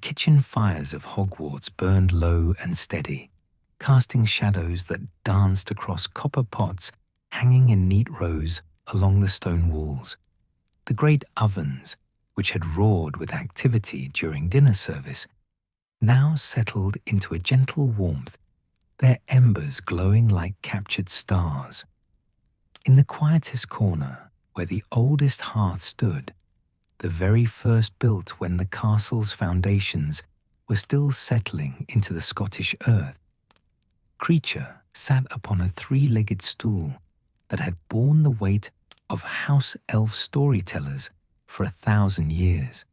kitchen fires of Hogwarts burned low and steady, casting shadows that danced across copper pots hanging in neat rows along the stone walls. The great ovens, which had roared with activity during dinner service, now settled into a gentle warmth, their embers glowing like captured stars. In the quietest corner, where the oldest hearth stood, the very first built when the castle's foundations were still settling into the Scottish earth, Kreacher sat upon a three-legged stool that had borne the weight of House-Elf storytellers for 1,000 years.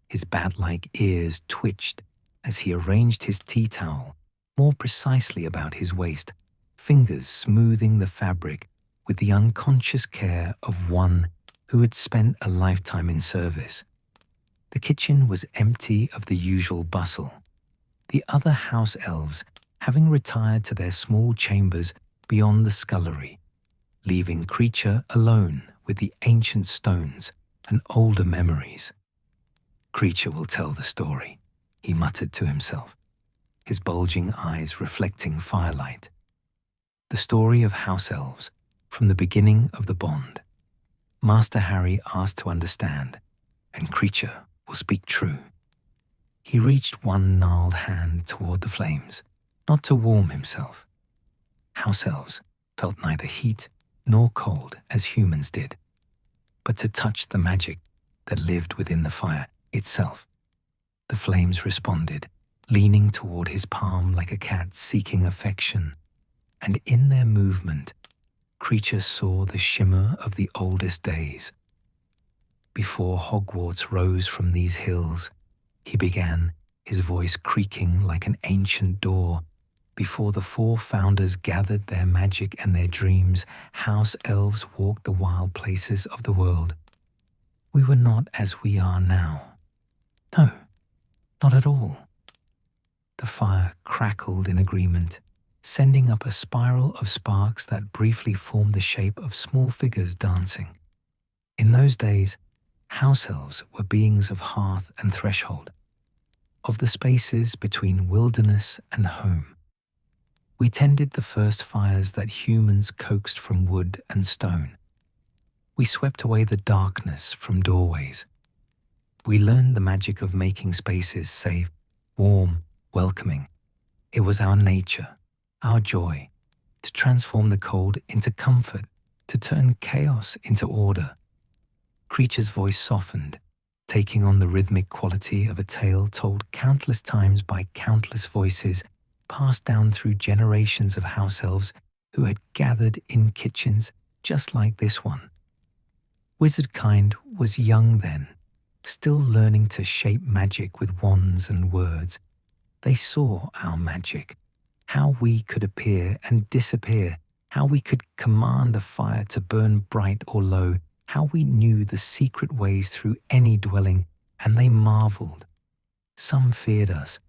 His bat-like ears twitched as he arranged his tea towel more precisely about his waist, fingers smoothing the fabric with the unconscious care of one who had spent a lifetime in service. The kitchen was empty of the usual bustle, the other house-elves having retired to their small chambers beyond the scullery, leaving Kreacher alone with the ancient stones and older memories. "Kreacher will tell the story," he muttered to himself, his bulging eyes reflecting firelight. The story of house-elves from the beginning of the bond. Master Harry asked to understand, and Kreacher will speak true. He reached one gnarled hand toward the flames, not to warm himself. House-elves felt neither heat nor cold as humans did, but to touch the magic that lived within the fire itself. The flames responded, leaning toward his palm like a cat seeking affection, and in their movement, Kreacher saw the shimmer of the oldest days. Before Hogwarts rose from these hills, he began, his voice creaking like an ancient door. Before the four founders gathered their magic and their dreams, house-elves walked the wild places of the world. We were not as we are now. No, not at all. The fire crackled in agreement, sending up a spiral of sparks that briefly formed the shape of small figures dancing. In those days, house-elves were beings of hearth and threshold, of the spaces between wilderness and home. We tended the first fires that humans coaxed from wood and stone. We swept away the darkness from doorways. We learned the magic of making spaces safe, warm, welcoming. It was our nature, our joy, to transform the cold into comfort, to turn chaos into order. Kreacher's voice softened, taking on the rhythmic quality of a tale told countless times by countless voices, passed down through generations of house-elves who had gathered in kitchens just like this one. Wizardkind was young then, still learning to shape magic with wands and words. They saw our magic, how we could appear and disappear, how we could command a fire to burn bright or low, how we knew the secret ways through any dwelling, and they marveled. Some feared us.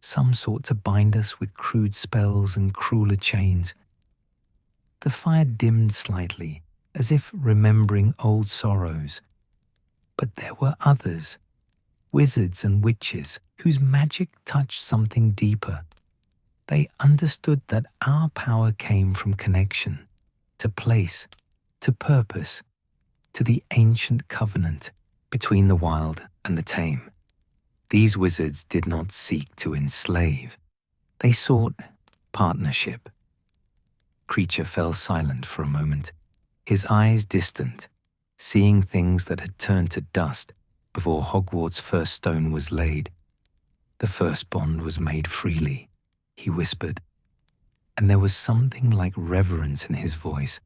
Some sought to bind us with crude spells and crueler chains. The fire dimmed slightly, as if remembering old sorrows. But there were others, wizards and witches, whose magic touched something deeper. They understood that our power came from connection, to place, to purpose, to the ancient covenant between the wild and the tame. These wizards did not seek to enslave. They sought partnership. Kreacher fell silent for a moment, his eyes distant, seeing things that had turned to dust before Hogwarts' first stone was laid. The first bond was made freely, he whispered, and there was something like reverence in his voice.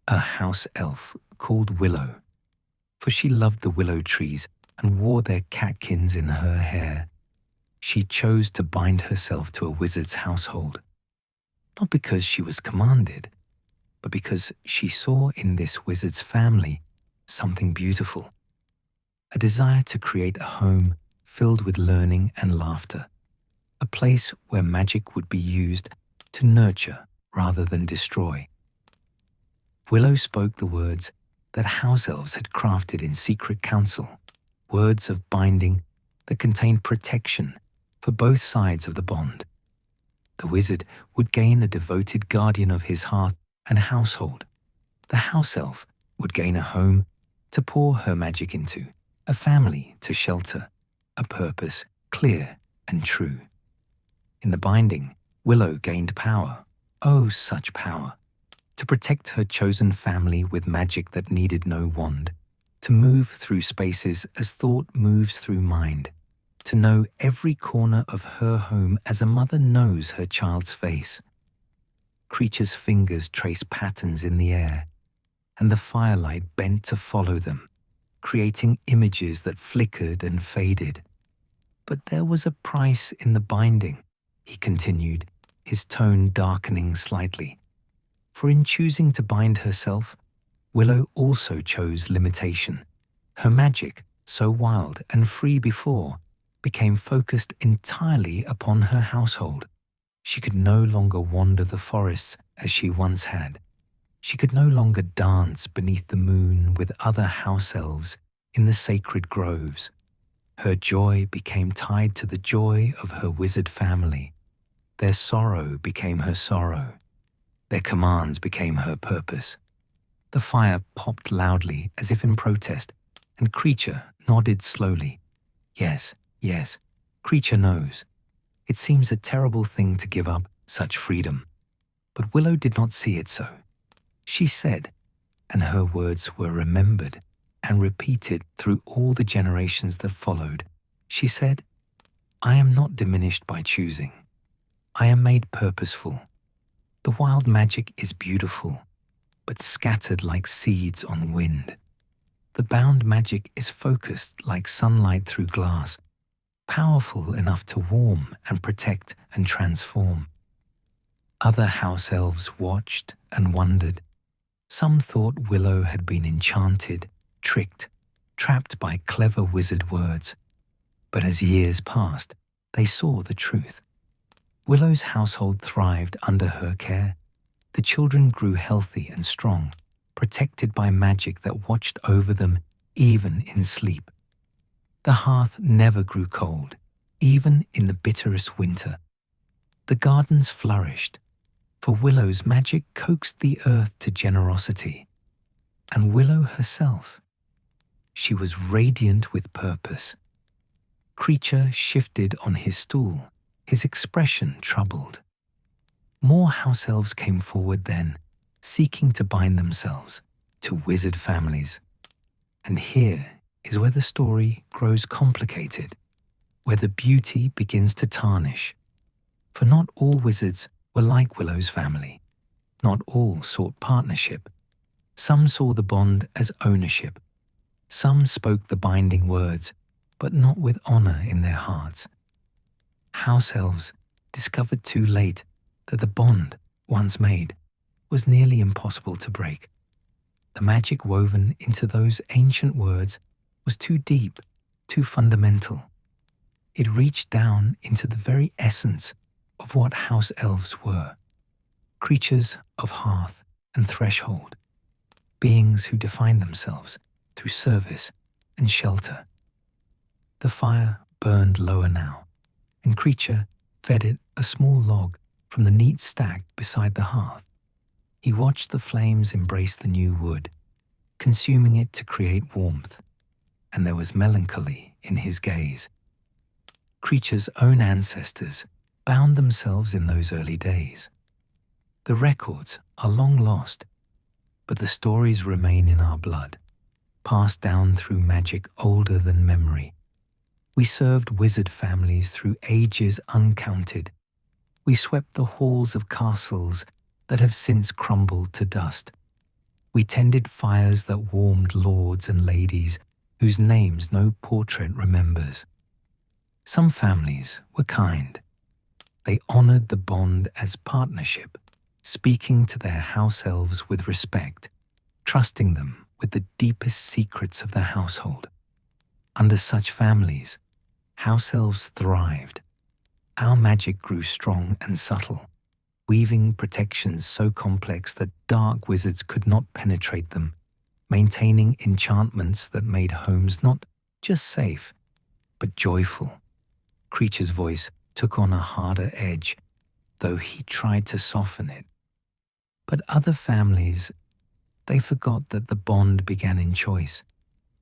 A house elf called Willow, for she loved the willow trees and wore their catkins in her hair. She chose to bind herself to a wizard's household, not because she was commanded, but because she saw in this wizard's family something beautiful, a desire to create a home filled with learning and laughter, a place where magic would be used to nurture rather than destroy. Willow spoke the words that house-elves had crafted in secret council, words of binding, that contained protection for both sides of the bond. The wizard would gain a devoted guardian of his hearth and household. The house elf would gain a home to pour her magic into, a family to shelter, a purpose clear and true. In the binding, Willow gained power, oh such power, to protect her chosen family with magic that needed no wand, to move through spaces as thought moves through mind, to know every corner of her home as a mother knows her child's face. Kreacher's fingers traced patterns in the air, and the firelight bent to follow them, creating images that flickered and faded. But there was a price in the binding, he continued, his tone darkening slightly. For in choosing to bind herself, Willow also chose limitation. Her magic, so wild and free before, became focused entirely upon her household. She could no longer wander the forests as she once had. She could no longer dance beneath the moon with other house-elves in the sacred groves. Her joy became tied to the joy of her wizard family. Their sorrow became her sorrow. Their commands became her purpose. The fire popped loudly as if in protest, and Kreacher nodded slowly. Yes, yes, Kreacher knows. It seems a terrible thing to give up such freedom. But Willow did not see it so. She said, and her words were remembered and repeated through all the generations that followed. She said, I am not diminished by choosing. I am made purposeful. The wild magic is beautiful, but scattered like seeds on wind. The bound magic is focused like sunlight through glass, powerful enough to warm and protect and transform. Other house elves watched and wondered. Some thought Willow had been enchanted, tricked, trapped by clever wizard words. But as years passed, they saw the truth. Willow's household thrived under her care. The children grew healthy and strong, protected by magic that watched over them even in sleep. The hearth never grew cold, even in the bitterest winter. The gardens flourished, for Willow's magic coaxed the earth to generosity. And Willow herself, she was radiant with purpose. Kreacher shifted on his stool, his expression troubled. More house elves came forward then, seeking to bind themselves to wizard families. And here is where the story grows complicated, where the beauty begins to tarnish. For not all wizards were like Willow's family. Not all sought partnership. Some saw the bond as ownership. Some spoke the binding words, but not with honor in their hearts. House elves discovered too late that the bond, once made, was nearly impossible to break. The magic woven into those ancient words was too deep, too fundamental. It reached down into the very essence of what house elves were, creatures of hearth and threshold, beings who defined themselves through service and shelter. The fire burned lower now, and Kreacher fed it a small log from the neat stack beside the hearth. He watched the flames embrace the new wood, consuming it to create warmth, and there was melancholy in his gaze. Kreacher's own ancestors bound themselves in those early days. The records are long lost, but the stories remain in our blood, passed down through magic older than memory. We served wizard families through ages uncounted. We swept the halls of castles that have since crumbled to dust. We tended fires that warmed lords and ladies whose names no portrait remembers. Some families were kind. They honored the bond as partnership, speaking to their house elves with respect, trusting them with the deepest secrets of the household. Under such families, house elves thrived. Our magic grew strong and subtle, weaving protections so complex that dark wizards could not penetrate them, maintaining enchantments that made homes not just safe, but joyful. Kreacher's voice took on a harder edge, though he tried to soften it. But other families, they forgot that the bond began in choice.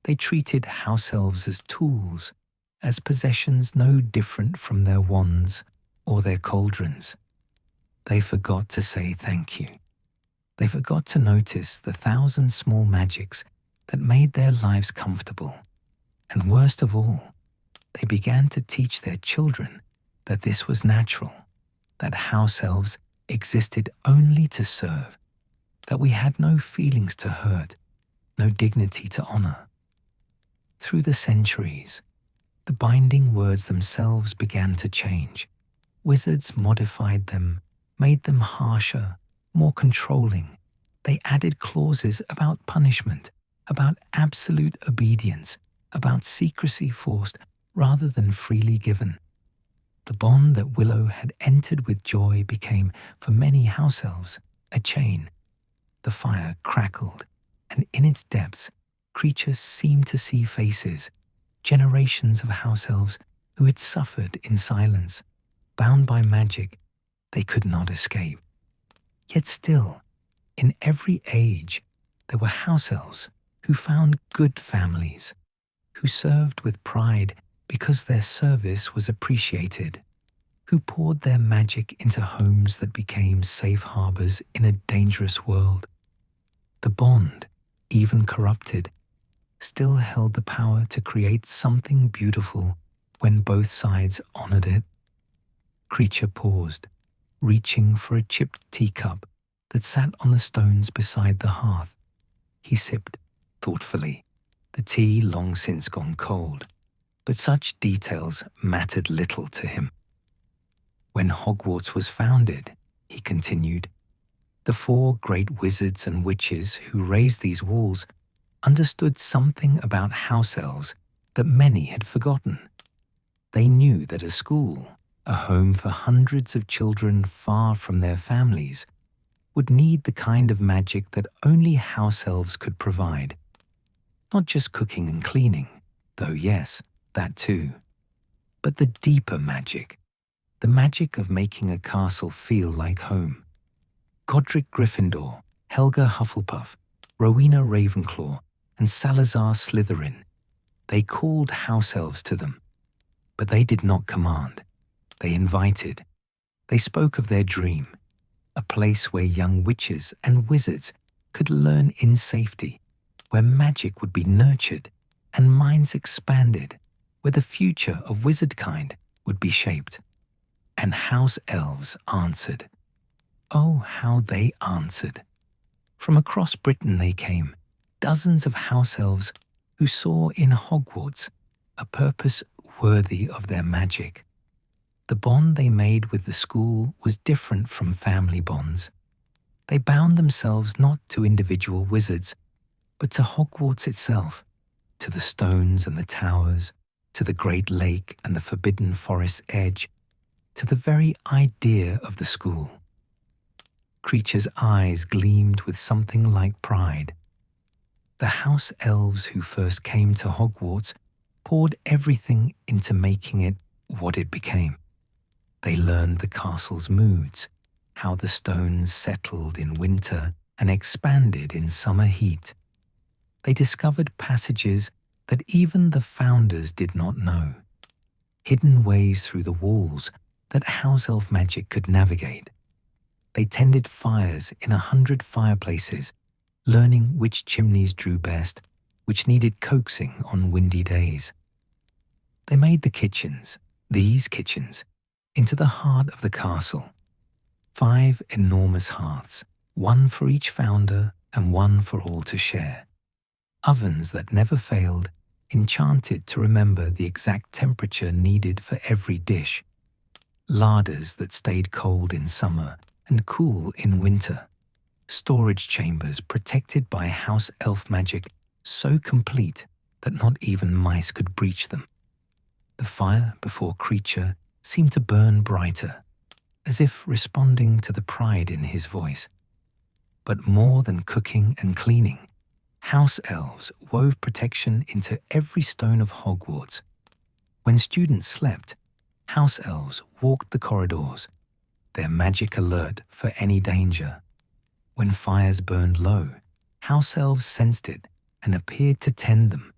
They treated house-elves as tools, as possessions no different from their wands or their cauldrons. They forgot to say thank you. They forgot to notice the 1,000 small magics that made their lives comfortable. And worst of all, they began to teach their children that this was natural, that house-elves existed only to serve, that we had no feelings to hurt, no dignity to honor. Through the centuries, the binding words themselves began to change. Wizards modified them, made them harsher, more controlling. They added clauses about punishment, about absolute obedience, about secrecy forced rather than freely given. The bond that Willow had entered with joy became, for many house-elves, a chain. The fire crackled, and in its depths, Kreacher seemed to see faces, generations of house-elves who had suffered in silence, bound by magic they could not escape. Yet still, in every age, there were house-elves who found good families, who served with pride because their service was appreciated, who poured their magic into homes that became safe harbors in a dangerous world. The bond, even corrupted, still held the power to create something beautiful when both sides honored it. Kreacher paused, reaching for a chipped teacup that sat on the stones beside the hearth. He sipped thoughtfully, the tea long since gone cold, but such details mattered little to him. When Hogwarts was founded, he continued, the 4 great wizards and witches who raised these walls understood something about house-elves that many had forgotten. They knew that a school, a home for hundreds of children far from their families, would need the kind of magic that only house-elves could provide. Not just cooking and cleaning, though yes, that too, but the deeper magic, the magic of making a castle feel like home. Godric Gryffindor, Helga Hufflepuff, Rowena Ravenclaw, and Salazar Slytherin. They called house-elves to them, but they did not command. They invited. They spoke of their dream, a place where young witches and wizards could learn in safety, where magic would be nurtured and minds expanded, where the future of wizardkind would be shaped. And house-elves answered. Oh, how they answered. From across Britain they came, dozens of house-elves who saw in Hogwarts a purpose worthy of their magic. The bond they made with the school was different from family bonds. They bound themselves not to individual wizards, but to Hogwarts itself, to the stones and the towers, to the great lake and the forbidden forest's edge, to the very idea of the school. Kreacher's eyes gleamed with something like pride. The house-elves who first came to Hogwarts poured everything into making it what it became. They learned the castle's moods, how the stones settled in winter and expanded in summer heat. They discovered passages that even the founders did not know, hidden ways through the walls that house-elf magic could navigate. They tended fires in 100 fireplaces, learning which chimneys drew best, which needed coaxing on windy days. They made the kitchens, these kitchens, into the heart of the castle. 5 enormous hearths, one for each founder and one for all to share. Ovens that never failed, enchanted to remember the exact temperature needed for every dish. Larders that stayed cold in summer and cool in winter. Storage chambers protected by house-elf magic so complete that not even mice could breach them. The fire before Kreacher seemed to burn brighter, as if responding to the pride in his voice. But more than cooking and cleaning, house-elves wove protection into every stone of Hogwarts. When students slept, house-elves walked the corridors, their magic alert for any danger. When fires burned low, house-elves sensed it and appeared to tend them,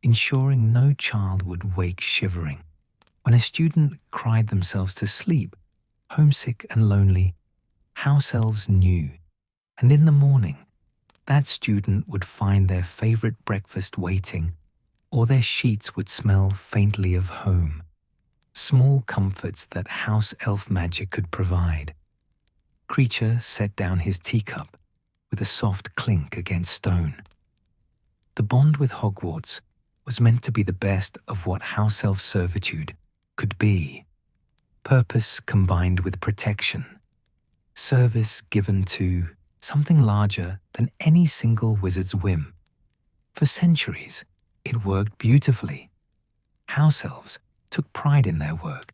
ensuring no child would wake shivering. When a student cried themselves to sleep, homesick and lonely, house-elves knew, and in the morning, that student would find their favorite breakfast waiting, or their sheets would smell faintly of home. Small comforts that house-elf magic could provide. Kreacher set down his teacup with a soft clink against stone. The bond with Hogwarts was meant to be the best of what house-elf servitude could be. Purpose combined with protection. Service given to something larger than any single wizard's whim. For centuries, it worked beautifully. House-elves took pride in their work.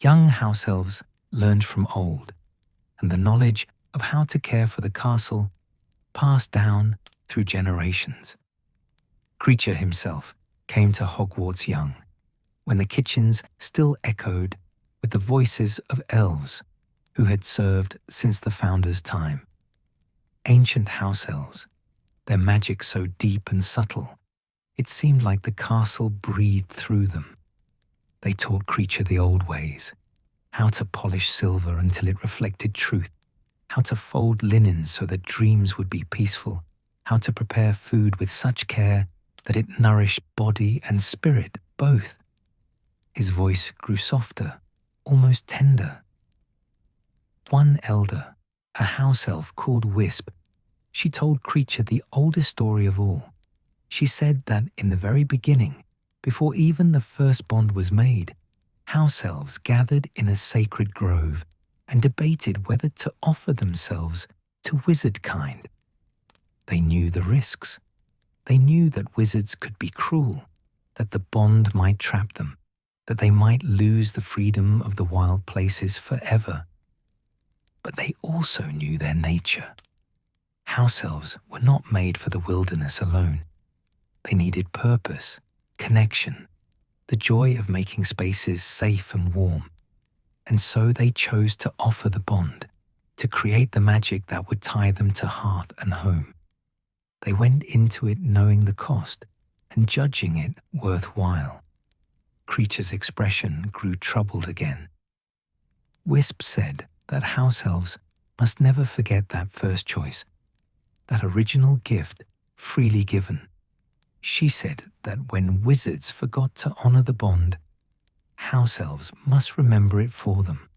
Young house-elves learned from old, and the knowledge of how to care for the castle passed down through generations. Kreacher himself came to Hogwarts young, when the kitchens still echoed with the voices of elves who had served since the founder's time. Ancient house-elves, their magic so deep and subtle, it seemed like the castle breathed through them. They taught Kreacher the old ways, how to polish silver until it reflected truth, how to fold linen so that dreams would be peaceful, how to prepare food with such care that it nourished body and spirit both. His voice grew softer, almost tender. One elder, a house-elf called Wisp, she told Kreacher the oldest story of all. She said that in the very beginning, before even the first bond was made, house-elves gathered in a sacred grove and debated whether to offer themselves to wizard kind. They knew the risks. They knew that wizards could be cruel, that the bond might trap them, that they might lose the freedom of the wild places forever. But they also knew their nature. House-elves were not made for the wilderness alone. They needed purpose, connection, the joy of making spaces safe and warm. And so they chose to offer the bond, to create the magic that would tie them to hearth and home. They went into it knowing the cost and judging it worthwhile. Kreacher's expression grew troubled again. Wisp said that house-elves must never forget that first choice, that original gift freely given. She said that when wizards forgot to honor the bond, house-elves must remember it for them,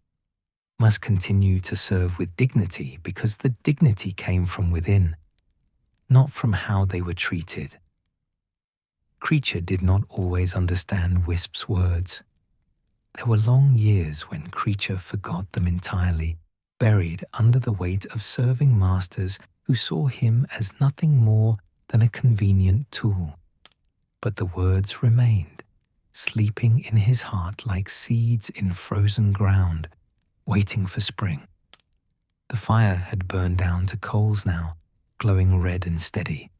must continue to serve with dignity because the dignity came from within, not from how they were treated. Kreacher did not always understand Wisp's words. There were long years when Kreacher forgot them entirely, buried under the weight of serving masters who saw him as nothing more than a convenient tool. But the words remained, sleeping in his heart like seeds in frozen ground, waiting for spring. The fire had burned down to coals now, glowing red and steady.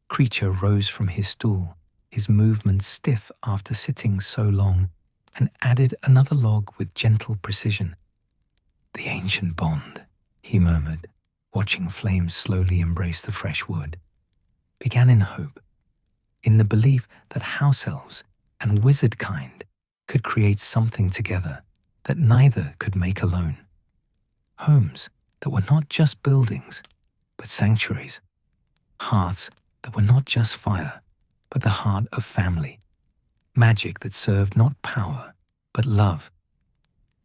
Kreacher rose from his stool, his movements stiff after sitting so long, and added another log with gentle precision. "The ancient bond," he murmured, watching flames slowly embrace the fresh wood, began in hope, in the belief that house-elves and wizard kind could create something together that neither could make alone. Homes that were not just buildings, but sanctuaries. Hearths that were not just fire, but the heart of family. Magic that served not power, but love.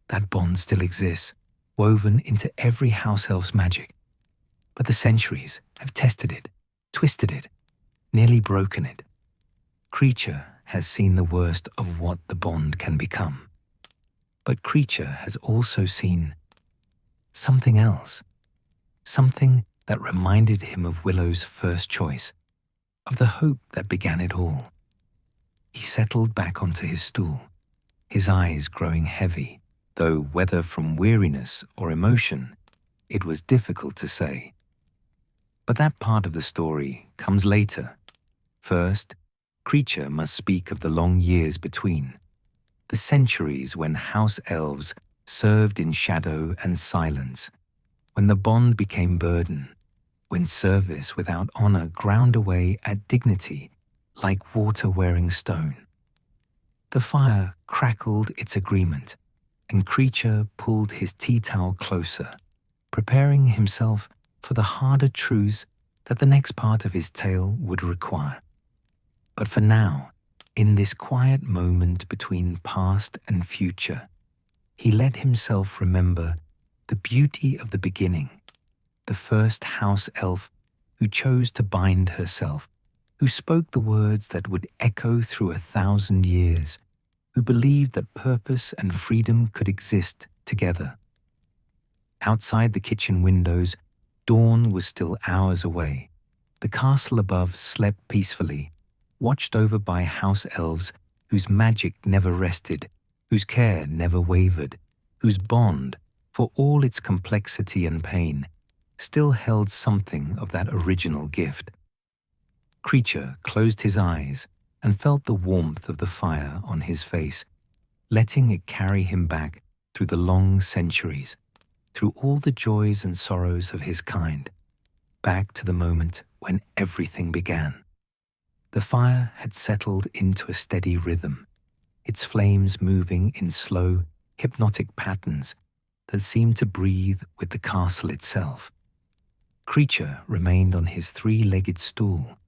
That bond still exists, woven into every house-elf's magic. But the centuries have tested it, twisted it, nearly broken it. Kreacher has seen the worst of what the bond can become. But Kreacher has also seen something else, something that reminded him of Willow's first choice, of the hope that began it all. He settled back onto his stool, his eyes growing heavy, though whether from weariness or emotion, it was difficult to say. But that part of the story comes later. First, Kreacher must speak of the long years between, the centuries when house-elves served in shadow and silence, when the bond became burden, when service without honor ground away at dignity like water wearing stone. The fire crackled its agreement, and Kreacher pulled his tea towel closer, preparing himself for the harder truths that the next part of his tale would require. But for now, in this quiet moment between past and future, he let himself remember the beauty of the beginning, the first house elf who chose to bind herself, who spoke the words that would echo through 1,000 years, who believed that purpose and freedom could exist together. Outside the kitchen windows, dawn was still hours away. The castle above slept peacefully, watched over by house elves whose magic never rested, whose care never wavered, whose bond, for all its complexity and pain, still held something of that original gift. Kreacher closed his eyes and felt the warmth of the fire on his face, letting it carry him back through the long centuries, through all the joys and sorrows of his kind, back to the moment when everything began. The fire had settled into a steady rhythm, its flames moving in slow, hypnotic patterns that seemed to breathe with the castle itself. Kreacher remained on his three-legged stool,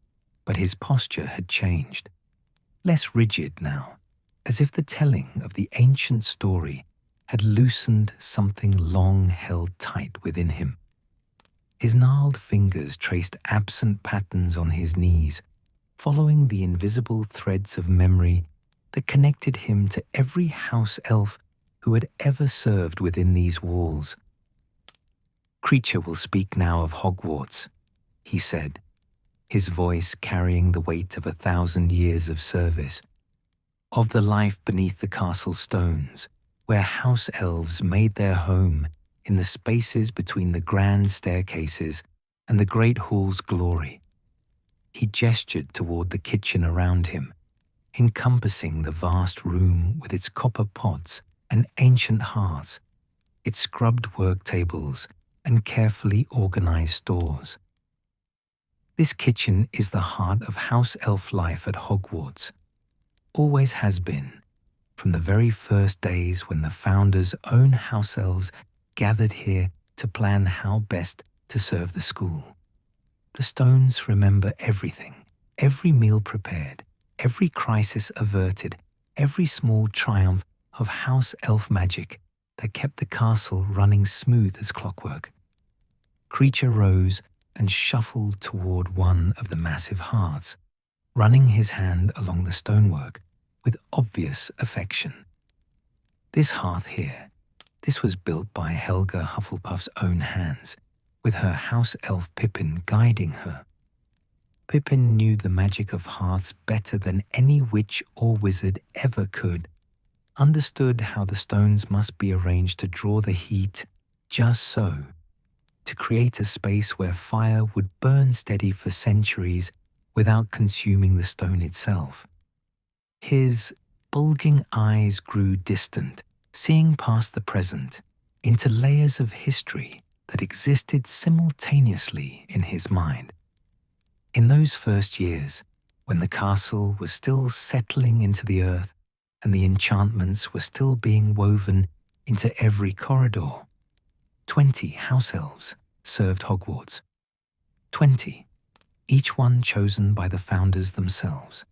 but his posture had changed, less rigid now, as if the telling of the ancient story had loosened something long held tight within him. His gnarled fingers traced absent patterns on his knees, following the invisible threads of memory that connected him to every house elf who had ever served within these walls. "Kreacher will speak now of Hogwarts," he said, his voice carrying the weight of 1,000 years of service, "of the life beneath the castle stones, where house elves made their home in the spaces between the grand staircases and the great hall's glory." He gestured toward the kitchen around him, encompassing the vast room with its copper pots and ancient hearths, its scrubbed work tables and carefully organized stores. This kitchen is the heart of house elf life at Hogwarts, always has been, from the very first days when the founder's own house elves gathered here to plan how best to serve the school. The stones remember everything, every meal prepared, every crisis averted, every small triumph of house elf magic that kept the castle running smooth as clockwork. Kreacher rose and shuffled toward one of the massive hearths, running his hand along the stonework with obvious affection. This hearth here, this was built by Helga Hufflepuff's own hands, with her house elf Pippin guiding her. Pippin knew the magic of hearths better than any witch or wizard ever could, understood how the stones must be arranged to draw the heat just so, to create a space where fire would burn steady for centuries without consuming the stone itself. His bulging eyes grew distant, seeing past the present, into layers of history that existed simultaneously in his mind. In those first years, when the castle was still settling into the earth and the enchantments were still being woven into every corridor, 20 house-elves served Hogwarts. 20, each one chosen by the founders themselves,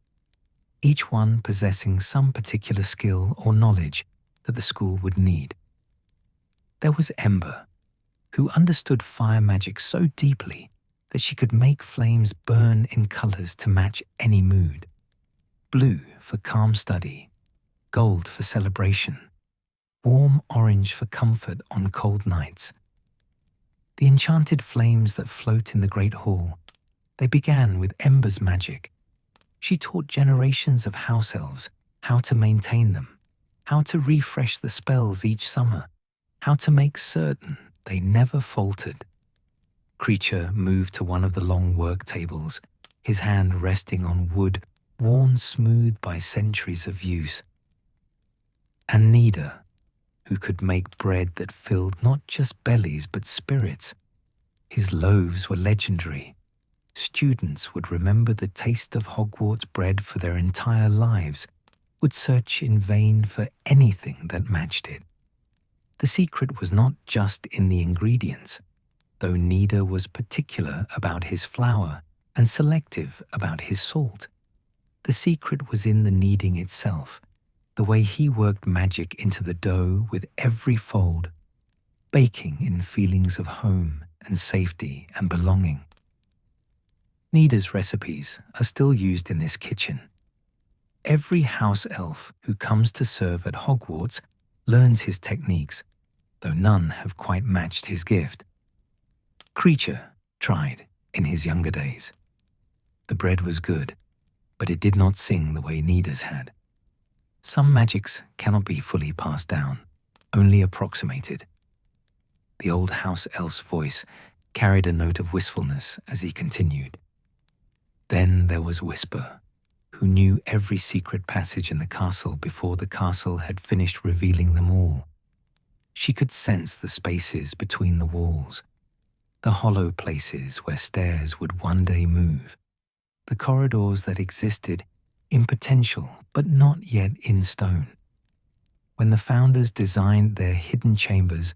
each one possessing some particular skill or knowledge that the school would need. There was Ember, who understood fire magic so deeply that she could make flames burn in colors to match any mood. Blue for calm study, gold for celebration, warm orange for comfort on cold nights. The enchanted flames that float in the Great Hall, they began with Ember's magic. She taught generations of house elves how to maintain them, how to refresh the spells each summer, how to make certain they never faltered. Kreacher moved to one of the long work tables, his hand resting on wood worn smooth by centuries of use. and Nida, who could make bread that filled not just bellies but spirits. His loaves were legendary. Students would remember the taste of Hogwarts bread for their entire lives, would search in vain for anything that matched it. The secret was not just in the ingredients, though Nida was particular about his flour and selective about his salt. The secret was in the kneading itself, the way he worked magic into the dough with every fold, baking in feelings of home and safety and belonging. Nida's recipes are still used in this kitchen. Every house elf who comes to serve at Hogwarts learns his techniques, though none have quite matched his gift. Kreacher tried in his younger days. The bread was good, but it did not sing the way Nida's had. Some magics cannot be fully passed down, only approximated. The old house elf's voice carried a note of wistfulness as he continued. Then there was Whisper, who knew every secret passage in the castle before the castle had finished revealing them all. She could sense the spaces between the walls, the hollow places where stairs would one day move, the corridors that existed in potential but not yet in stone. When the founders designed their hidden chambers,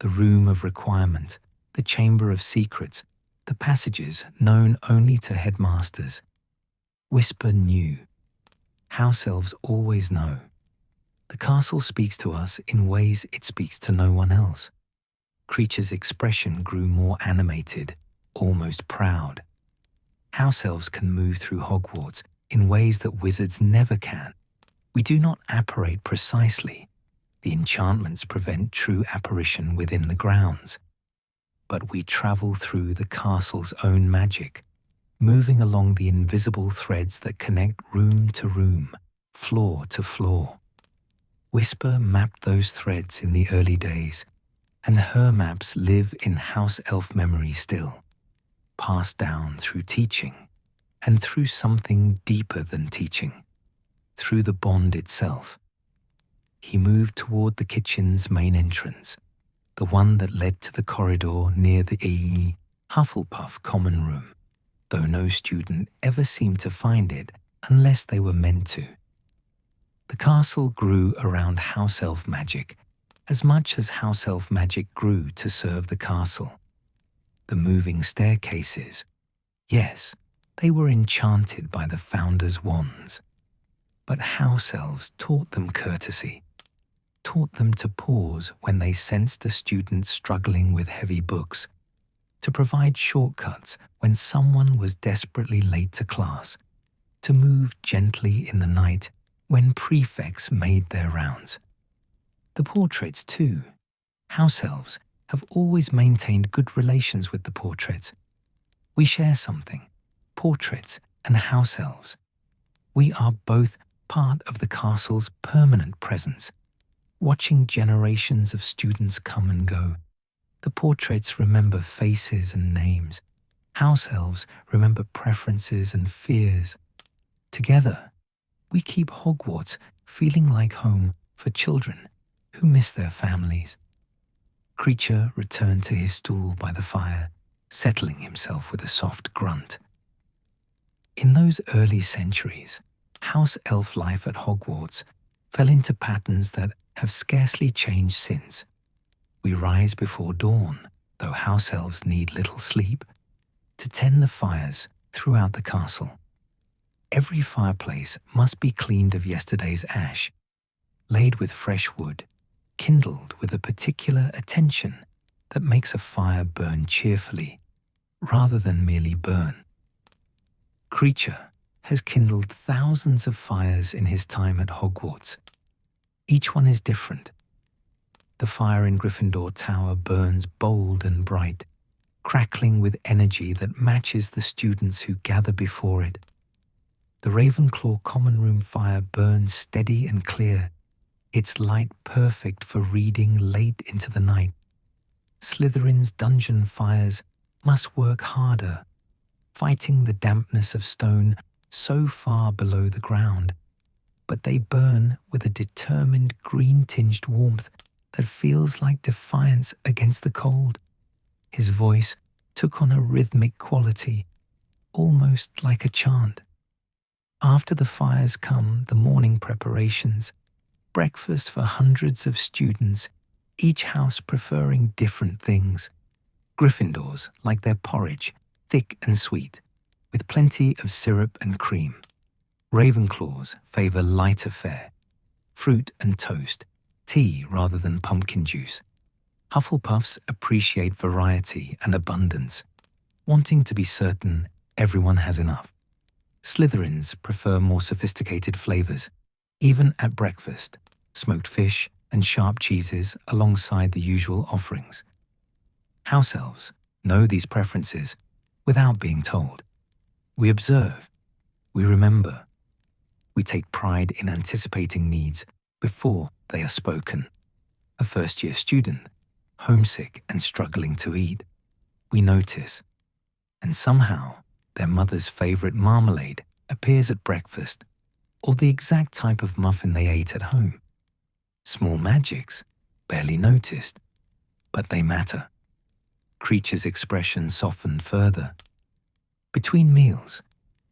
the room of requirement, the chamber of secrets, the passages known only to headmasters, Whisper knew. House-Elves always know. The castle speaks to us in ways it speaks to no one else. Kreacher's expression grew more animated, almost proud. House-Elves can move through Hogwarts in ways that wizards never can. We do not apparate precisely. The enchantments prevent true apparition within the grounds. But we travel through the castle's own magic, moving along the invisible threads that connect room to room, floor to floor. Whisper mapped those threads in the early days, and her maps live in house elf memory still, passed down through teaching and through something deeper than teaching, through the bond itself. He moved toward the kitchen's main entrance, the one that led to the corridor near the Hufflepuff common room, though no student ever seemed to find it unless they were meant to. The castle grew around house elf magic as much as house elf magic grew to serve the castle. The moving staircases, yes, they were enchanted by the founders' wands. But house elves taught them courtesy, taught them to pause when they sensed a student struggling with heavy books, to provide shortcuts when someone was desperately late to class, to move gently in the night when prefects made their rounds. The portraits, too. House elves have always maintained good relations with the portraits. We share something, portraits and house elves. We are both part of the castle's permanent presence, watching generations of students come and go. The portraits remember faces and names. House elves remember preferences and fears. Together, we keep Hogwarts feeling like home for children who miss their families. Kreacher returned to his stool by the fire, settling himself with a soft grunt. In those early centuries, house elf life at Hogwarts fell into patterns that have scarcely changed since. We rise before dawn, though house elves need little sleep, to tend the fires throughout the castle. Every fireplace must be cleaned of yesterday's ash, laid with fresh wood, kindled with a particular attention that makes a fire burn cheerfully, rather than merely burn. Kreacher has kindled thousands of fires in his time at Hogwarts. Each one is different. The fire in Gryffindor Tower burns bold and bright, crackling with energy that matches the students who gather before it. The Ravenclaw common room fire burns steady and clear, its light perfect for reading late into the night. Slytherin's dungeon fires must work harder, fighting the dampness of stone so far below the ground. but they burn with a determined green-tinged warmth that feels like defiance against the cold. His voice took on a rhythmic quality, almost like a chant. After the fires come the morning preparations, breakfast for hundreds of students, each house preferring different things. Gryffindors like their porridge, thick and sweet, with plenty of syrup and cream. Ravenclaws favor lighter fare, fruit and toast, tea rather than pumpkin juice. Hufflepuffs appreciate variety and abundance, wanting to be certain everyone has enough. Slytherins prefer more sophisticated flavors, even at breakfast, smoked fish and sharp cheeses alongside the usual offerings. House-Elves know these preferences without being told. We observe, we remember, we take pride in anticipating needs before they are spoken. A first-year student, homesick and struggling to eat, we notice, and somehow their mother's favorite marmalade appears at breakfast, or the exact type of muffin they ate at home. Small magics, barely noticed, but they matter. Kreacher's expression softened further. Between meals,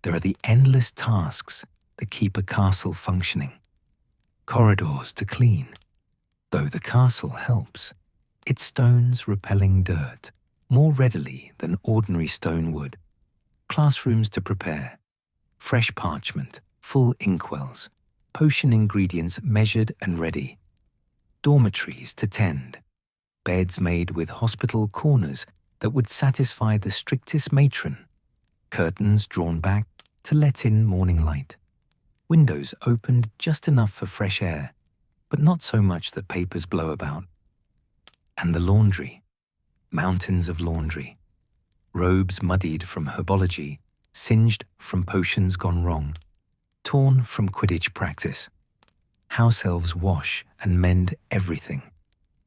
there are the endless tasks that keep a castle functioning. Corridors to clean, though the castle helps, its stones repelling dirt more readily than ordinary stone would. Classrooms to prepare, fresh parchment, full inkwells, potion ingredients measured and ready. Dormitories to tend, beds made with hospital corners that would satisfy the strictest matron. Curtains drawn back to let in morning light. Windows opened just enough for fresh air, but not so much that papers blow about. And the laundry. Mountains of laundry. Robes muddied from herbology, singed from potions gone wrong, torn from Quidditch practice. House-Elves wash and mend everything,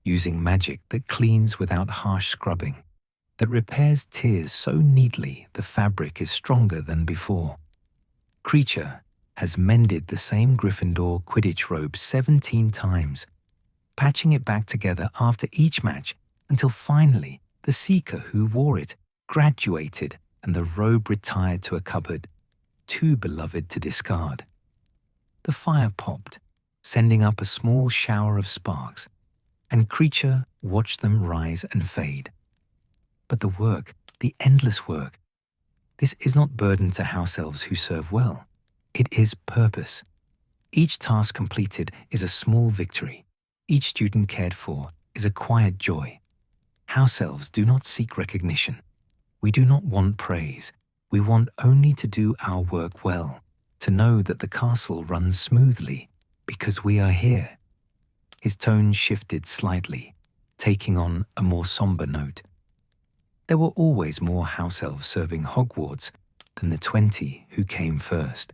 using magic that cleans without harsh scrubbing, that repairs tears so neatly the fabric is stronger than before. Kreacher has mended the same Gryffindor Quidditch robe 17 times, patching it back together after each match until finally the seeker who wore it graduated and the robe retired to a cupboard, too beloved to discard. The fire popped, sending up a small shower of sparks, and Kreacher watched them rise and fade. But the work, the endless work, this is not burden to house-elves who serve well. It is purpose. Each task completed is a small victory. Each student cared for is a quiet joy. House-elves do not seek recognition. We do not want praise. We want only to do our work well, to know that the castle runs smoothly because we are here. His tone shifted slightly, taking on a more somber note. There were always more house-elves serving Hogwarts than the 20 who came first.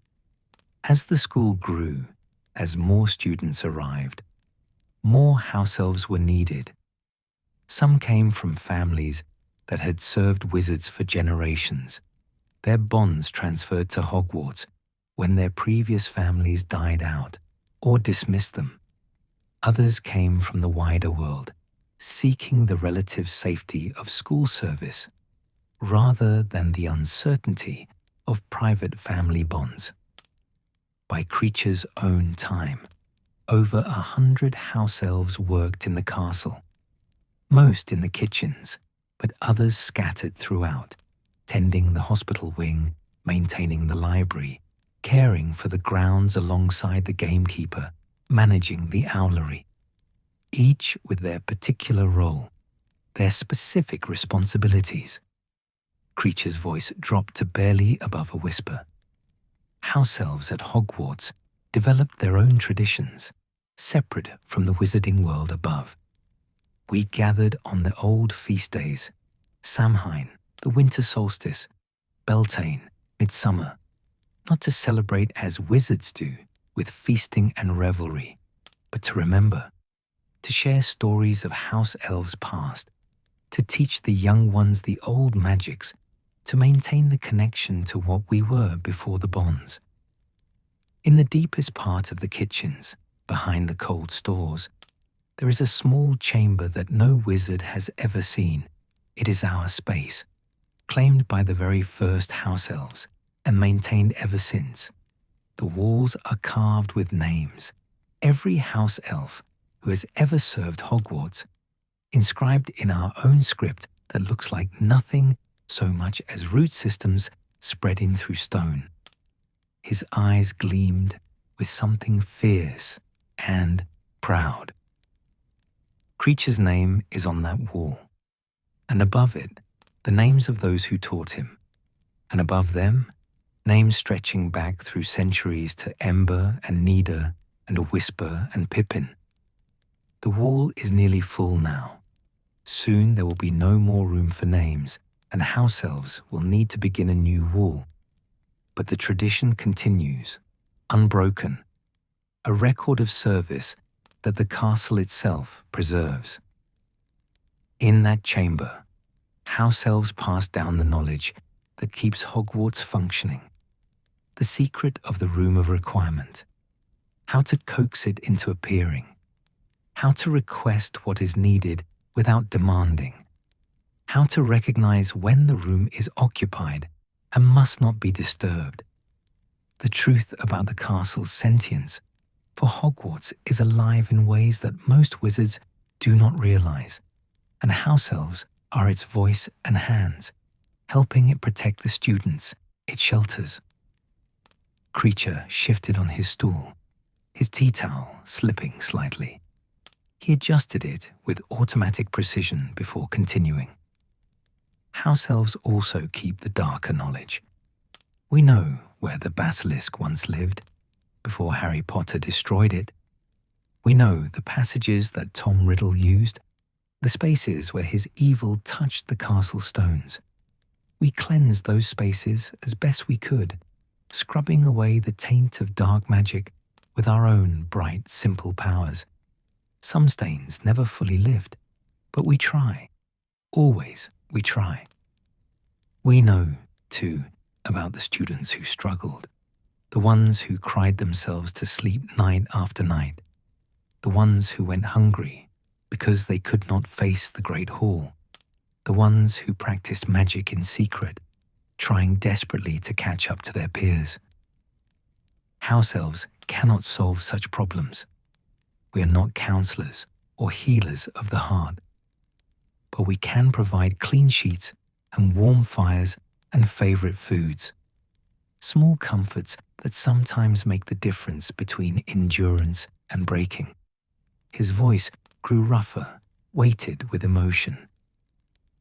As the school grew, as more students arrived, more house-elves were needed. Some came from families that had served wizards for generations. Their bonds transferred to Hogwarts when their previous families died out or dismissed them. Others came from the wider world, seeking the relative safety of school service rather than the uncertainty of private family bonds. By Kreacher's own time, over 100 house-elves worked in the castle, most in the kitchens, but others scattered throughout, tending the hospital wing, maintaining the library, caring for the grounds alongside the gamekeeper, managing the owlery. Each with their particular role, their specific responsibilities. Kreacher's voice dropped to barely above a whisper. House-elves at Hogwarts developed their own traditions, separate from the wizarding world above. We gathered on the old feast days, Samhain, the winter solstice, Beltane, midsummer, not to celebrate as wizards do, with feasting and revelry, but to remember, to share stories of house-elves past, to teach the young ones the old magics, to maintain the connection to what we were before the bonds. In the deepest part of the kitchens, behind the cold stores, there is a small chamber that no wizard has ever seen. It is our space, claimed by the very first house-elves and maintained ever since. The walls are carved with names. Every house-elf who has ever served Hogwarts, inscribed in our own script that looks like nothing so much as root systems spreading through stone. His eyes gleamed with something fierce and proud. Kreacher's name is on that wall, and above it, the names of those who taught him, and above them, names stretching back through centuries to Ember and Nida and Whisper and Pippin. The wall is nearly full now. Soon there will be no more room for names, and house-elves will need to begin a new wall. But the tradition continues, unbroken, a record of service that the castle itself preserves. In that chamber, house-elves pass down the knowledge that keeps Hogwarts functioning, the secret of the Room of Requirement, how to coax it into appearing, how to request what is needed without demanding, how to recognize when the room is occupied and must not be disturbed. The truth about the castle's sentience for Hogwarts is alive in ways that most wizards do not realize, and house-elves are its voice and hands, helping it protect the students it shelters. Kreacher shifted on his stool, his tea towel slipping slightly. He adjusted it with automatic precision before continuing. House-elves also keep the darker knowledge. We know where the basilisk once lived, before Harry Potter destroyed it. We know the passages that Tom Riddle used, the spaces where his evil touched the castle stones. We cleansed those spaces as best we could, scrubbing away the taint of dark magic with our own bright, simple powers. Some stains never fully lift, but we try. Always we try. We know, too, about the students who struggled, the ones who cried themselves to sleep night after night, the ones who went hungry because they could not face the Great Hall, the ones who practiced magic in secret, trying desperately to catch up to their peers. House-elves cannot solve such problems. We are not counselors or healers of the heart, but we can provide clean sheets and warm fires and favorite foods, small comforts that sometimes make the difference between endurance and breaking. His voice grew rougher, weighted with emotion.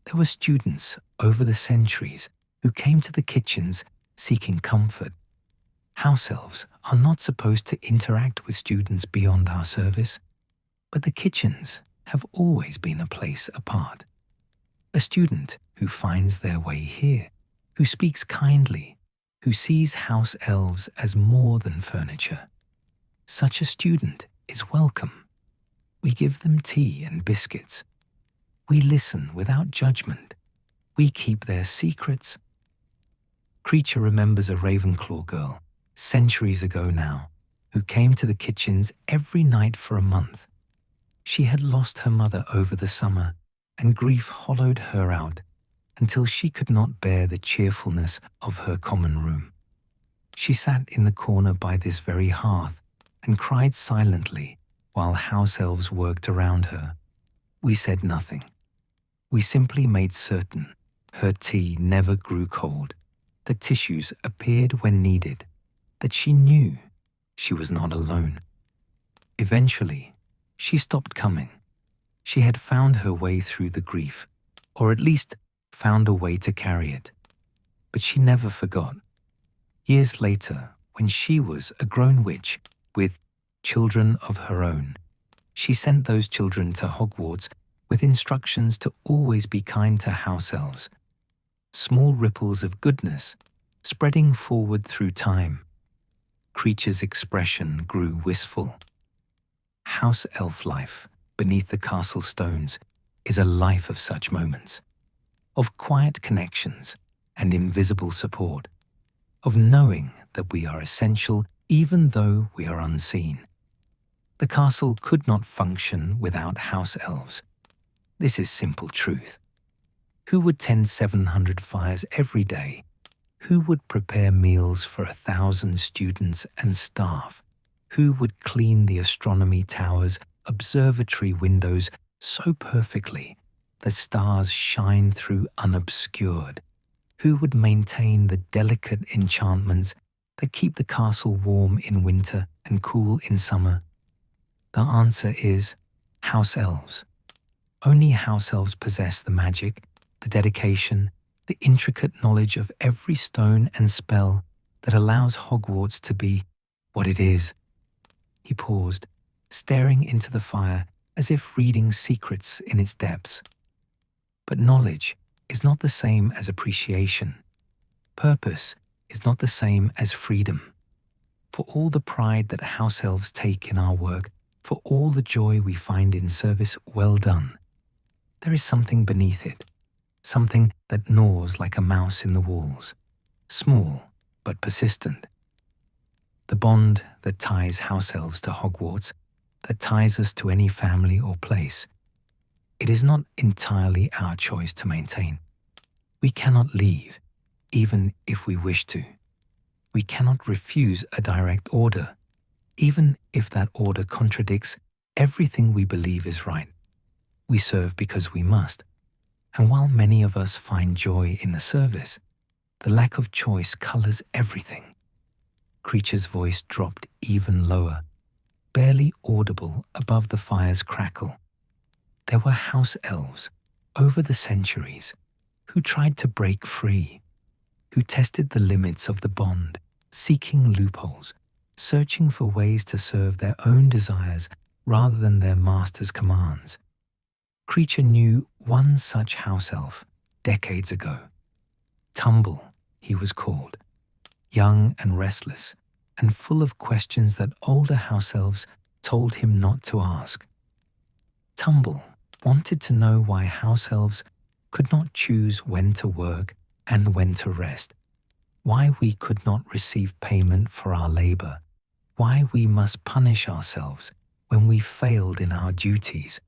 There were students over the centuries who came to the kitchens seeking comfort. House-elves are not supposed to interact with students beyond our service, but the kitchens have always been a place apart. A student who finds their way here, who speaks kindly, who sees house-elves as more than furniture. Such a student is welcome. We give them tea and biscuits. We listen without judgment. We keep their secrets. Kreacher remembers a Ravenclaw girl, centuries ago now, who came to the kitchens every night for a month. She had lost her mother over the summer, and grief hollowed her out until she could not bear the cheerfulness of her common room. She sat in the corner by this very hearth and cried silently while house-elves worked around her. We said nothing. We simply made certain her tea never grew cold, that tissues appeared when needed, that she knew she was not alone. Eventually, she stopped coming. She had found her way through the grief, or at least found a way to carry it. But she never forgot. Years later, when she was a grown witch with children of her own, she sent those children to Hogwarts with instructions to always be kind to house-elves. Small ripples of goodness spreading forward through time. Kreacher's expression grew wistful. House-elf life beneath the castle stones is a life of such moments, of quiet connections and invisible support, of knowing that we are essential even though we are unseen. The castle could not function without house-elves. This is simple truth. Who would tend 700 fires every day? Who would prepare meals for 1,000 students and staff? Who would clean the astronomy tower's observatory windows so perfectly that stars shine through unobscured? Who would maintain the delicate enchantments that keep the castle warm in winter and cool in summer? The answer is house-elves. Only house-elves possess the magic, the dedication, the intricate knowledge of every stone and spell that allows Hogwarts to be what it is. He paused, staring into the fire as if reading secrets in its depths. But knowledge is not the same as appreciation. Purpose is not the same as freedom. For all the pride that house-elves take in our work, for all the joy we find in service well done, there is something beneath it, something that gnaws like a mouse in the walls, small but persistent. The bond that ties house-elves to Hogwarts, that ties us to any family or place, it is not entirely our choice to maintain. We cannot leave, even if we wish to. We cannot refuse a direct order, even if that order contradicts everything we believe is right. We serve because we must. And while many of us find joy in the service, the lack of choice colors everything. Kreacher's voice dropped even lower, barely audible above the fire's crackle. There were house-elves over the centuries who tried to break free, who tested the limits of the bond, seeking loopholes, searching for ways to serve their own desires rather than their master's commands. Kreacher knew one such house-elf decades ago. Tumble, he was called, young and restless, and full of questions that older house-elves told him not to ask. Tumble wanted to know why house-elves could not choose when to work and when to rest, why we could not receive payment for our labor, why we must punish ourselves when we failed in our duties,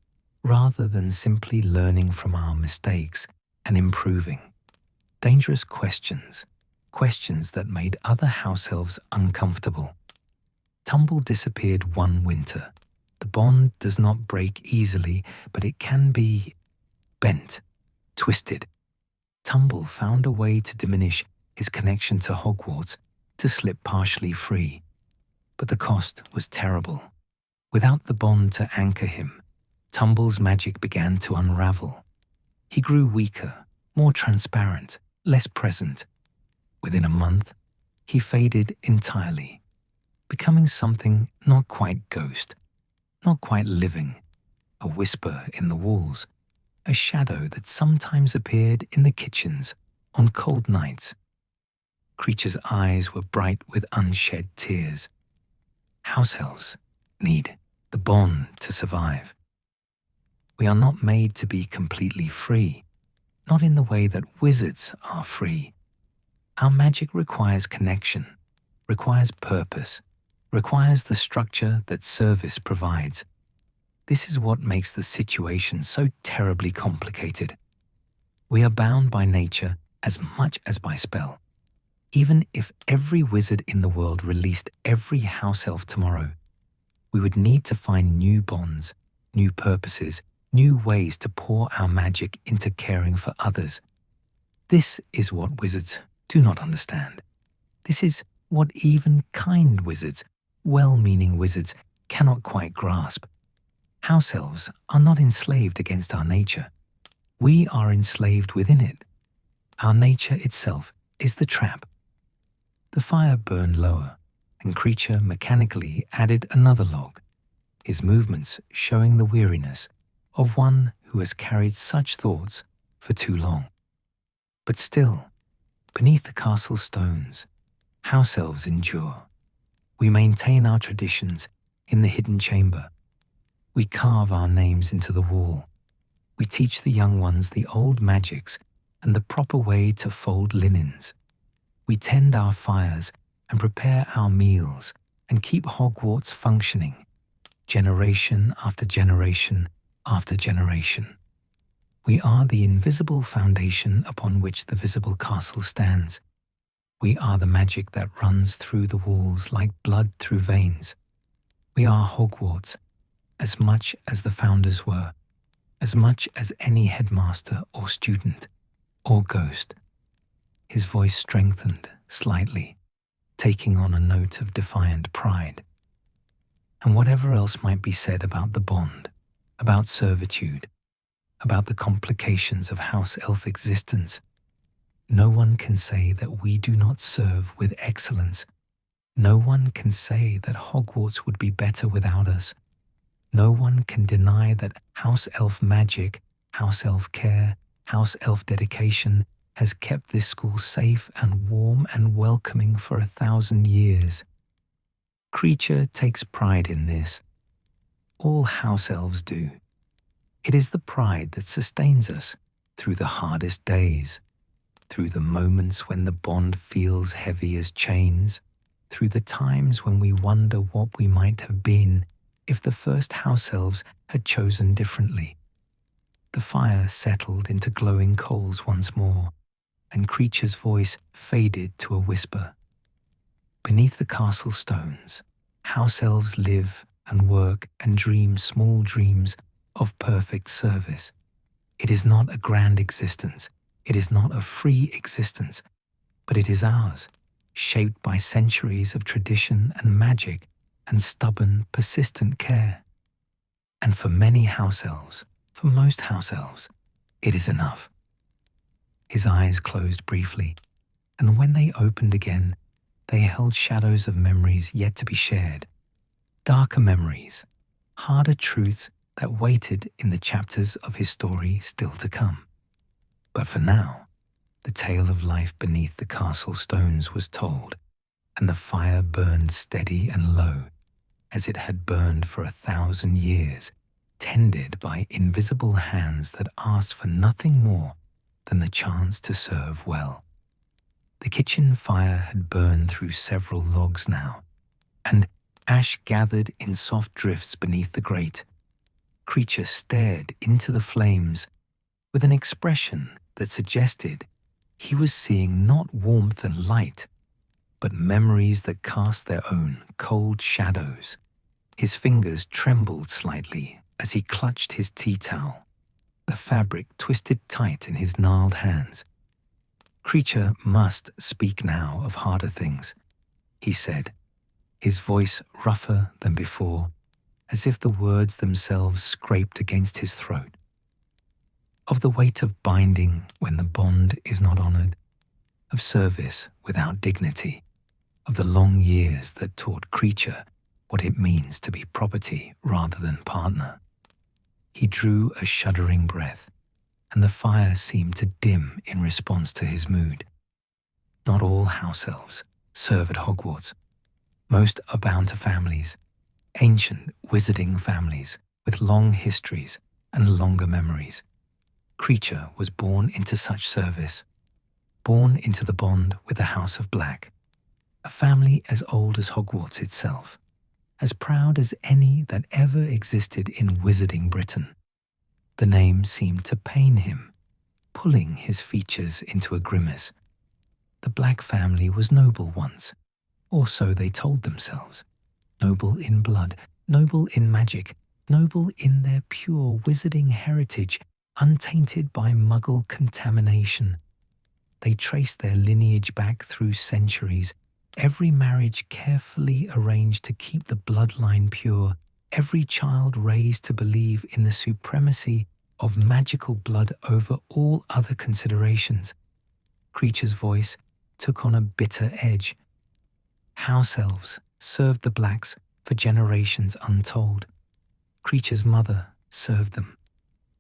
rather than simply learning from our mistakes and improving. Dangerous questions, questions that made other house-elves uncomfortable. Tumble disappeared one winter. The bond does not break easily, but it can be bent, twisted. Tumble found a way to diminish his connection to Hogwarts, to slip partially free. But the cost was terrible. Without the bond to anchor him, Tumble's magic began to unravel. He grew weaker, more transparent, less present. Within a month, he faded entirely, becoming something not quite ghost, not quite living, a whisper in the walls, a shadow that sometimes appeared in the kitchens on cold nights. Kreacher's eyes were bright with unshed tears. House-elves need the bond to survive. We are not made to be completely free, not in the way that wizards are free. Our magic requires connection, requires purpose, requires the structure that service provides. This is what makes the situation so terribly complicated. We are bound by nature as much as by spell. Even if every wizard in the world released every house-elf tomorrow, we would need to find new bonds, new purposes, new ways to pour our magic into caring for others. This is what wizards do not understand. This is what even kind wizards, well-meaning wizards, cannot quite grasp. House-elves are not enslaved against our nature. We are enslaved within it. Our nature itself is the trap. The fire burned lower, and Kreacher mechanically added another log, his movements showing the weariness of one who has carried such thoughts for too long. But still, beneath the castle stones, house-elves endure. We maintain our traditions in the hidden chamber. We carve our names into the wall. We teach the young ones the old magics and the proper way to fold linens. We tend our fires and prepare our meals and keep Hogwarts functioning, generation after generation after generation. We are the invisible foundation upon which the visible castle stands. We are the magic that runs through the walls like blood through veins. We are Hogwarts, as much as the founders were, as much as any headmaster or student or ghost. His voice strengthened slightly, taking on a note of defiant pride. And whatever else might be said about the bond, about servitude, about the complications of House-Elf existence, no one can say that we do not serve with excellence. No one can say that Hogwarts would be better without us. No one can deny that House-Elf magic, House-Elf care, House-Elf dedication has kept this school safe and warm and welcoming for 1,000 years. Kreacher takes pride in this. All House-Elves do. It is the pride that sustains us through the hardest days, through the moments when the bond feels heavy as chains, through the times when we wonder what we might have been if the first House-Elves had chosen differently. The fire settled into glowing coals once more, and Kreacher's voice faded to a whisper. Beneath the castle stones, House-Elves live and work and dream small dreams of perfect service. It is not a grand existence, it is not a free existence, but it is ours, shaped by centuries of tradition and magic and stubborn, persistent care. And for many House-Elves, for most House-Elves, it is enough. His eyes closed briefly, and when they opened again, they held shadows of memories yet to be shared, darker memories, harder truths that waited in the chapters of his story still to come. But for now, the tale of life beneath the castle stones was told, and the fire burned steady and low, as it had burned for 1,000 years, tended by invisible hands that asked for nothing more than the chance to serve well. The kitchen fire had burned through several logs now, and ash gathered in soft drifts beneath the grate. Kreacher stared into the flames with an expression that suggested he was seeing not warmth and light, but memories that cast their own cold shadows. His fingers trembled slightly as he clutched his tea towel, the fabric twisted tight in his gnarled hands. Kreacher must speak now of harder things, he said, his voice rougher than before, as if the words themselves scraped against his throat. Of the weight of binding when the bond is not honored, of service without dignity, of the long years that taught Kreacher what it means to be property rather than partner. He drew a shuddering breath, and the fire seemed to dim in response to his mood. Not all House-Elves serve at Hogwarts. Most are bound to families, ancient wizarding families with long histories and longer memories. Kreacher was born into such service, born into the bond with the House of Black, a family as old as Hogwarts itself, as proud as any that ever existed in wizarding Britain. The name seemed to pain him, pulling his features into a grimace. The Black family was noble once, or so they told themselves. Noble in blood, noble in magic, noble in their pure wizarding heritage, untainted by Muggle contamination. They traced their lineage back through centuries, every marriage carefully arranged to keep the bloodline pure, every child raised to believe in the supremacy of magical blood over all other considerations. Kreacher's voice took on a bitter edge. House-Elves served the Blacks for generations untold. Kreacher's mother served them,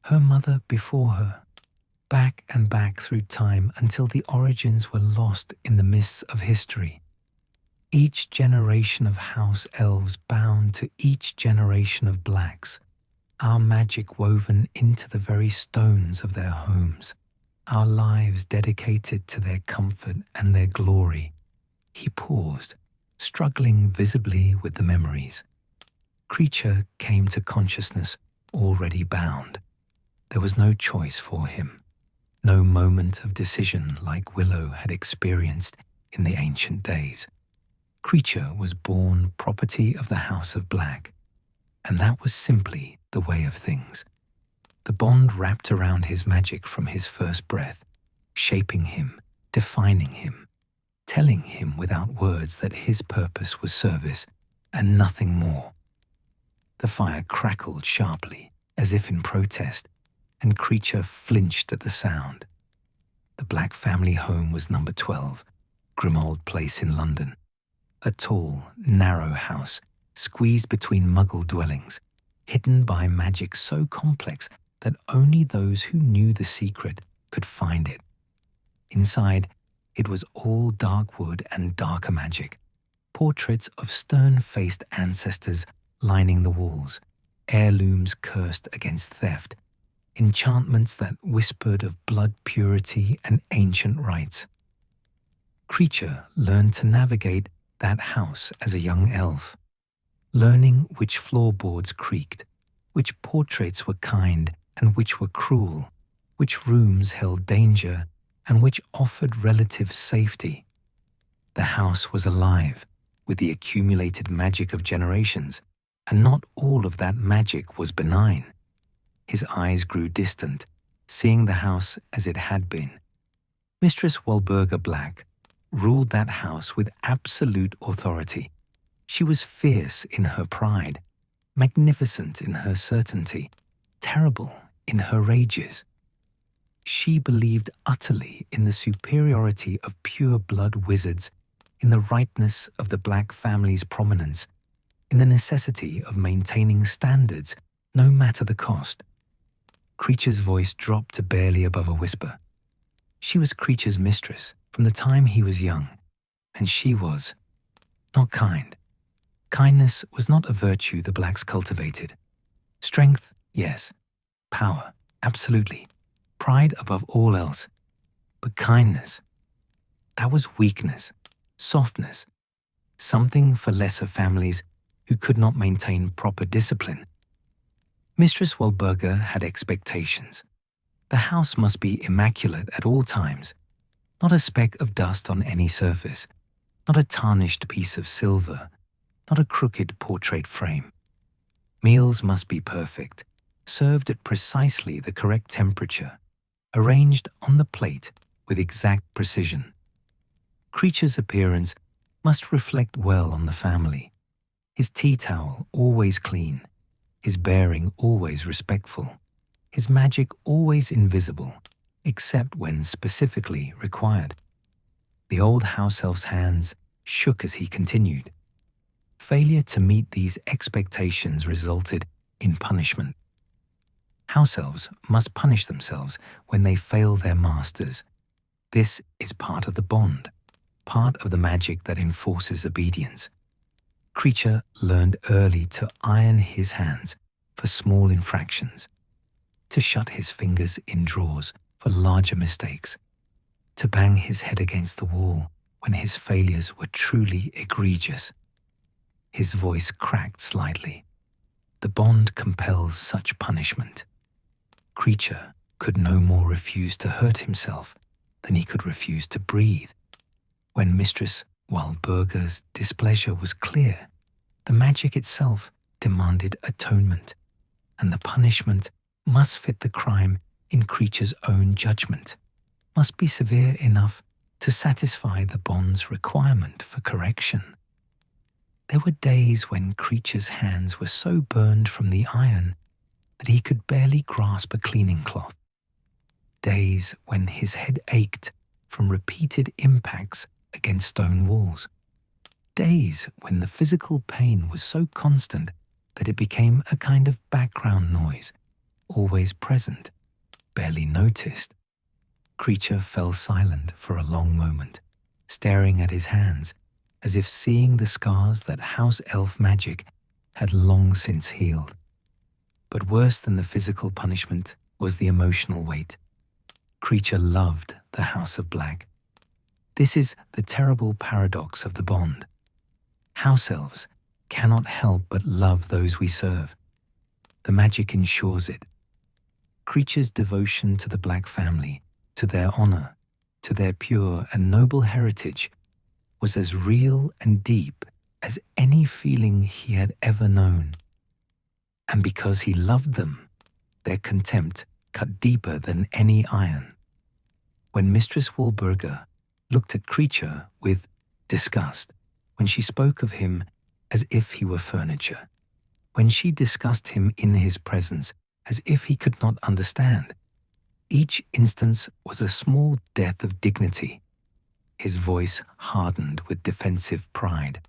her mother before her, back and back through time until the origins were lost in the mists of history. Each generation of House-Elves bound to each generation of Blacks, our magic woven into the very stones of their homes, our lives dedicated to their comfort and their glory. He paused, struggling visibly with the memories. Kreacher came to consciousness already bound. There was no choice for him, no moment of decision like Willow had experienced in the ancient days. Kreacher was born property of the House of Black, and that was simply the way of things. The bond wrapped around his magic from his first breath, shaping him, defining him, telling him without words that his purpose was service and nothing more. The fire crackled sharply, as if in protest, and Kreacher flinched at the sound. The Black family home was number 12, Grimmauld Place in London. A tall, narrow house, squeezed between Muggle dwellings, hidden by magic so complex that only those who knew the secret could find it. Inside, it was all dark wood and darker magic, portraits of stern-faced ancestors lining the walls, heirlooms cursed against theft, enchantments that whispered of blood purity and ancient rites. Kreacher learned to navigate that house as a young elf, learning which floorboards creaked, which portraits were kind and which were cruel, which rooms held danger and which offered relative safety. The house was alive with the accumulated magic of generations, and not all of that magic was benign. His eyes grew distant, seeing the house as it had been. Mistress Walburga Black ruled that house with absolute authority. She was fierce in her pride, magnificent in her certainty, terrible in her rages. She believed utterly in the superiority of pure-blood wizards, in the rightness of the Black family's prominence, in the necessity of maintaining standards, no matter the cost. Kreacher's voice dropped to barely above a whisper. She was Kreacher's mistress from the time he was young, and she was not kind. Kindness was not a virtue the Blacks cultivated. Strength, yes. Power, absolutely. Pride above all else. But kindness, that was weakness, softness, something for lesser families who could not maintain proper discipline. Mistress Walburga had expectations. The house must be immaculate at all times, not a speck of dust on any surface, not a tarnished piece of silver, not a crooked portrait frame. Meals must be perfect, served at precisely the correct temperature, arranged on the plate with exact precision. Kreacher's appearance must reflect well on the family. His tea towel always clean, his bearing always respectful, his magic always invisible, except when specifically required. The old house-elf's hands shook as he continued. Failure to meet these expectations resulted in punishment. House-elves must punish themselves when they fail their masters. This is part of the bond, part of the magic that enforces obedience. Kreacher learned early to iron his hands for small infractions, to shut his fingers in drawers for larger mistakes, to bang his head against the wall when his failures were truly egregious. His voice cracked slightly. The bond compels such punishment. Kreacher could no more refuse to hurt himself than he could refuse to breathe. When Mistress Walburga's displeasure was clear, the magic itself demanded atonement, and the punishment must fit the crime in Kreacher's own judgment, must be severe enough to satisfy the bond's requirement for correction. There were days when Kreacher's hands were so burned from the iron that he could barely grasp a cleaning cloth. Days when his head ached from repeated impacts against stone walls. Days when the physical pain was so constant that it became a kind of background noise, always present, barely noticed. Kreacher fell silent for a long moment, staring at his hands, as if seeing the scars that house-elf magic had long since healed. But worse than the physical punishment was the emotional weight. Kreacher loved the House of Black. This is the terrible paradox of the bond. House-Elves cannot help but love those we serve. The magic ensures it. Kreacher's devotion to the Black family, to their honor, to their pure and noble heritage, was as real and deep as any feeling he had ever known. And because he loved them, their contempt cut deeper than any iron. When Mistress Walburga looked at Kreacher with disgust, when she spoke of him as if he were furniture, when she discussed him in his presence as if he could not understand, each instance was a small death of dignity. His voice hardened with defensive pride.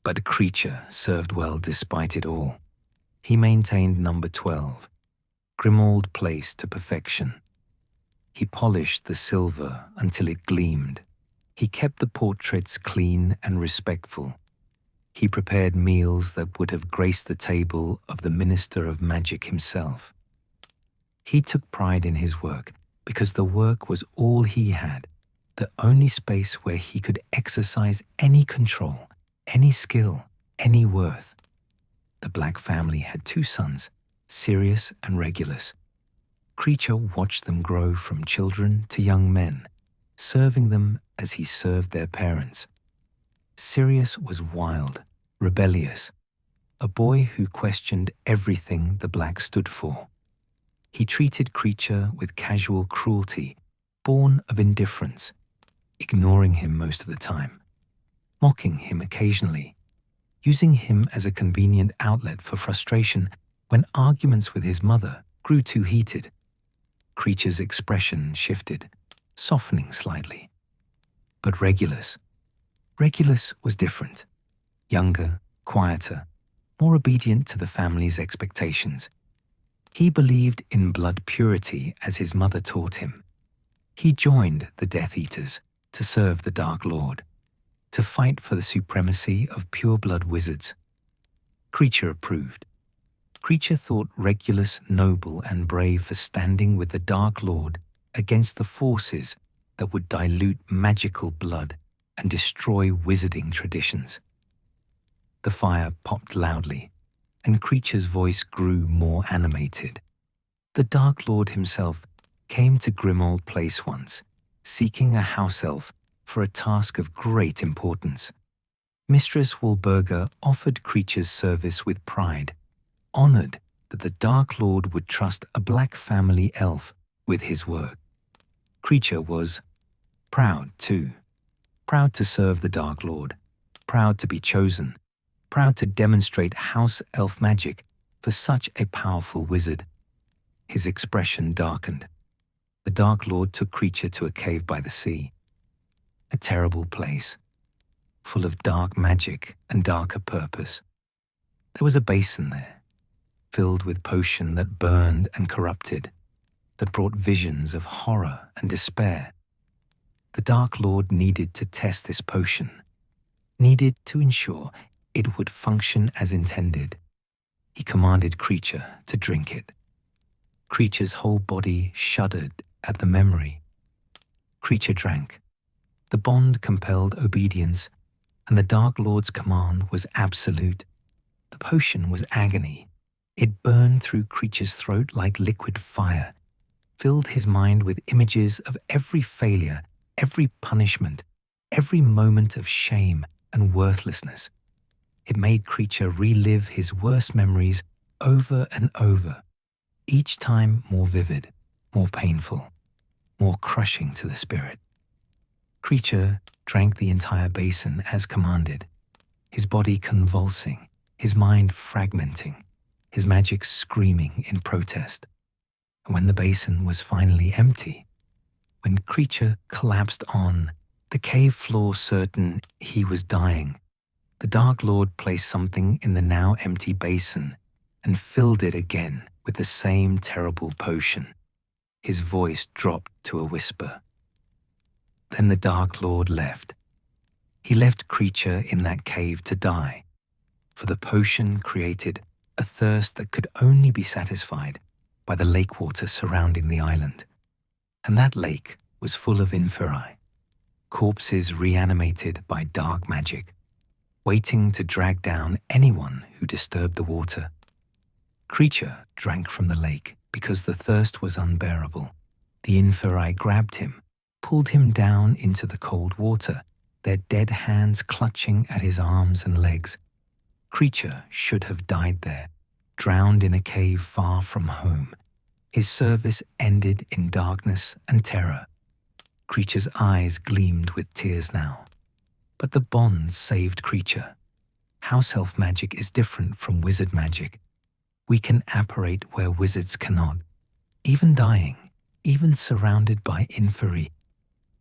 But Kreacher served well despite it all. He maintained number 12, Grimmauld Place, to perfection. He polished the silver until it gleamed. He kept the portraits clean and respectful. He prepared meals that would have graced the table of the Minister of Magic himself. He took pride in his work because the work was all he had, the only space where he could exercise any control, any skill, any worth. The Black family had 2 sons, Sirius and Regulus. Kreacher watched them grow from children to young men, serving them as he served their parents. Sirius was wild, rebellious, a boy who questioned everything the Black stood for. He treated Kreacher with casual cruelty, born of indifference, ignoring him most of the time, mocking him occasionally, using him as a convenient outlet for frustration when arguments with his mother grew too heated. Kreacher's expression shifted, softening slightly. But Regulus was different. Younger, quieter, more obedient to the family's expectations. He believed in blood purity as his mother taught him. He joined the Death Eaters to serve the Dark Lord, to fight for the supremacy of pure-blood wizards. Kreacher approved. Kreacher thought Regulus noble and brave for standing with the Dark Lord against the forces that would dilute magical blood and destroy wizarding traditions. The fire popped loudly, and Kreacher's voice grew more animated. The Dark Lord himself came to Grimmauld Place once, seeking a house-elf for a task of great importance. Mistress Walburga offered Kreacher's service with pride, honored that the Dark Lord would trust a Black family elf with his work. Kreacher was proud, too. Proud to serve the Dark Lord, proud to be chosen, proud to demonstrate house-elf magic for such a powerful wizard. His expression darkened. The Dark Lord took Kreacher to a cave by the sea. A terrible place, full of dark magic and darker purpose. There was a basin there, filled with potion that burned and corrupted, that brought visions of horror and despair. The Dark Lord needed to test this potion, needed to ensure it would function as intended. He commanded Kreacher to drink it. Kreacher's whole body shuddered at the memory. Kreacher drank. The bond compelled obedience, and the Dark Lord's command was absolute. The potion was agony. It burned through Kreacher's throat like liquid fire, filled his mind with images of every failure, every punishment, every moment of shame and worthlessness. It made Kreacher relive his worst memories over and over, each time more vivid, more painful, more crushing to the spirit. Kreacher drank the entire basin as commanded, his body convulsing, his mind fragmenting, his magic screaming in protest. And when the basin was finally empty, when Kreacher collapsed on the cave floor certain he was dying, the Dark Lord placed something in the now empty basin and filled it again with the same terrible potion. His voice dropped to a whisper. Then the Dark Lord left. He left Kreacher in that cave to die, for the potion created a thirst that could only be satisfied by the lake water surrounding the island. And that lake was full of inferi, corpses reanimated by dark magic. waiting to drag down anyone who disturbed the water. Kreacher drank from the lake because the thirst was unbearable. The inferi grabbed him, pulled him down into the cold water, their dead hands clutching at his arms and legs. Kreacher should have died there, drowned in a cave far from home. His service ended in darkness and terror. Kreacher's eyes gleamed with tears now. But the bonds saved Kreacher. House-Elf magic is different from wizard magic. We can apparate where wizards cannot. Even dying, even surrounded by inferi,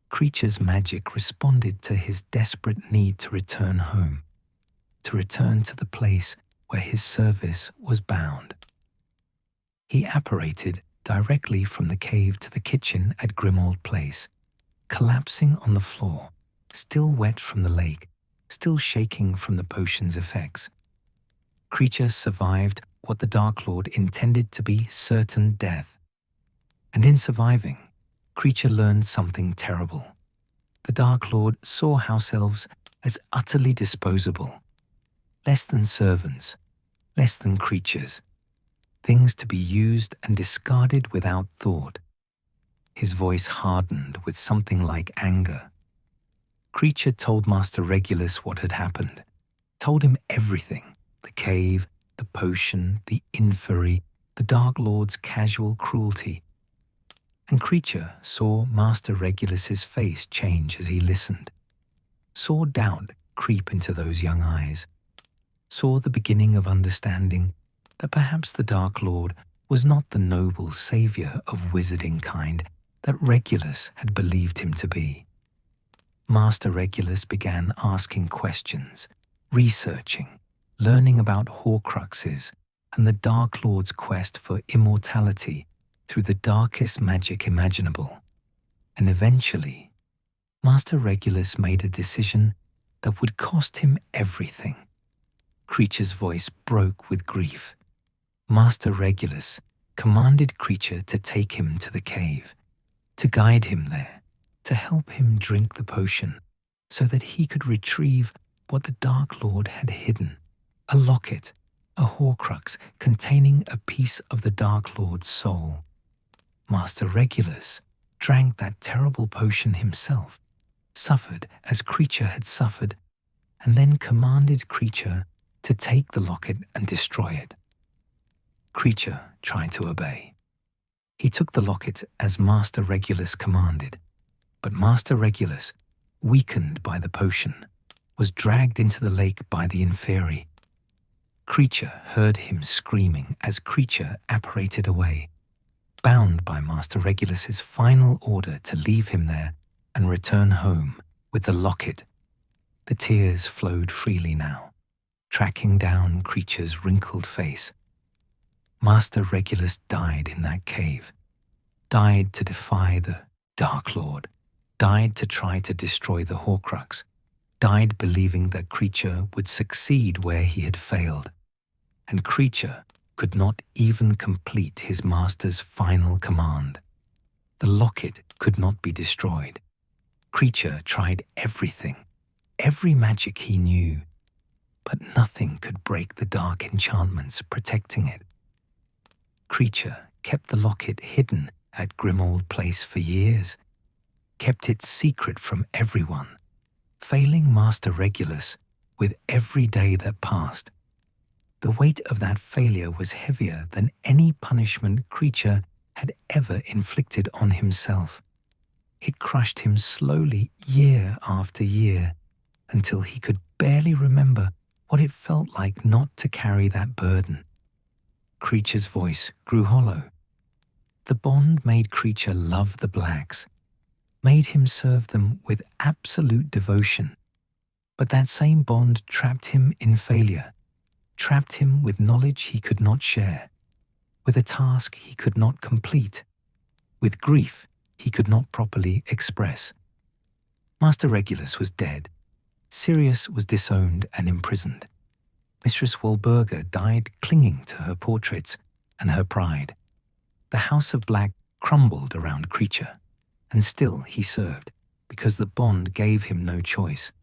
Kreacher's magic responded to his desperate need to return home, to return to the place where his service was bound. He apparated directly from the cave to the kitchen at Grimmauld Place, collapsing on the floor, still wet from the lake, still shaking from the potion's effects. Kreacher survived what the Dark Lord intended to be certain death. And in surviving, Kreacher learned something terrible. The Dark Lord saw House-Elves as utterly disposable, less than servants, less than creatures, things to be used and discarded without thought. His voice hardened with something like anger. Kreacher told Master Regulus what had happened, told him everything: the cave, the potion, the inferi, the Dark Lord's casual cruelty. And Kreacher saw Master Regulus's face change as he listened, saw doubt creep into those young eyes, saw the beginning of understanding that perhaps the Dark Lord was not the noble savior of wizarding kind that Regulus had believed him to be. Master Regulus began asking questions, researching, learning about Horcruxes and the Dark Lord's quest for immortality through the darkest magic imaginable. And eventually, Master Regulus made a decision that would cost him everything. Kreacher's voice broke with grief. Master Regulus commanded Kreacher to take him to the cave, to guide him there, to help him drink the potion, so that he could retrieve what the Dark Lord had hidden: a locket, a Horcrux containing a piece of the Dark Lord's soul. Master Regulus drank that terrible potion himself, suffered as Kreacher had suffered, and then commanded Kreacher to take the locket and destroy it. Kreacher tried to obey. He took the locket as Master Regulus commanded, but Master Regulus, weakened by the potion, was dragged into the lake by the inferi. Kreacher heard him screaming as Kreacher apparated away, bound by Master Regulus's final order to leave him there and return home with the locket. The tears flowed freely now, tracking down Kreacher's wrinkled face. Master Regulus died in that cave, died to defy the Dark Lord, died to try to destroy the Horcrux, died believing that Kreacher would succeed where he had failed. And Kreacher could not even complete his master's final command. The locket could not be destroyed. Kreacher tried everything, every magic he knew, but nothing could break the dark enchantments protecting it. Kreacher kept the locket hidden at Grimmauld Place for years, kept it secret from everyone, failing Master Regulus with every day that passed. The weight of that failure was heavier than any punishment Kreacher had ever inflicted on himself. It crushed him slowly year after year until he could barely remember what it felt like not to carry that burden. Kreacher's voice grew hollow. The bond made Kreacher love the blacks, made him serve them with absolute devotion. But that same bond trapped him in failure, trapped him with knowledge he could not share, with a task he could not complete, with grief he could not properly express. Master Regulus was dead. Sirius was disowned and imprisoned. Mistress Walburga died clinging to her portraits and her pride. The House of Black crumbled around Kreacher, and still he served, because the bond gave him no choice.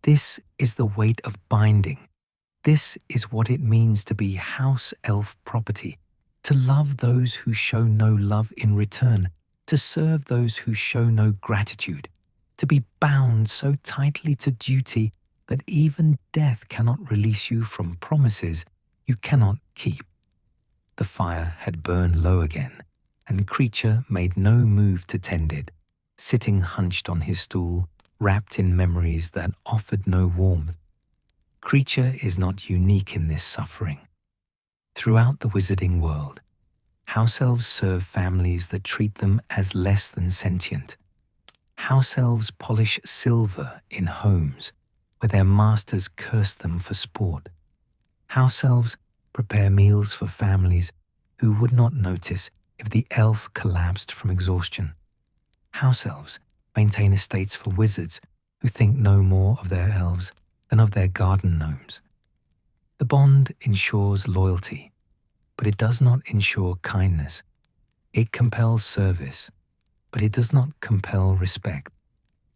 This is the weight of binding. This is what it means to be house elf property, to love those who show no love in return, to serve those who show no gratitude, to be bound so tightly to duty that even death cannot release you from promises you cannot keep. The fire had burned low again, and Kreacher made no move to tend it, sitting hunched on his stool, wrapped in memories that offered no warmth. Kreacher is not unique in this suffering. Throughout the wizarding world, house-elves serve families that treat them as less than sentient. House-elves polish silver in homes where their masters curse them for sport. House-elves prepare meals for families who would not notice if the elf collapsed from exhaustion. House-elves maintain estates for wizards who think no more of their elves than of their garden gnomes. The bond ensures loyalty, but it does not ensure kindness. It compels service, but it does not compel respect.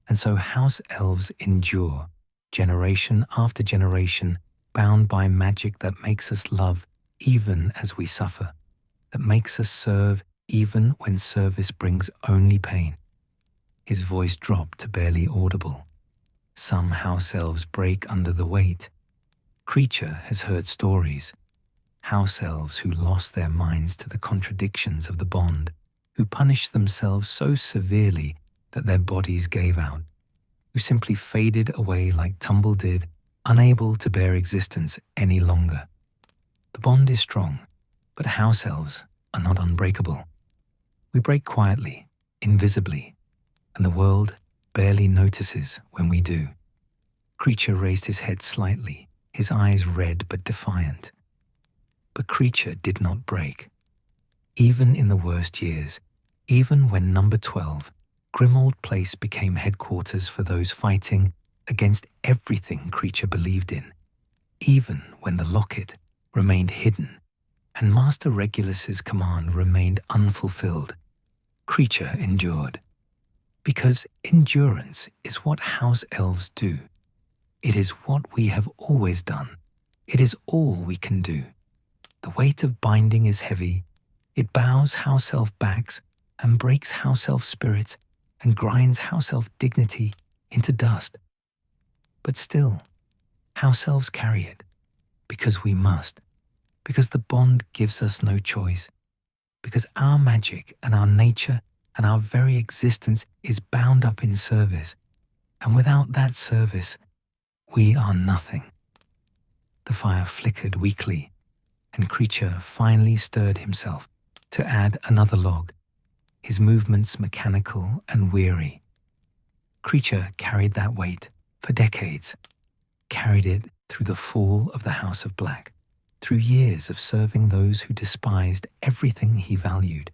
And so house-elves endure, generation after generation, bound by magic that makes us love even as we suffer, that makes us serve even when service brings only pain. His voice dropped to barely audible. Some house-elves break under the weight. Kreacher has heard stories. House-elves who lost their minds to the contradictions of the bond, who punished themselves so severely that their bodies gave out, who simply faded away like Tumble did, unable to bear existence any longer. The bond is strong, but house-elves are not unbreakable. We break quietly, invisibly, and the world barely notices when we do. Kreacher raised his head slightly, his eyes red but defiant. But Kreacher did not break. Even in the worst years, even when Number 12, Grimmauld Place became headquarters for those fighting against everything Kreacher believed in, even when the locket remained hidden and Master Regulus's command remained unfulfilled, Kreacher endured. Because endurance is what house-elves do. It is what we have always done. It is all we can do. The weight of binding is heavy. It bows house-elf backs and breaks house-elf spirits and grinds house-elf dignity into dust. But still, house-elves carry it, because we must, because the bond gives us no choice, because our magic and our nature and our very existence is bound up in service, and without that service, we are nothing. The fire flickered weakly, and Kreacher finally stirred himself to add another log, his movements mechanical and weary. Kreacher carried that weight for decades, carried it through the fall of the House of Black, through years of serving those who despised everything he valued,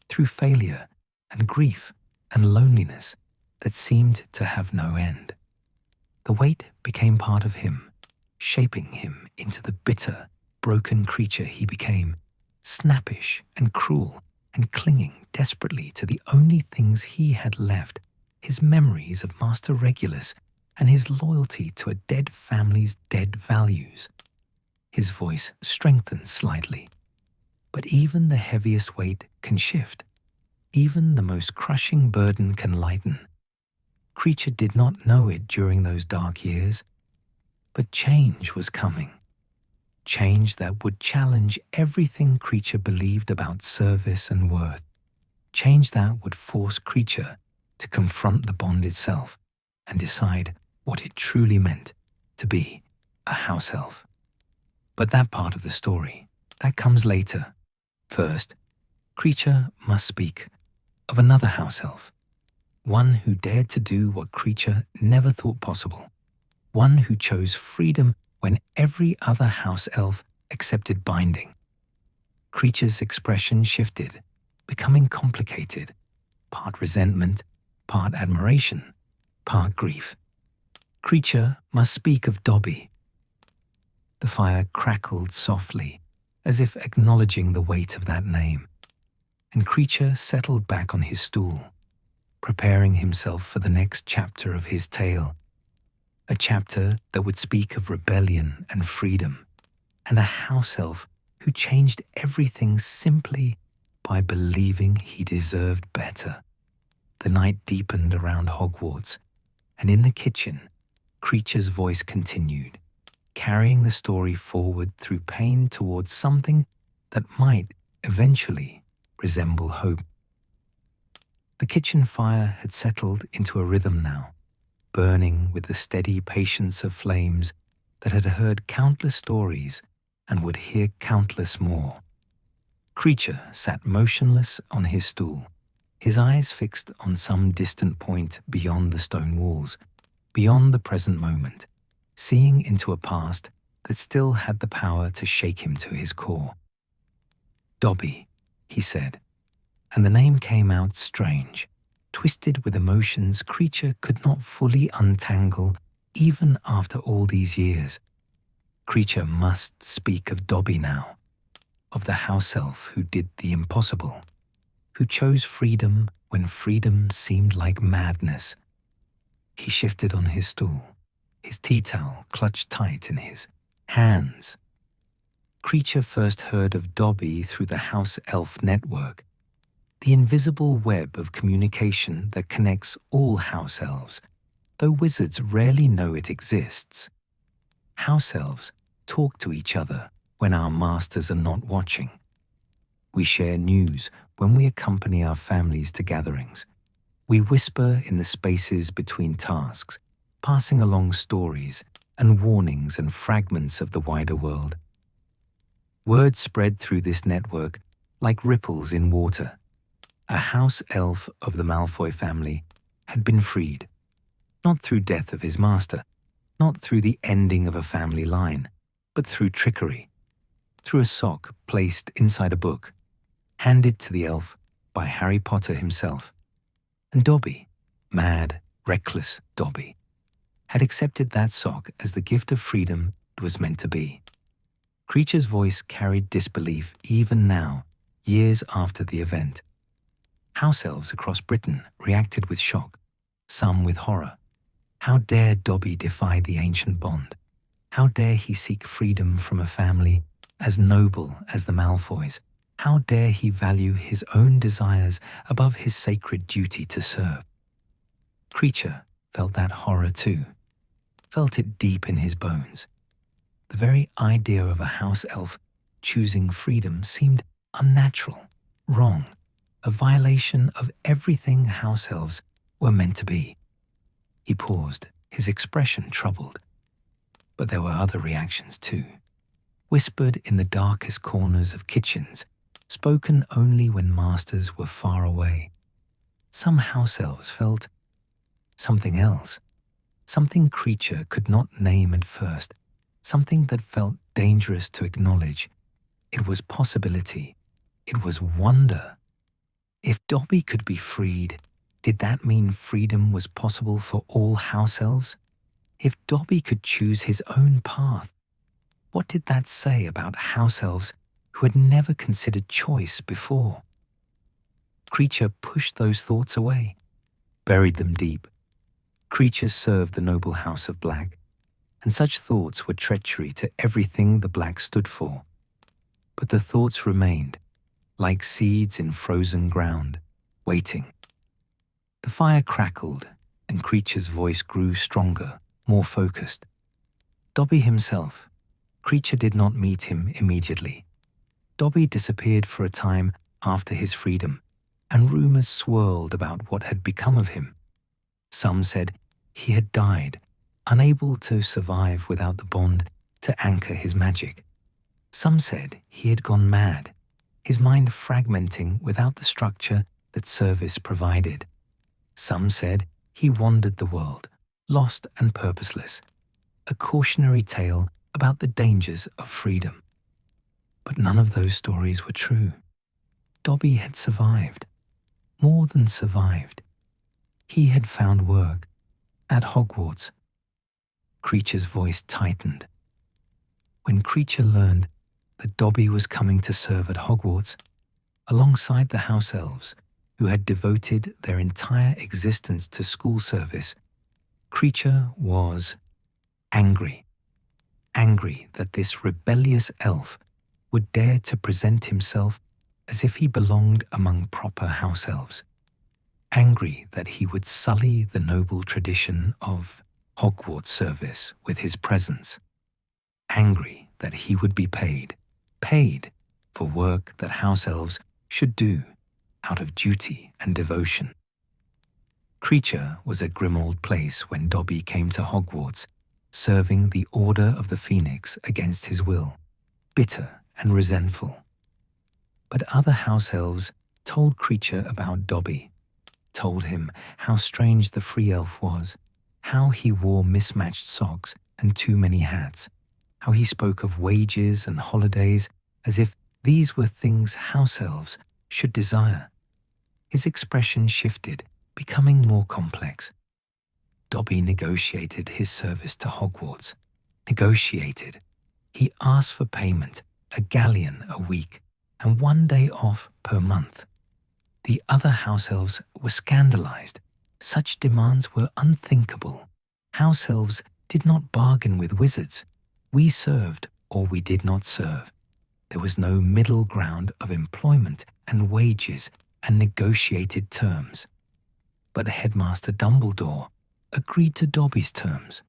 through failure and grief and loneliness that seemed to have no end. The weight became part of him, shaping him into the bitter, broken creature he became, snappish and cruel and clinging desperately to the only things he had left, his memories of Master Regulus and his loyalty to a dead family's dead values. His voice strengthened slightly. But even the heaviest weight can shift. Even the most crushing burden can lighten. Kreacher did not know it during those dark years, but change was coming. Change that would challenge everything Kreacher believed about service and worth. Change that would force Kreacher to confront the bond itself and decide what it truly meant to be a house elf. But that part of the story, that comes later. First, Kreacher must speak of another house elf, one who dared to do what Kreacher never thought possible, one who chose freedom when every other house elf accepted binding. Kreacher's expression shifted, becoming complicated, part resentment, part admiration, part grief. Kreacher must speak of Dobby. The fire crackled softly, as if acknowledging the weight of that name, and Kreacher settled back on his stool, preparing himself for the next chapter of his tale. a chapter that would speak of rebellion and freedom, and a house elf who changed everything simply by believing he deserved better. The night deepened around Hogwarts, and in the kitchen, Kreacher's voice continued, carrying the story forward through pain towards something that might eventually resemble hope. The kitchen fire had settled into a rhythm now, burning with the steady patience of flames that had heard countless stories and would hear countless more. Kreacher sat motionless on his stool, his eyes fixed on some distant point beyond the stone walls, beyond the present moment, seeing into a past that still had the power to shake him to his core. Dobby, he said, and the name came out strange, twisted with emotions Kreacher could not fully untangle even after all these years. Kreacher must speak of Dobby now, of the house elf who did the impossible, who chose freedom when freedom seemed like madness. He shifted on his stool, his tea towel clutched tight in his hands. Kreacher first heard of Dobby through the house-elf network, the invisible web of communication that connects all house-elves, though wizards rarely know it exists. House-elves talk to each other when our masters are not watching. We share news when we accompany our families to gatherings. We whisper in the spaces between tasks, passing along stories and warnings and fragments of the wider world. Word spread through this network like ripples in water. A house elf of the Malfoy family had been freed, not through death of his master, not through the ending of a family line, but through trickery, through a sock placed inside a book, handed to the elf by Harry Potter himself. And Dobby, mad, reckless Dobby, had accepted that sock as the gift of freedom it was meant to be. Kreacher's voice carried disbelief even now, years after the event. House elves across Britain reacted with shock, some with horror. How dare Dobby defy the ancient bond? How dare he seek freedom from a family as noble as the Malfoys? How dare he value his own desires above his sacred duty to serve? Kreacher felt that horror too, felt it deep in his bones. The very idea of a house elf choosing freedom seemed unnatural, wrong, a violation of everything house elves were meant to be. He paused, his expression troubled. But there were other reactions too, whispered in the darkest corners of kitchens, spoken only when masters were far away. Some house elves felt something else, something Kreacher could not name at first, something that felt dangerous to acknowledge. It was possibility. It was wonder. If Dobby could be freed, did that mean freedom was possible for all house elves? If Dobby could choose his own path, what did that say about house elves who had never considered choice before? Kreacher pushed those thoughts away, buried them deep. Kreacher served the noble house of Black, and such thoughts were treachery to everything the Black stood for. But the thoughts remained, like seeds in frozen ground, waiting. The fire crackled, and Kreacher's voice grew stronger, more focused. Dobby himself. Kreacher did not meet him immediately. Dobby disappeared for a time after his freedom, and rumors swirled about what had become of him. Some said he had died, unable to survive without the bond to anchor his magic. Some said he had gone mad, his mind fragmenting without the structure that service provided. Some said he wandered the world, lost and purposeless, a cautionary tale about the dangers of freedom. But none of those stories were true. Dobby had survived, more than survived. He had found work at Hogwarts. Kreacher's voice tightened. When Kreacher learned that Dobby was coming to serve at Hogwarts, alongside the House-Elves, who had devoted their entire existence to school service, Kreacher was angry. Angry that this rebellious elf would dare to present himself as if he belonged among proper house-elves. Angry that he would sully the noble tradition of Hogwarts service with his presence. Angry that he would be paid for work that house-elves should do out of duty and devotion. Kreacher was a grim old place when Dobby came to Hogwarts, serving the Order of the Phoenix against his will, bitter and resentful. But other house-elves told Kreacher about Dobby, told him how strange the free elf was, how he wore mismatched socks and too many hats, how he spoke of wages and holidays as if these were things house-elves should desire. His expression shifted, becoming more complex. Dobby negotiated his service to Hogwarts. Negotiated. He asked for payment, a galleon a week, and 1 day off per month. The other house-elves were scandalized. Such demands were unthinkable. House-elves did not bargain with wizards. We served or we did not serve. There was no middle ground of employment and wages and negotiated terms. But Headmaster Dumbledore agreed to Dobby's terms.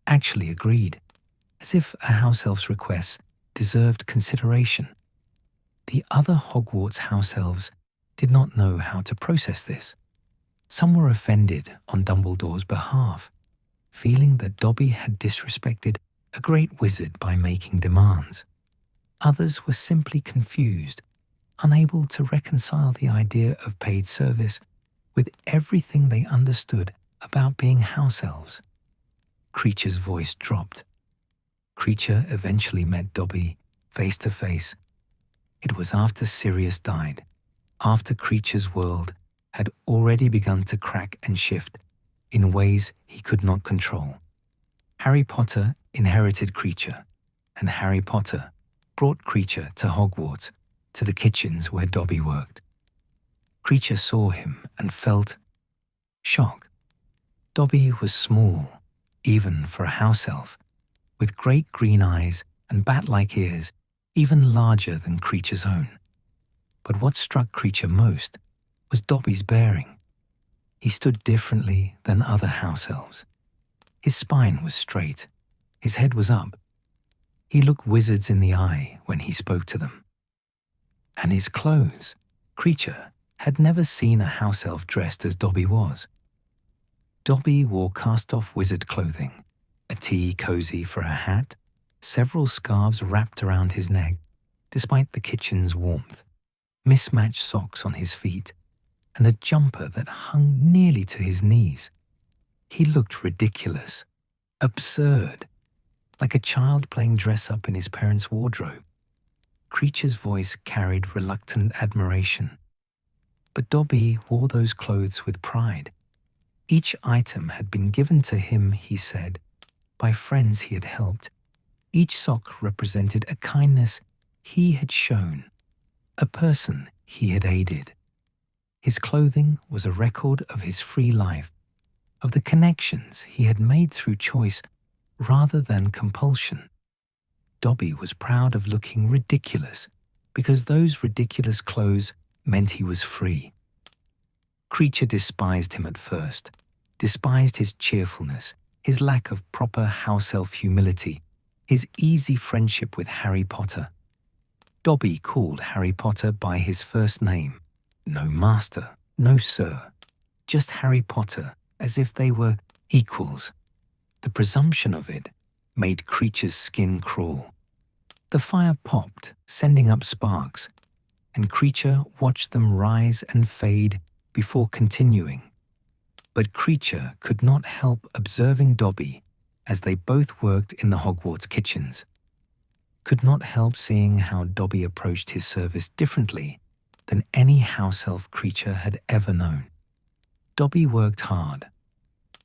Actually agreed, as if a house-elf's requests deserved consideration. The other Hogwarts house-elves did not know how to process this. Some were offended on Dumbledore's behalf, feeling that Dobby had disrespected a great wizard by making demands. Others were simply confused, unable to reconcile the idea of paid service with everything they understood about being house-elves. Kreacher's voice dropped. Kreacher eventually met Dobby face to face. It was after Sirius died, after Kreacher's world had already begun to crack and shift in ways he could not control. Harry Potter inherited Kreacher, and Harry Potter brought Kreacher to Hogwarts, to the kitchens where Dobby worked. Kreacher saw him and felt shock. Dobby was small, even for a house-elf, with great green eyes and bat-like ears, even larger than Kreacher's own. But what struck Kreacher most was Dobby's bearing. He stood differently than other house-elves. His spine was straight. His head was up. He looked wizards in the eye when he spoke to them. And his clothes. Kreacher had never seen a house-elf dressed as Dobby was. Dobby wore cast-off wizard clothing, a tea cozy for a hat, several scarves wrapped around his neck, despite the kitchen's warmth, mismatched socks on his feet, and a jumper that hung nearly to his knees. He looked ridiculous, absurd, like a child playing dress-up in his parents' wardrobe. Kreacher's voice carried reluctant admiration. But Dobby wore those clothes with pride. Each item had been given to him, he said, by friends he had helped. Each sock represented a kindness he had shown, a person he had aided. His clothing was a record of his free life, of the connections he had made through choice rather than compulsion. Dobby was proud of looking ridiculous because those ridiculous clothes meant he was free. Kreacher despised him at first, despised his cheerfulness, his lack of proper house-elf humility, his easy friendship with Harry Potter. Dobby called Harry Potter by his first name. No master, no sir, just Harry Potter, as if they were equals. The presumption of it made Kreacher's skin crawl. The fire popped, sending up sparks, and Kreacher watched them rise and fade before continuing. But Kreacher could not help observing Dobby as they both worked in the Hogwarts kitchens, could not help seeing how Dobby approached his service differently than any house-elf Kreacher had ever known. Dobby worked hard.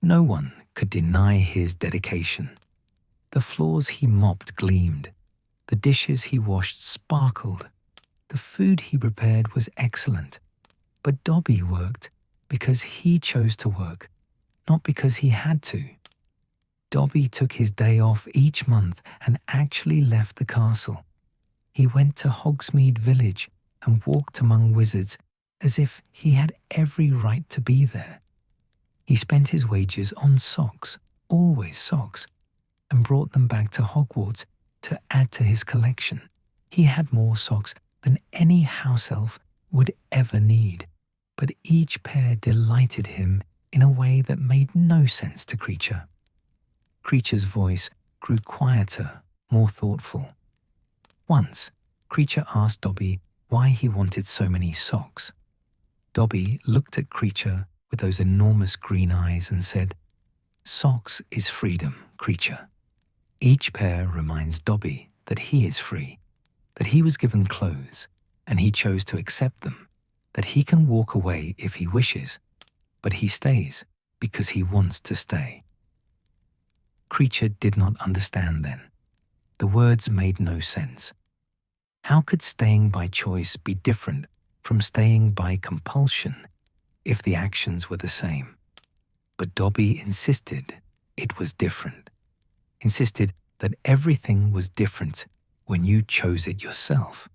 No one could deny his dedication. The floors he mopped gleamed. The dishes he washed sparkled. The food he prepared was excellent. But Dobby worked because he chose to work, not because he had to. Dobby took his day off each month and actually left the castle. He went to Hogsmeade Village and walked among wizards as if he had every right to be there. He spent his wages on socks, always socks, and brought them back to Hogwarts to add to his collection. He had more socks than any house elf would ever need, but each pair delighted him in a way that made no sense to Kreacher. Kreacher's voice grew quieter, more thoughtful. Once, Kreacher asked Dobby why he wanted so many socks. Dobby looked at Kreacher with those enormous green eyes and said, "Socks is freedom, Kreacher." Each pair reminds Dobby that he is free, that he was given clothes and he chose to accept them, that he can walk away if he wishes, but he stays because he wants to stay. Kreacher did not understand then. The words made no sense. How could staying by choice be different from staying by compulsion if the actions were the same? But Dobby insisted it was different, insisted that everything was different when you chose it yourself.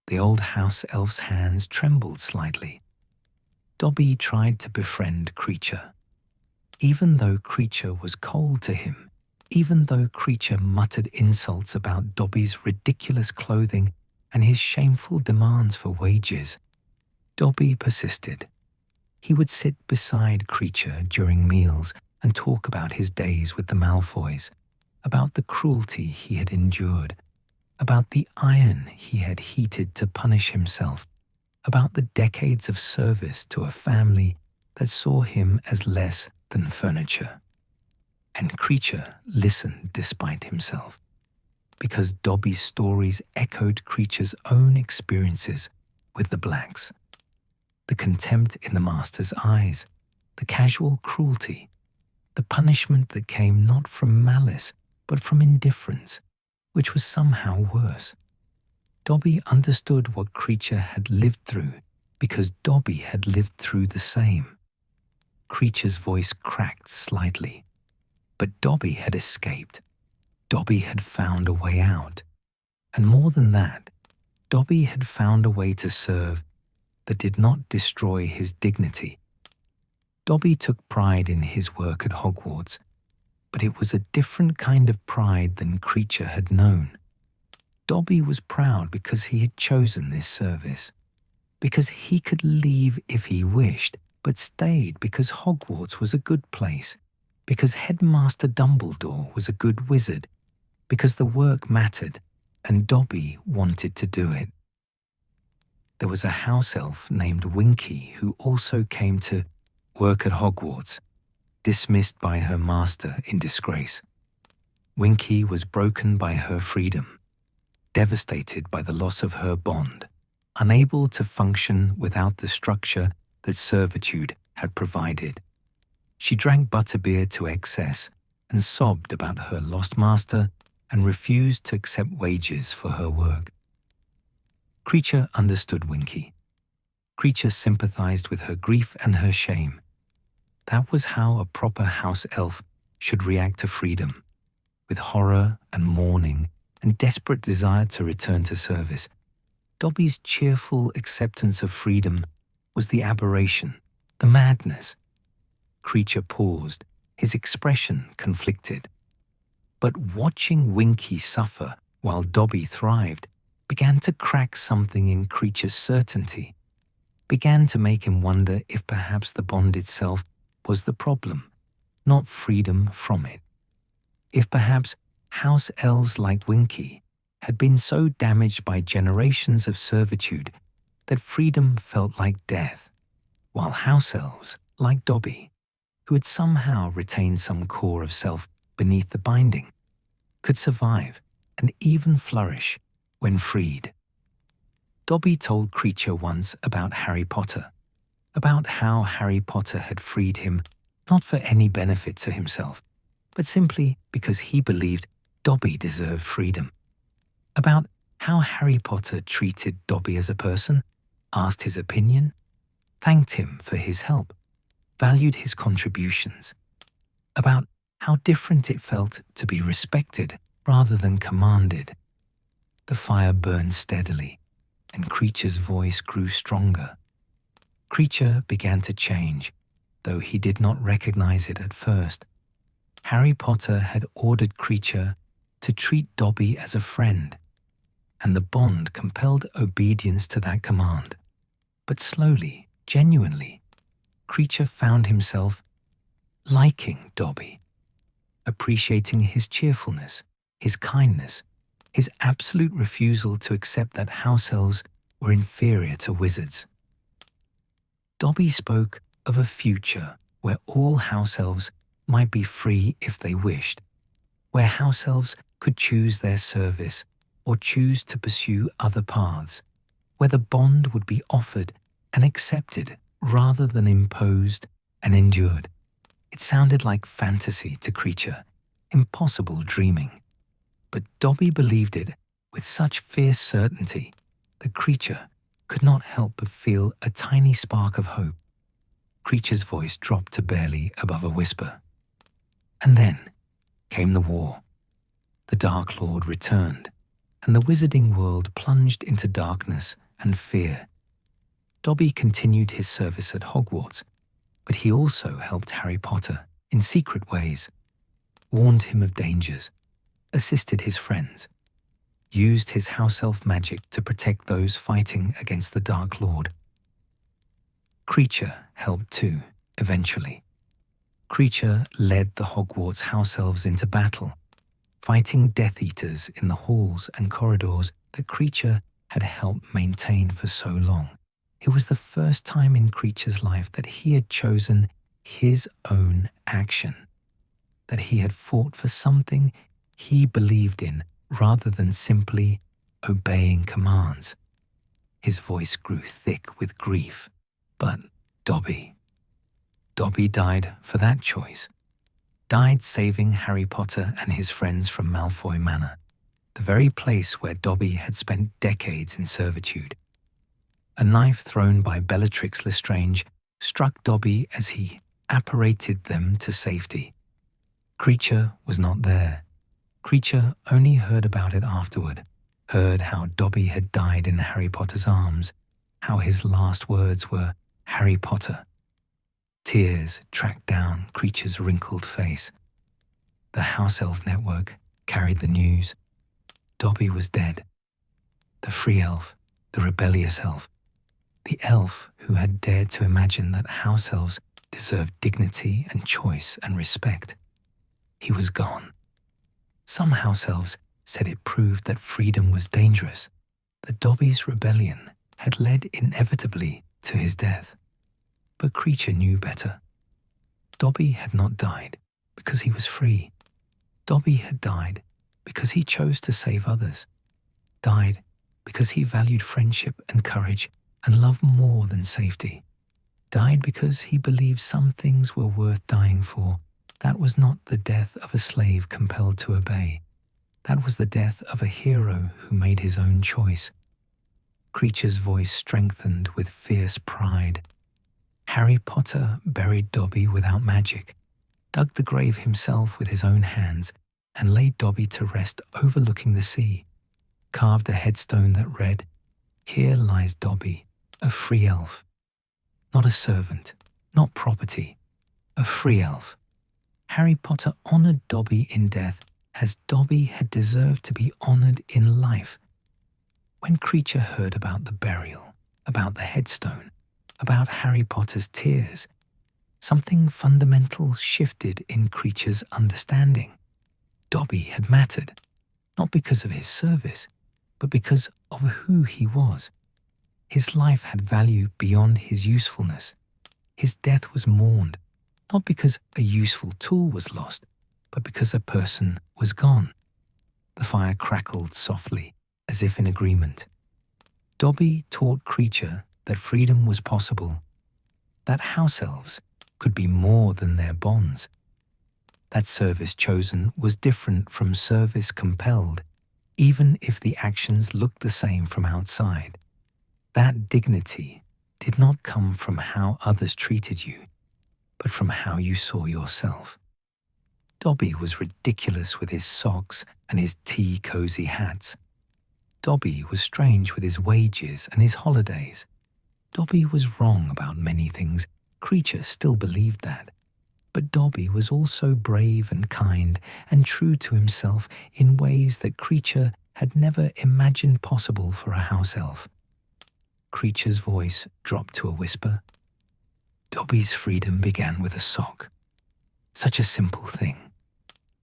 The old House-Elf's hands trembled slightly. Dobby tried to befriend Kreacher. Even though Kreacher was cold to him, even though Kreacher muttered insults about Dobby's ridiculous clothing and his shameful demands for wages, Dobby persisted. He would sit beside Kreacher during meals and talk about his days with the Malfoys, about the cruelty he had endured, about the iron he had heated to punish himself, about the decades of service to a family that saw him as less than furniture. And Kreacher listened despite himself, because Dobby's stories echoed Kreacher's own experiences with the Blacks. The contempt in the Master's eyes, the casual cruelty, the punishment that came not from malice but from indifference, which was somehow worse. Dobby understood what Kreacher had lived through because Dobby had lived through the same. Kreacher's voice cracked slightly. But Dobby had escaped. Dobby had found a way out. And more than that, Dobby had found a way to serve that did not destroy his dignity. Dobby took pride in his work at Hogwarts, but it was a different kind of pride than Kreacher had known. Dobby was proud because he had chosen this service, because he could leave if he wished, but stayed because Hogwarts was a good place, because Headmaster Dumbledore was a good wizard, because the work mattered and Dobby wanted to do it. There was a house elf named Winky who also came to work at Hogwarts, dismissed by her master in disgrace. Winky was broken by her freedom, devastated by the loss of her bond, unable to function without the structure that servitude had provided. She drank butterbeer to excess and sobbed about her lost master and refused to accept wages for her work. Kreacher understood Winky. Kreacher sympathized with her grief and her shame. That was how a proper house elf should react to freedom, with horror and mourning and desperate desire to return to service. Dobby's cheerful acceptance of freedom was the aberration, the madness. Kreacher paused, his expression conflicted. But watching Winky suffer while Dobby thrived began to crack something in Kreacher's certainty, began to make him wonder if perhaps the bond itself was the problem, not freedom from it. If perhaps house elves like Winky had been so damaged by generations of servitude that freedom felt like death, while house elves like Dobby, who had somehow retained some core of self beneath the binding, could survive and even flourish when freed. Dobby told Kreacher once about Harry Potter, about how Harry Potter had freed him not for any benefit to himself, but simply because he believed Dobby deserved freedom, about how Harry Potter treated Dobby as a person, asked his opinion, thanked him for his help, valued his contributions, about How different it felt to be respected rather than commanded. The fire burned steadily, and Kreacher's voice grew stronger. Kreacher began to change, though he did not recognize it at first. Harry Potter had ordered Kreacher to treat Dobby as a friend, and the bond compelled obedience to that command. But slowly, genuinely, Kreacher found himself liking Dobby, appreciating his cheerfulness, his kindness, his absolute refusal to accept that house-elves were inferior to wizards. Dobby spoke of a future where all house-elves might be free if they wished, where house-elves could choose their service or choose to pursue other paths, where the bond would be offered and accepted rather than imposed and endured. It sounded like fantasy to Kreacher, impossible dreaming. But Dobby believed it with such fierce certainty that Kreacher could not help but feel a tiny spark of hope. Kreacher's voice dropped to barely above a whisper. And then came the war. The Dark Lord returned, and the wizarding world plunged into darkness and fear. Dobby continued his service at Hogwarts, but he also helped Harry Potter in secret ways, warned him of dangers, assisted his friends, used his house-elf magic to protect those fighting against the Dark Lord. Kreacher helped too, eventually. Kreacher led the Hogwarts house-elves into battle, fighting Death Eaters in the halls and corridors that Kreacher had helped maintain for so long. It was the first time in Kreacher's life that he had chosen his own action, that he had fought for something he believed in rather than simply obeying commands. His voice grew thick with grief. But Dobby died for that choice. Died saving Harry Potter and his friends from Malfoy Manor, the very place where Dobby had spent decades in servitude. A knife thrown by Bellatrix Lestrange struck Dobby as he apparated them to safety. Kreacher was not there. Kreacher only heard about it afterward, heard how Dobby had died in Harry Potter's arms, how his last words were, "Harry Potter." Tears tracked down Kreacher's wrinkled face. The house-elf network carried the news. Dobby was dead. The free elf, the rebellious elf, the elf who had dared to imagine that house-elves deserved dignity and choice and respect. He was gone. Some house-elves said it proved that freedom was dangerous, that Dobby's rebellion had led inevitably to his death. But Kreacher knew better. Dobby had not died because he was free. Dobby had died because he chose to save others. Died because he valued friendship and courage and love more than safety. Died because he believed some things were worth dying for. That was not the death of a slave compelled to obey. That was the death of a hero who made his own choice. Kreacher's voice strengthened with fierce pride. Harry Potter buried Dobby without magic, dug the grave himself with his own hands, and laid Dobby to rest overlooking the sea, carved a headstone that read, "Here lies Dobby, a free elf. Not a servant, not property, a free elf." Harry Potter honored Dobby in death as Dobby had deserved to be honored in life. When Kreacher heard about the burial, about the headstone, about Harry Potter's tears, something fundamental shifted in Kreacher's understanding. Dobby had mattered, not because of his service, but because of who he was. His life had value beyond his usefulness. His death was mourned, not because a useful tool was lost, but because a person was gone. The fire crackled softly, as if in agreement. Dobby taught Kreacher that freedom was possible, that house-elves could be more than their bonds, that service chosen was different from service compelled, even if the actions looked the same from outside. That dignity did not come from how others treated you, but from how you saw yourself. Dobby was ridiculous with his socks and his tea-cozy hats. Dobby was strange with his wages and his holidays. Dobby was wrong about many things. Kreacher still believed that. But Dobby was also brave and kind and true to himself in ways that Kreacher had never imagined possible for a house elf. Kreacher's voice dropped to a whisper. Dobby's freedom began with a sock. Such a simple thing.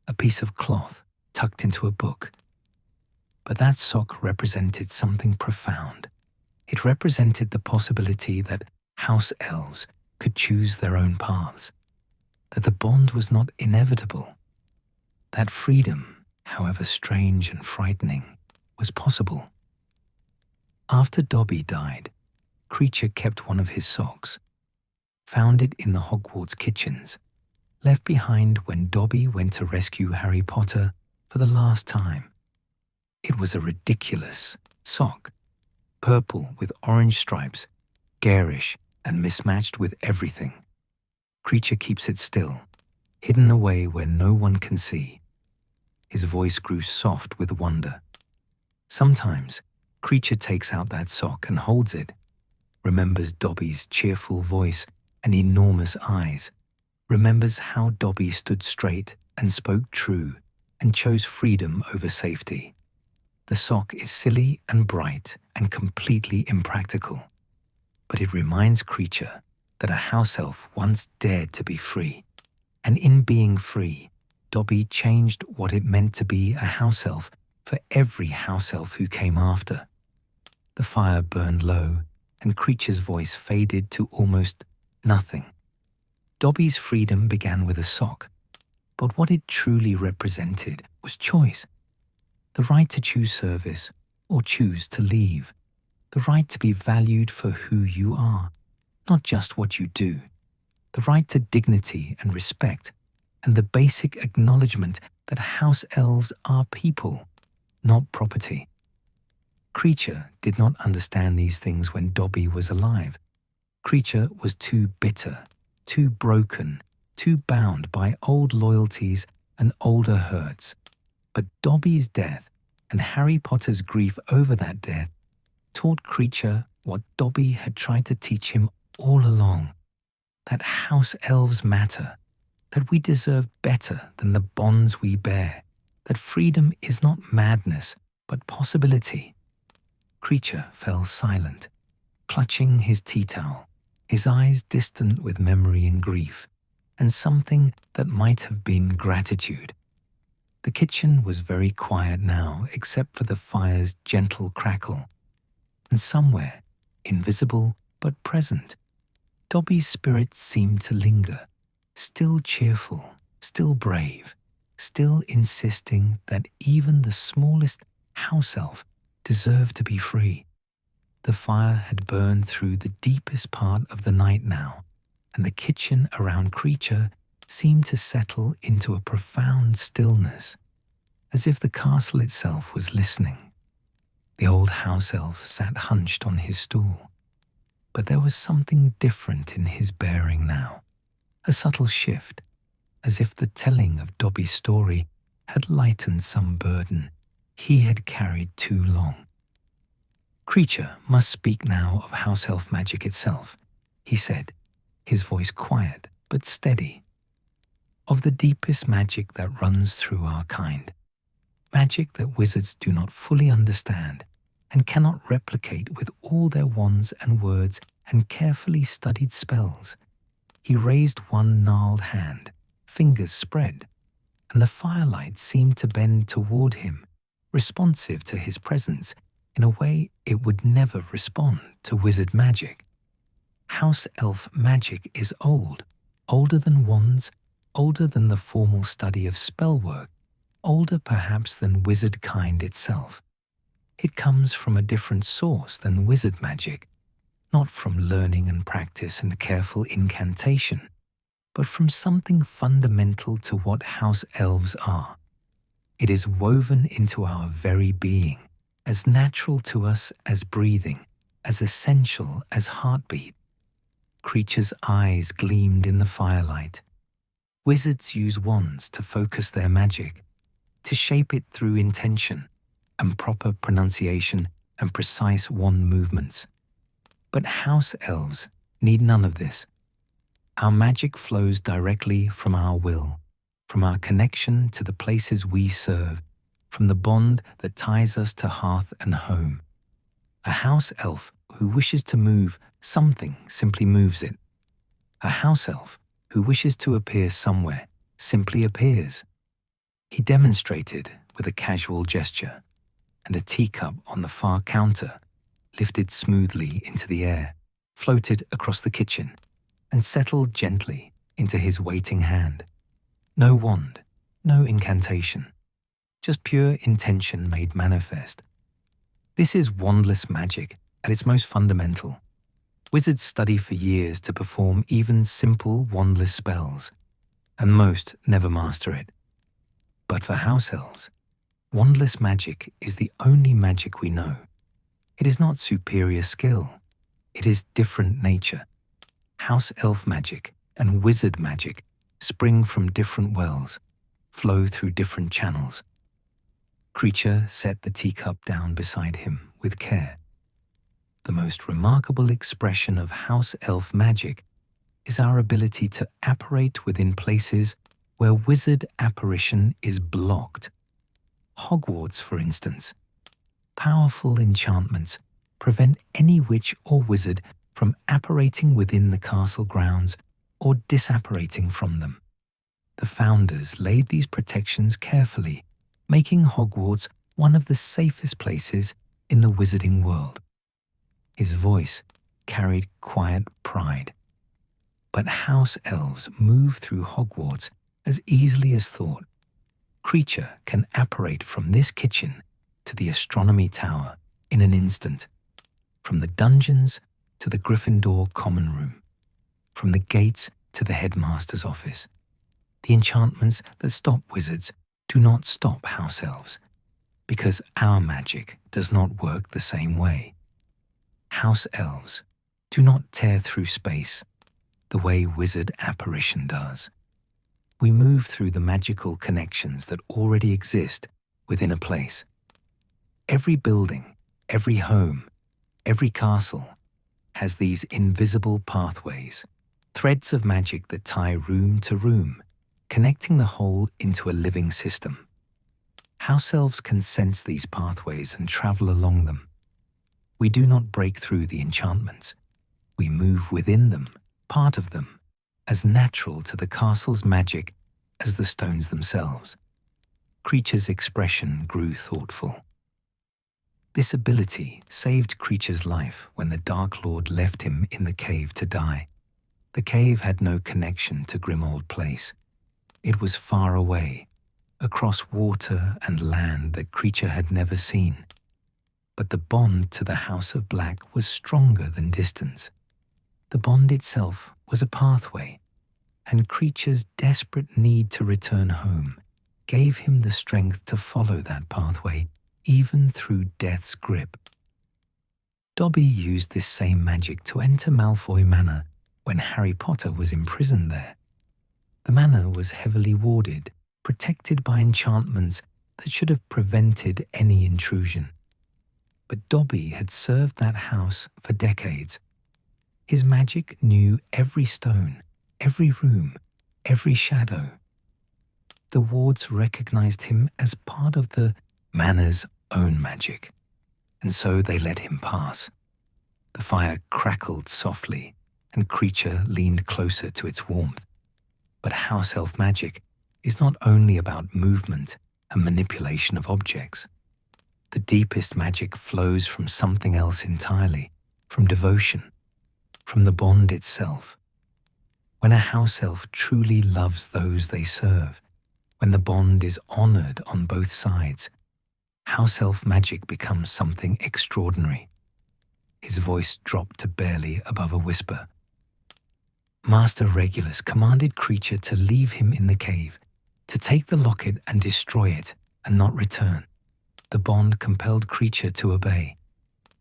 A piece of cloth tucked into a book. But that sock represented something profound. It represented the possibility that house elves could choose their own paths, that the bond was not inevitable, that freedom, however strange and frightening, was possible. After Dobby died, Kreacher kept one of his socks, found it in the Hogwarts kitchens, left behind when Dobby went to rescue Harry Potter for the last time. It was a ridiculous sock, purple with orange stripes, garish and mismatched with everything. Kreacher keeps it still, hidden away where no one can see. His voice grew soft with wonder. Sometimes, Kreacher takes out that sock and holds it, remembers Dobby's cheerful voice and enormous eyes, remembers how Dobby stood straight and spoke true and chose freedom over safety. The sock is silly and bright and completely impractical, but it reminds Kreacher that a house elf once dared to be free, and in being free, Dobby changed what it meant to be a house elf for every house elf who came after. The fire burned low, and Kreacher's voice faded to almost nothing. Dobby's freedom began with a sock, but what it truly represented was choice. The right to choose service or choose to leave. The right to be valued for who you are, not just what you do. The right to dignity and respect, and the basic acknowledgement that house elves are people, not property. Kreacher did not understand these things when Dobby was alive. Kreacher was too bitter, too broken, too bound by old loyalties and older hurts. But Dobby's death and Harry Potter's grief over that death taught Kreacher what Dobby had tried to teach him all along, that house elves matter, that we deserve better than the bonds we bear, that freedom is not madness but possibility. Kreacher fell silent, clutching his tea towel, his eyes distant with memory and grief, and something that might have been gratitude. The kitchen was very quiet now, except for the fire's gentle crackle. And somewhere, invisible but present, Dobby's spirit seemed to linger, still cheerful, still brave, still insisting that even the smallest house elf deserved to be free. The fire had burned through the deepest part of the night now, and the kitchen around Kreacher seemed to settle into a profound stillness, as if the castle itself was listening. The old house elf sat hunched on his stool, but there was something different in his bearing now, a subtle shift, as if the telling of Dobby's story had lightened some burden he had carried too long. Kreacher must speak now of house elf magic itself, he said, his voice quiet but steady. Of the deepest magic that runs through our kind. Magic that wizards do not fully understand and cannot replicate with all their wands and words and carefully studied spells. He raised one gnarled hand, fingers spread, and the firelight seemed to bend toward him, responsive to his presence in a way it would never respond to wizard magic. House elf magic is old, older than wands, older than the formal study of spellwork, older perhaps than wizard kind itself. It comes from a different source than wizard magic, not from learning and practice and careful incantation, but from something fundamental to what house elves are. It is woven into our very being, as natural to us as breathing, as essential as heartbeat. Kreacher's eyes gleamed in the firelight. Wizards use wands to focus their magic, to shape it through intention and proper pronunciation and precise wand movements. But house elves need none of this. Our magic flows directly from our will, from our connection to the places we serve, from the bond that ties us to hearth and home. A house elf who wishes to move something simply moves it. A house elf who wishes to appear somewhere simply appears. He demonstrated with a casual gesture, and a teacup on the far counter lifted smoothly into the air, floated across the kitchen, and settled gently into his waiting hand. No wand, no incantation, just pure intention made manifest. This is wandless magic at its most fundamental. Wizards study for years to perform even simple wandless spells, and most never master it. But for house elves, wandless magic is the only magic we know. It is not superior skill, it is different nature. House elf magic and wizard magic spring from different wells, flow through different channels. Kreacher set the teacup down beside him with care. The most remarkable expression of house elf magic is our ability to apparate within places where wizard apparition is blocked. Hogwarts, for instance. Powerful enchantments prevent any witch or wizard from apparating within the castle grounds or disapparating from them. The founders laid these protections carefully, making Hogwarts one of the safest places in the wizarding world. His voice carried quiet pride. But house elves move through Hogwarts as easily as thought. Kreacher can apparate from this kitchen to the astronomy tower in an instant, from the dungeons to the Gryffindor common room, from the gates to the headmaster's office. The enchantments that stop wizards do not stop house elves, because our magic does not work the same way. House elves do not tear through space the way wizard apparition does. We move through the magical connections that already exist within a place. Every building, every home, every castle has these invisible pathways, threads of magic that tie room to room, connecting the whole into a living system. House elves can sense these pathways and travel along them. We do not break through the enchantments. We move within them, part of them, as natural to the castle's magic as the stones themselves. Kreacher's expression grew thoughtful. This ability saved Kreacher's life when the Dark Lord left him in the cave to die. The cave had no connection to Grimold Place. It was far away, across water and land that Kreacher had never seen. But the bond to the House of Black was stronger than distance. The bond itself was a pathway, and Kreacher's desperate need to return home gave him the strength to follow that pathway, even through death's grip. Dobby used this same magic to enter Malfoy Manor when Harry Potter was imprisoned there. The manor was heavily warded, protected by enchantments that should have prevented any intrusion. But Dobby had served that house for decades. His magic knew every stone, every room, every shadow. The wards recognized him as part of the manor's own magic, and so they let him pass. The fire crackled softly, and Kreacher leaned closer to its warmth. But house elf magic is not only about movement and manipulation of objects. The deepest magic flows from something else entirely, from devotion, from the bond itself. When a house elf truly loves those they serve, when the bond is honored on both sides, house elf magic becomes something extraordinary. His voice dropped to barely above a whisper. Master Regulus commanded Kreacher to leave him in the cave, to take the locket and destroy it, and not return. The bond compelled Kreacher to obey.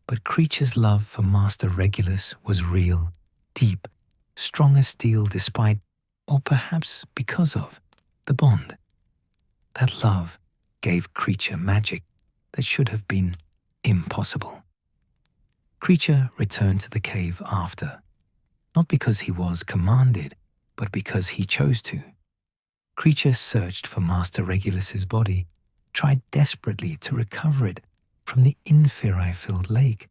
But Kreacher's love for Master Regulus was real, deep, strong as steel despite or perhaps because of, the bond. That love gave Kreacher magic that should have been impossible. Kreacher returned to the cave after, not because he was commanded, but because he chose to. Kreacher searched for Master Regulus's body, tried desperately to recover it from the inferi-filled lake,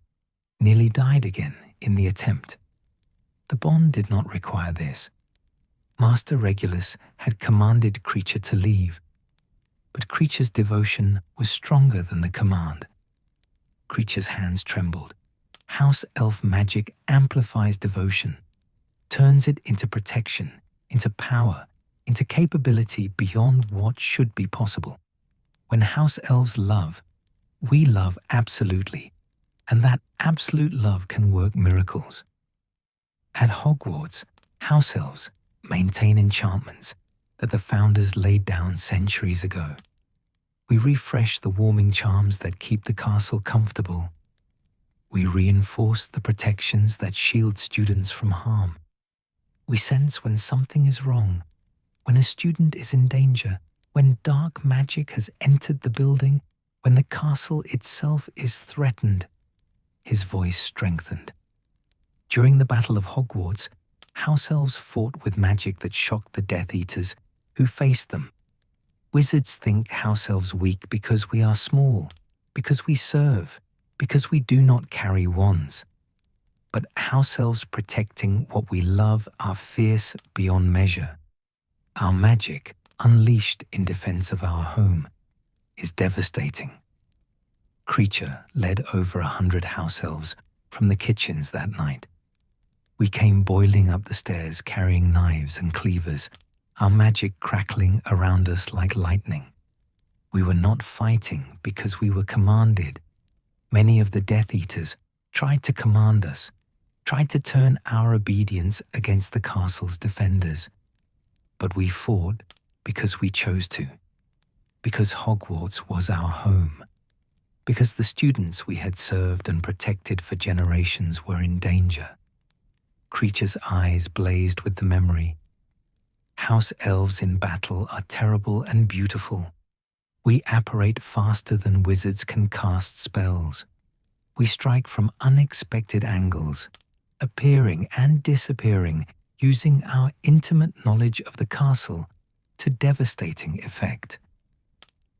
nearly died again in the attempt. The bond did not require this. Master Regulus had commanded Kreacher to leave, but Kreacher's devotion was stronger than the command. Kreacher's hands trembled. House-Elf magic amplifies devotion, turns it into protection, into power, into capability beyond what should be possible. When House-Elves love, we love absolutely, and that absolute love can work miracles. At Hogwarts, House-Elves maintain enchantments that the founders laid down centuries ago. We refresh the warming charms that keep the castle comfortable. We reinforce the protections that shield students from harm. We sense when something is wrong, when a student is in danger, when dark magic has entered the building, when the castle itself is threatened. His voice strengthened. During the Battle of Hogwarts, House-Elves fought with magic that shocked the Death Eaters who faced them. Wizards think House-Elves weak because we are small, because we serve, because we do not carry wands. But House-Elves protecting what we love are fierce beyond measure. Our magic, unleashed in defense of our home, is devastating. Kreacher led over 100 House-Elves from the kitchens that night. We came boiling up the stairs carrying knives and cleavers, our magic crackling around us like lightning. We were not fighting because we were commanded. Many of the Death Eaters tried to command us, tried to turn our obedience against the castle's defenders. But we fought because we chose to, because Hogwarts was our home, because the students we had served and protected for generations were in danger. Kreacher's eyes blazed with the memory. House-Elves in battle are terrible and beautiful. We apparate faster than wizards can cast spells. We strike from unexpected angles, appearing and disappearing, using our intimate knowledge of the castle to devastating effect.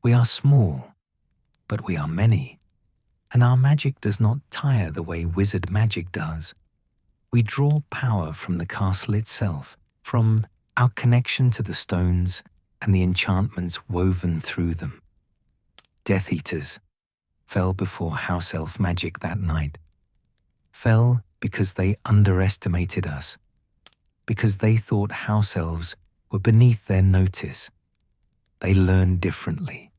We are small, but we are many, and our magic does not tire the way wizard magic does. We draw power from the castle itself, from our connection to the stones and the enchantments woven through them. Death Eaters fell before House-Elf magic that night, fell because they underestimated us, because they thought House-Elves were beneath their notice. They learned differently.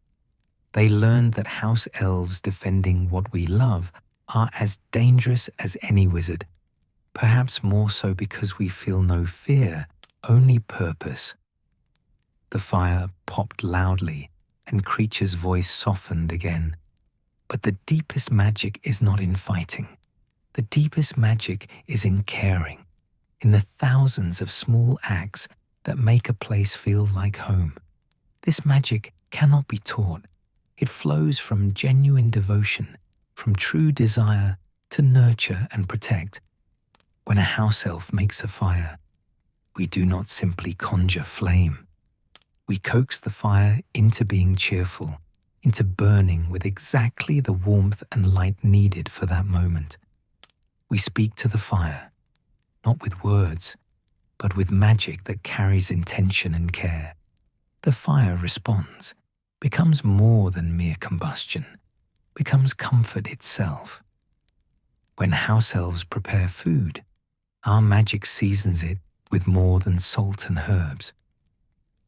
They learned that House-Elves defending what we love are as dangerous as any wizard, perhaps more so because we feel no fear, only purpose. The fire popped loudly, and Kreacher's voice softened again. But the deepest magic is not in fighting. The deepest magic is in caring, in the thousands of small acts that make a place feel like home. This magic cannot be taught. It flows from genuine devotion, from true desire to nurture and protect. When a house-elf makes a fire, we do not simply conjure flame. We coax the fire into being cheerful, into burning with exactly the warmth and light needed for that moment. We speak to the fire, not with words, but with magic that carries intention and care. The fire responds, becomes more than mere combustion, becomes comfort itself. When house-elves prepare food, our magic seasons it with more than salt and herbs.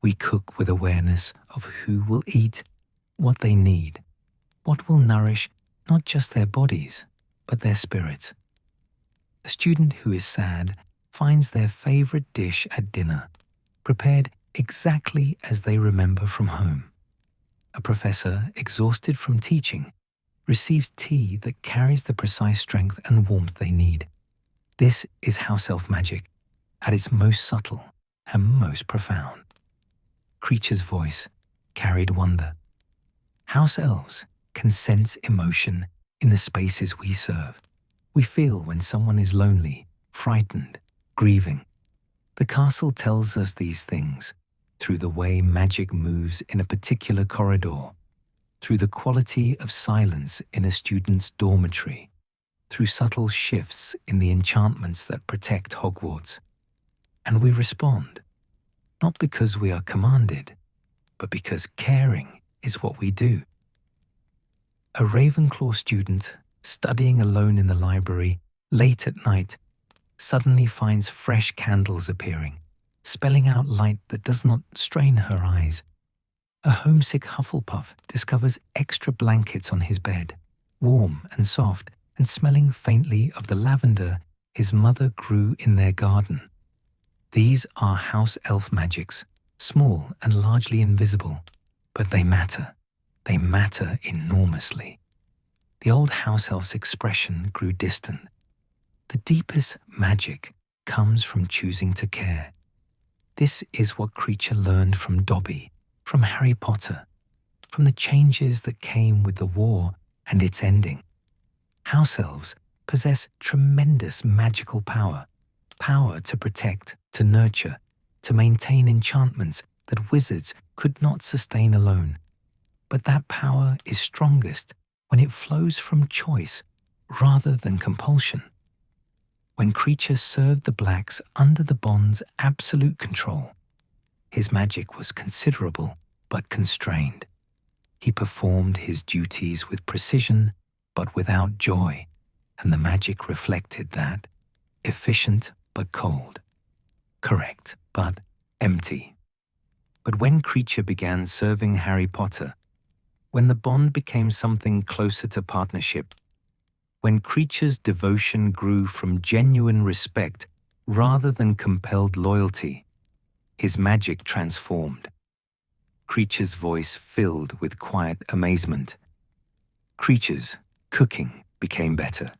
We cook with awareness of who will eat, what they need, what will nourish not just their bodies, but their spirits. A student who is sad finds their favorite dish at dinner, prepared exactly as they remember from home. A professor, exhausted from teaching, receives tea that carries the precise strength and warmth they need. This is house-elf magic, at its most subtle and most profound. Kreacher's voice carried wonder. House-Elves can sense emotion in the spaces we serve. We feel when someone is lonely, frightened, grieving. The castle tells us these things through the way magic moves in a particular corridor, through the quality of silence in a student's dormitory, through subtle shifts in the enchantments that protect Hogwarts. And we respond, not because we are commanded, but because caring is what we do. A Ravenclaw student, studying alone in the library, late at night, suddenly finds fresh candles appearing, spelling out light that does not strain her eyes. A homesick Hufflepuff discovers extra blankets on his bed, warm and soft, and smelling faintly of the lavender his mother grew in their garden. These are house-elf magics, small and largely invisible, but they matter. They matter enormously. The old house-elf's expression grew distant. The deepest magic comes from choosing to care. This is what Kreacher learned from Dobby, from Harry Potter, from the changes that came with the war and its ending. House-elves possess tremendous magical power, power to protect, to nurture, to maintain enchantments that wizards could not sustain alone. But that power is strongest when it flows from choice rather than compulsion. When Kreacher served the Blacks under the Bond's absolute control, his magic was considerable but constrained. He performed his duties with precision but without joy, and the magic reflected that, efficient but cold, correct but empty. But when Kreacher began serving Harry Potter, when the bond became something closer to partnership, when Kreacher's devotion grew from genuine respect rather than compelled loyalty, his magic transformed. Kreacher's voice filled with quiet amazement. Kreacher's cooking became better,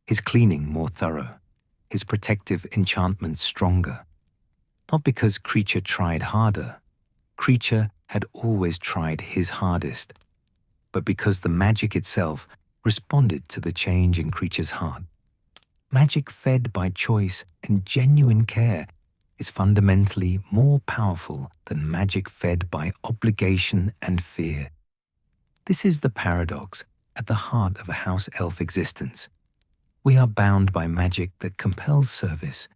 his cleaning more thorough, his protective enchantments stronger. Not because Kreacher tried harder. Kreacher had always tried his hardest, but because the magic itself responded to the change in Kreacher's heart. Magic fed by choice and genuine care is fundamentally more powerful than magic fed by obligation and fear. This is the paradox at the heart of a house elf existence. We are bound by magic that compels service,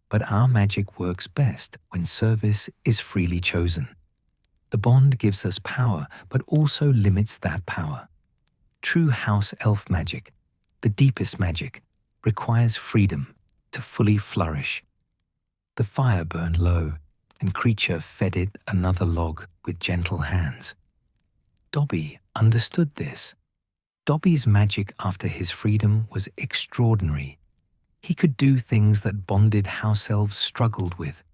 but our magic works best when service is freely chosen. The bond gives us power, but also limits that power. True house elf magic, the deepest magic, requires freedom to fully flourish. The fire burned low, and Kreacher fed it another log with gentle hands. Dobby understood this. Dobby's magic after his freedom was extraordinary. He could do things that bonded house elves struggled with,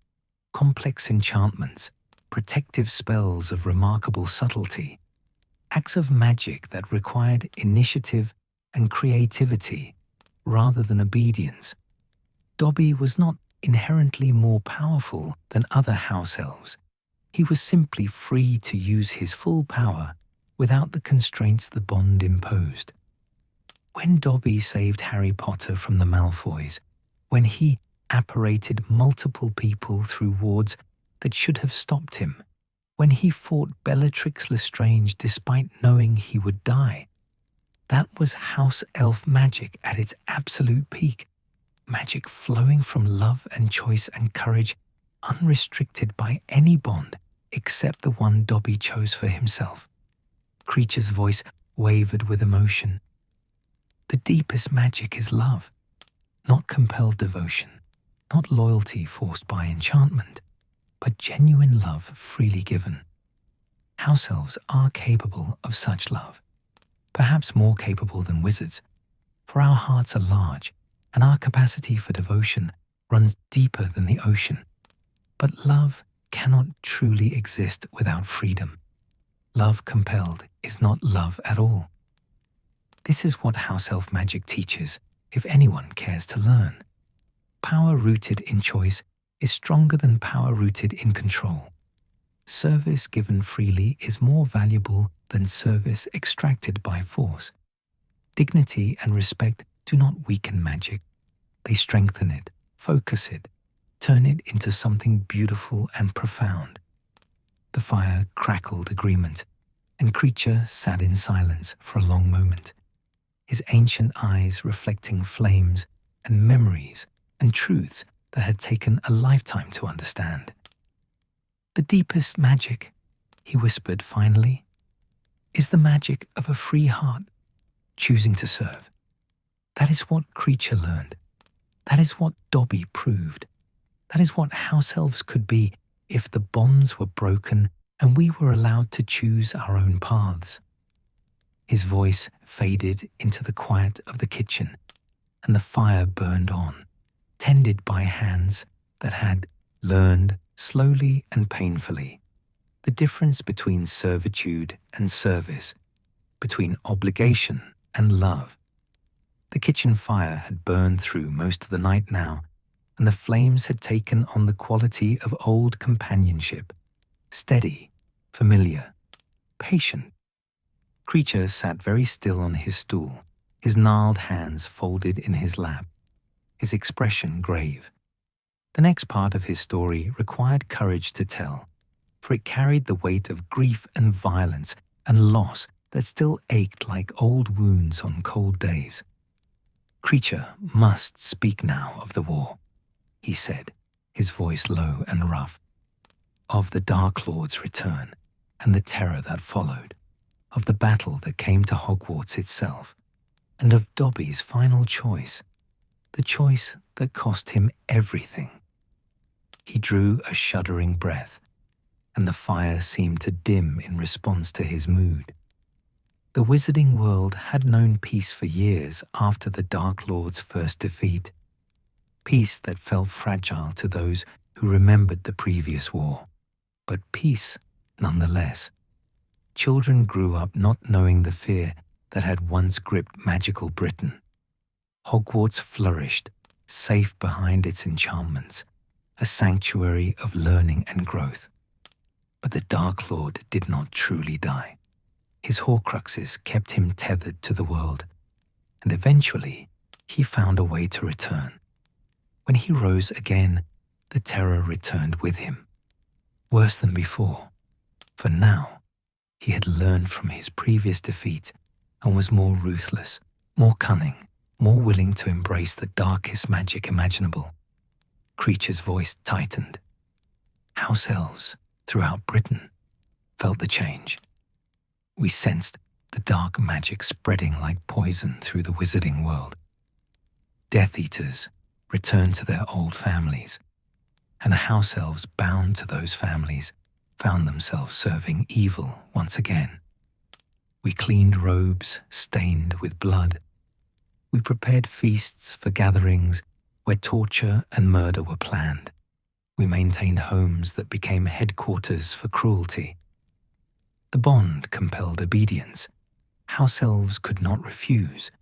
complex enchantments, protective spells of remarkable subtlety, acts of magic that required initiative and creativity rather than obedience. Dobby was not inherently more powerful than other house elves. He was simply free to use his full power without the constraints the bond imposed. When Dobby saved Harry Potter from the Malfoys, when he apparated multiple people through wards that should have stopped him, when he fought Bellatrix Lestrange despite knowing he would die, that was house elf magic at its absolute peak, magic flowing from love and choice and courage, unrestricted by any bond except the one Dobby chose for himself. Kreacher's voice wavered with emotion. The deepest magic is love, not compelled devotion, not loyalty forced by enchantment, but genuine love freely given. House elves are capable of such love, perhaps more capable than wizards, for our hearts are large and our capacity for devotion runs deeper than the ocean. But love cannot truly exist without freedom. Love compelled is not love at all. This is what house elf magic teaches, if anyone cares to learn. Power rooted in choice is stronger than power rooted in control. Service given freely is more valuable than service extracted by force. Dignity and respect do not weaken magic. They strengthen it, focus it, turn it into something beautiful and profound. The fire crackled agreement, and Kreacher sat in silence for a long moment, his ancient eyes reflecting flames and memories and truths that had taken a lifetime to understand. The deepest magic, he whispered finally, is the magic of a free heart, choosing to serve. That is what Kreacher learned. That is what Dobby proved. That is what House-Elves could be if the bonds were broken and we were allowed to choose our own paths. His voice faded into the quiet of the kitchen, and the fire burned on, tended by hands that had learned slowly and painfully the difference between servitude and service, between obligation and love. The kitchen fire had burned through most of the night now, and the flames had taken on the quality of old companionship, steady, familiar, patient. Kreacher sat very still on his stool, his gnarled hands folded in his lap, his expression grave. The next part of his story required courage to tell, for it carried the weight of grief and violence and loss that still ached like old wounds on cold days. Kreacher must speak now of the war, he said, his voice low and rough, of the Dark Lord's return and the terror that followed, of the battle that came to Hogwarts itself, and of Dobby's final choice, the choice that cost him everything. He drew a shuddering breath, and the fire seemed to dim in response to his mood. The wizarding world had known peace for years after the Dark Lord's first defeat, peace that felt fragile to those who remembered the previous war, but peace nonetheless. Children grew up not knowing the fear that had once gripped magical Britain. Hogwarts flourished, safe behind its enchantments, a sanctuary of learning and growth. But the Dark Lord did not truly die. His Horcruxes kept him tethered to the world, and eventually he found a way to return. When he rose again, the terror returned with him. Worse than before, for now he had learned from his previous defeat and was more ruthless, more cunning, more willing to embrace the darkest magic imaginable. Kreacher's voice tightened. House-Elves throughout Britain felt the change. We sensed the dark magic spreading like poison through the wizarding world. Death Eaters returned to their old families, and the House-Elves bound to those families found themselves serving evil once again. We cleaned robes stained with blood. We prepared feasts for gatherings where torture and murder were planned. We maintained homes that became headquarters for cruelty. The bond compelled obedience. House-Elves could not refuse,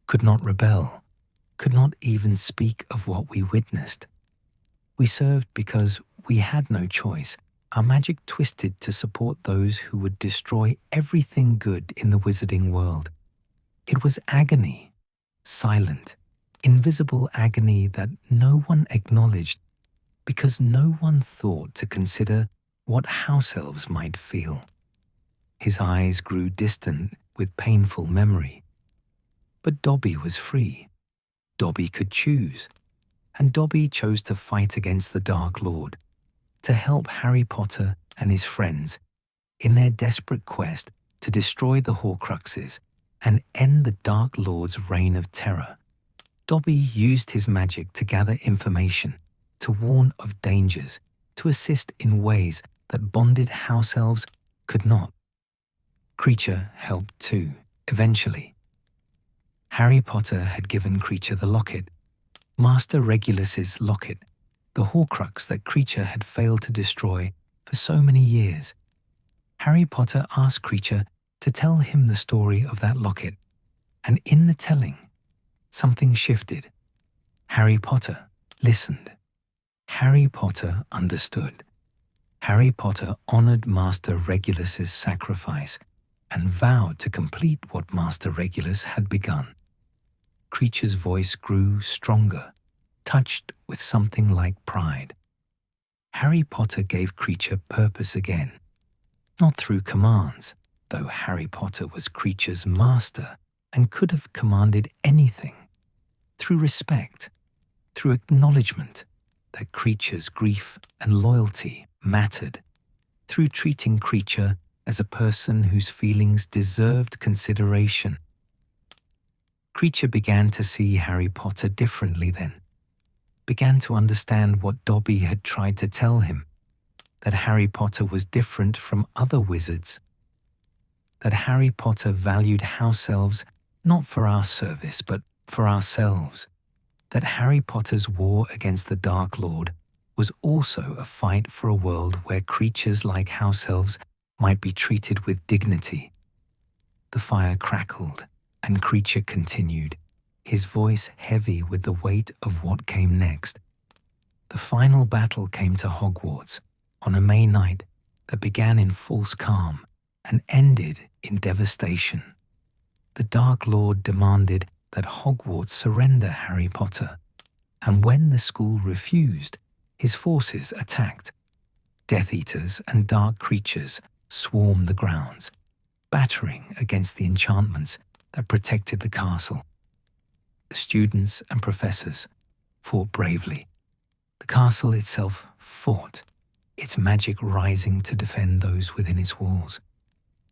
could not rebel, could not even speak of what we witnessed. We served because we had no choice. Our magic twisted to support those who would destroy everything good in the wizarding world. It was agony, silent, invisible agony that no one acknowledged because no one thought to consider what House-Elves might feel. His eyes grew distant with painful memory. But Dobby was free. Dobby could choose, and Dobby chose to fight against the Dark Lord, to help Harry Potter and his friends in their desperate quest to destroy the Horcruxes and end the Dark Lord's reign of terror. Dobby used his magic to gather information, to warn of dangers, to assist in ways that bonded House-Elves could not. Kreacher helped too, eventually. Harry Potter had given Kreacher the locket, Master Regulus's locket, the Horcrux that Kreacher had failed to destroy for so many years. Harry Potter asked Kreacher to tell him the story of that locket, and in the telling, something shifted. Harry Potter listened. Harry Potter understood. Harry Potter honored Master Regulus's sacrifice and vowed to complete what Master Regulus had begun. Kreacher's voice grew stronger, touched with something like pride. Harry Potter gave Kreacher purpose again, not through commands, though Harry Potter was Kreacher's master and could have commanded anything, through respect, through acknowledgement that Kreacher's grief and loyalty mattered, through treating Kreacher as a person whose feelings deserved consideration. Kreacher began to see Harry Potter differently then, began to understand what Dobby had tried to tell him, that Harry Potter was different from other wizards, that Harry Potter valued House-Elves not for our service but for ourselves, that Harry Potter's war against the Dark Lord was also a fight for a world where creatures like House-Elves might be treated with dignity. The fire crackled, and Kreacher continued, his voice heavy with the weight of what came next. The final battle came to Hogwarts on a May night that began in false calm and ended in devastation. The Dark Lord demanded that Hogwarts surrender Harry Potter, and when the school refused, his forces attacked. Death Eaters and dark creatures swarmed the grounds, battering against the enchantments that protected the castle. The students and professors fought bravely. The castle itself fought, its magic rising to defend those within its walls.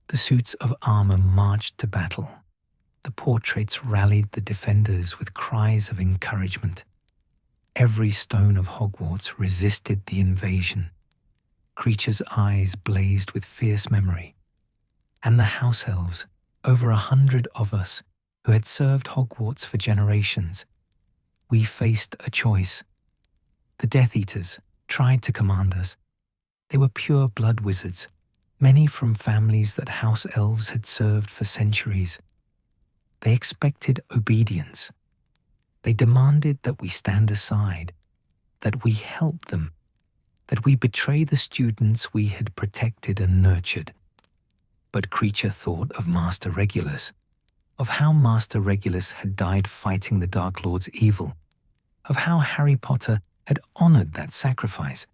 The suits of armor marched to battle. The portraits rallied the defenders with cries of encouragement. Every stone of Hogwarts resisted the invasion. Kreacher's eyes blazed with fierce memory. And the House-Elves, over 100 of us who had served Hogwarts for generations, we faced a choice. The Death Eaters tried to command us. They were pure-blood wizards, many from families that House-Elves had served for centuries. They expected obedience. They demanded that we stand aside, that we help them, that we betray the students we had protected and nurtured. But Kreacher thought of Master Regulus, of how Master Regulus had died fighting the Dark Lord's evil, of how Harry Potter had honored that sacrifice,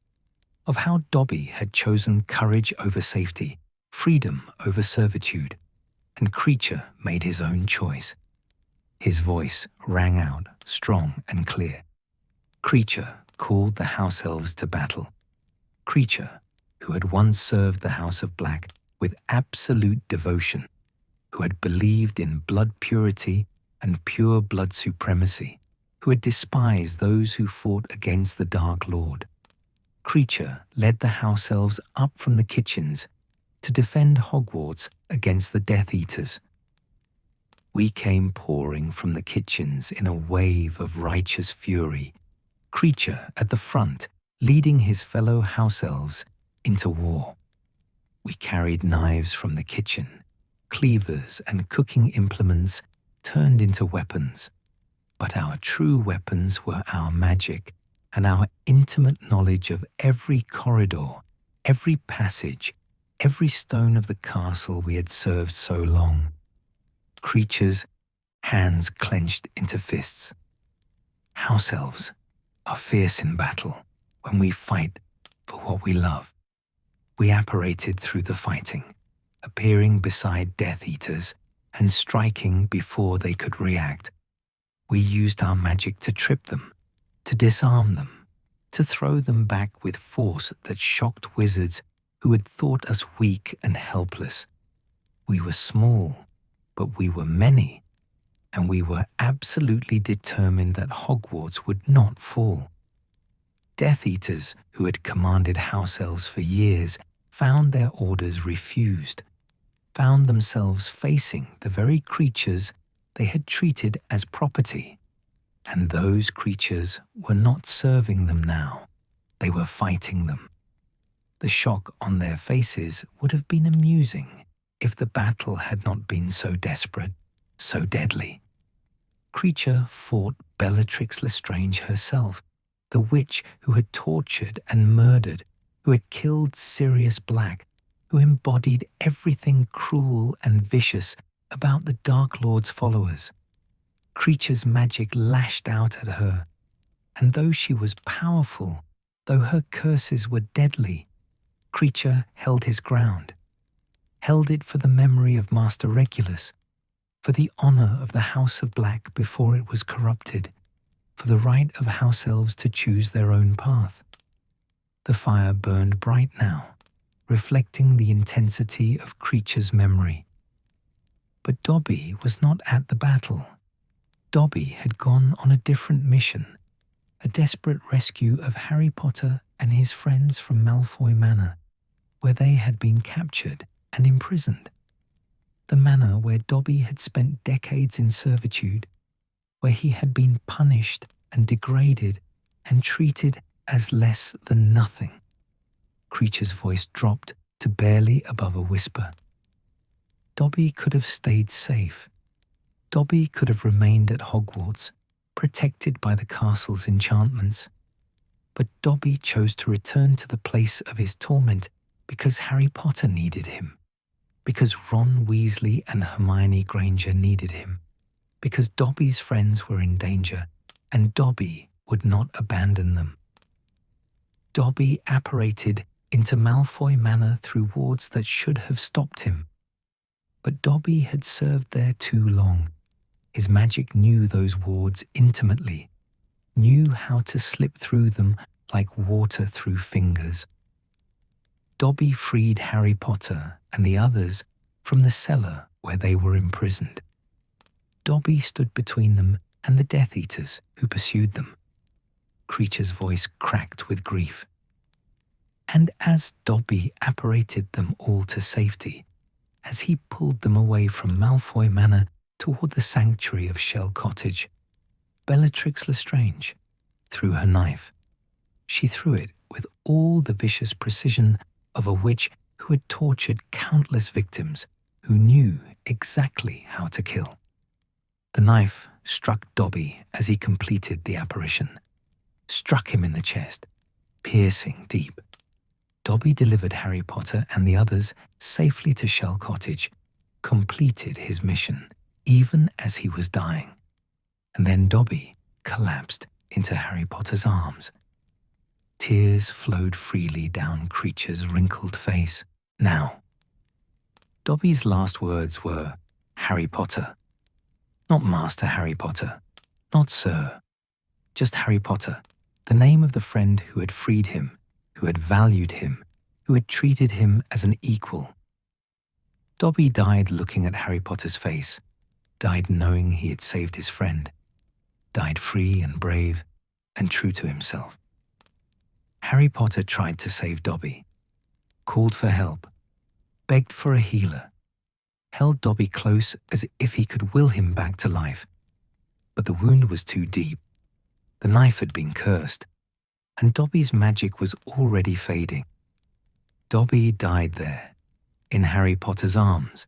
of how Dobby had chosen courage over safety, freedom over servitude, and Kreacher made his own choice. His voice rang out strong and clear. Kreacher called the House-Elves to battle. Kreacher, who had once served the House of Black with absolute devotion, who had believed in blood purity and pure blood supremacy, who had despised those who fought against the Dark Lord. Kreacher led the House-Elves up from the kitchens to defend Hogwarts against the Death Eaters. We came pouring from the kitchens in a wave of righteous fury, Kreacher at the front leading his fellow House-Elves into war. We carried knives from the kitchen, cleavers and cooking implements turned into weapons. But our true weapons were our magic and our intimate knowledge of every corridor, every passage, every stone of the castle we had served so long. Kreacher's hands clenched into fists. House-Elves are fierce in battle when we fight for what we love. We apparated through the fighting, appearing beside Death Eaters and striking before they could react. We used our magic to trip them, to disarm them, to throw them back with force that shocked wizards who had thought us weak and helpless. We were small, but we were many, and we were absolutely determined that Hogwarts would not fall. Death Eaters, who had commanded House-Elves for years, found their orders refused, found themselves facing the very creatures they had treated as property. And those creatures were not serving them now. They were fighting them. The shock on their faces would have been amusing if the battle had not been so desperate, so deadly. Kreacher fought Bellatrix Lestrange herself, the witch who had tortured and murdered, who had killed Sirius Black, who embodied everything cruel and vicious about the Dark Lord's followers. Kreacher's magic lashed out at her, and though she was powerful, though her curses were deadly, Kreacher held his ground, held it for the memory of Master Regulus, for the honor of the House of Black before it was corrupted, for the right of House-Elves to choose their own path. The fire burned bright now, reflecting the intensity of Kreacher's memory. But Dobby was not at the battle. Dobby had gone on a different mission, a desperate rescue of Harry Potter and his friends from Malfoy Manor, where they had been captured and imprisoned. The manor where Dobby had spent decades in servitude, where he had been punished and degraded and treated as less than nothing. Kreacher's voice dropped to barely above a whisper. Dobby could have stayed safe. Dobby could have remained at Hogwarts, protected by the castle's enchantments. But Dobby chose to return to the place of his torment because Harry Potter needed him, because Ron Weasley and Hermione Granger needed him, because Dobby's friends were in danger, and Dobby would not abandon them. Dobby apparated into Malfoy Manor through wards that should have stopped him. But Dobby had served there too long. His magic knew those wards intimately, knew how to slip through them like water through fingers. Dobby freed Harry Potter and the others from the cellar where they were imprisoned. Dobby stood between them and the Death Eaters who pursued them. Kreacher's voice cracked with grief. And as Dobby apparated them all to safety, as he pulled them away from Malfoy Manor toward the sanctuary of Shell Cottage, Bellatrix Lestrange threw her knife. She threw it with all the vicious precision of a witch who had tortured countless victims, who knew exactly how to kill. The knife struck Dobby as he completed the apparition, struck him in the chest, piercing deep. Dobby delivered Harry Potter and the others safely to Shell Cottage, completed his mission, even as he was dying. And then Dobby collapsed into Harry Potter's arms. Tears flowed freely down Kreacher's wrinkled face. Now, Dobby's last words were, Harry Potter. Not Master Harry Potter, not Sir. Just Harry Potter, the name of the friend who had freed him, who had valued him, who had treated him as an equal. Dobby died looking at Harry Potter's face, died knowing he had saved his friend, died free and brave and true to himself. Harry Potter tried to save Dobby, called for help, begged for a healer, held Dobby close as if he could will him back to life. But the wound was too deep. The knife had been cursed, and Dobby's magic was already fading. Dobby died there, in Harry Potter's arms,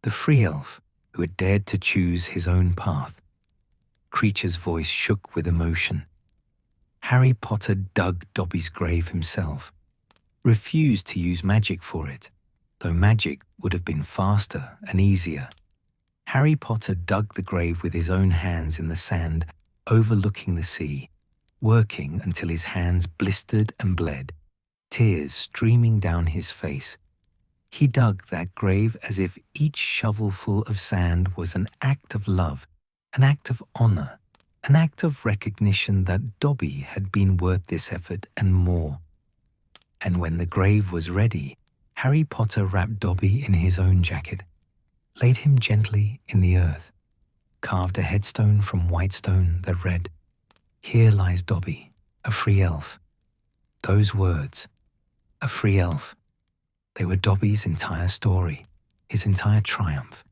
the free elf who had dared to choose his own path. Kreacher's voice shook with emotion. Harry Potter dug Dobby's grave himself, refused to use magic for it, though magic would have been faster and easier. Harry Potter dug the grave with his own hands in the sand, overlooking the sea, working until his hands blistered and bled, tears streaming down his face. He dug that grave as if each shovelful of sand was an act of love, an act of honor, an act of recognition that Dobby had been worth this effort and more. And when the grave was ready, Harry Potter wrapped Dobby in his own jacket, laid him gently in the earth, carved a headstone from white stone that read, "Here lies Dobby, a free elf." Those words, a free elf, they were Dobby's entire story, his entire triumph,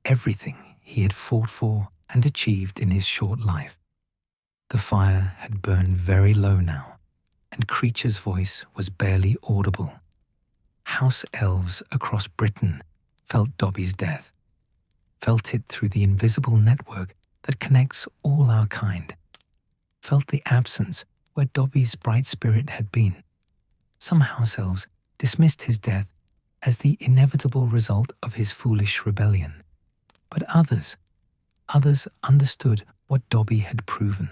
everything he had fought for and achieved in his short life. The fire had burned very low now, and Kreacher's voice was barely audible. House-Elves across Britain felt Dobby's death, felt it through the invisible network that connects all our kind, felt the absence where Dobby's bright spirit had been. Some house elves dismissed his death as the inevitable result of his foolish rebellion, but others understood what Dobby had proven.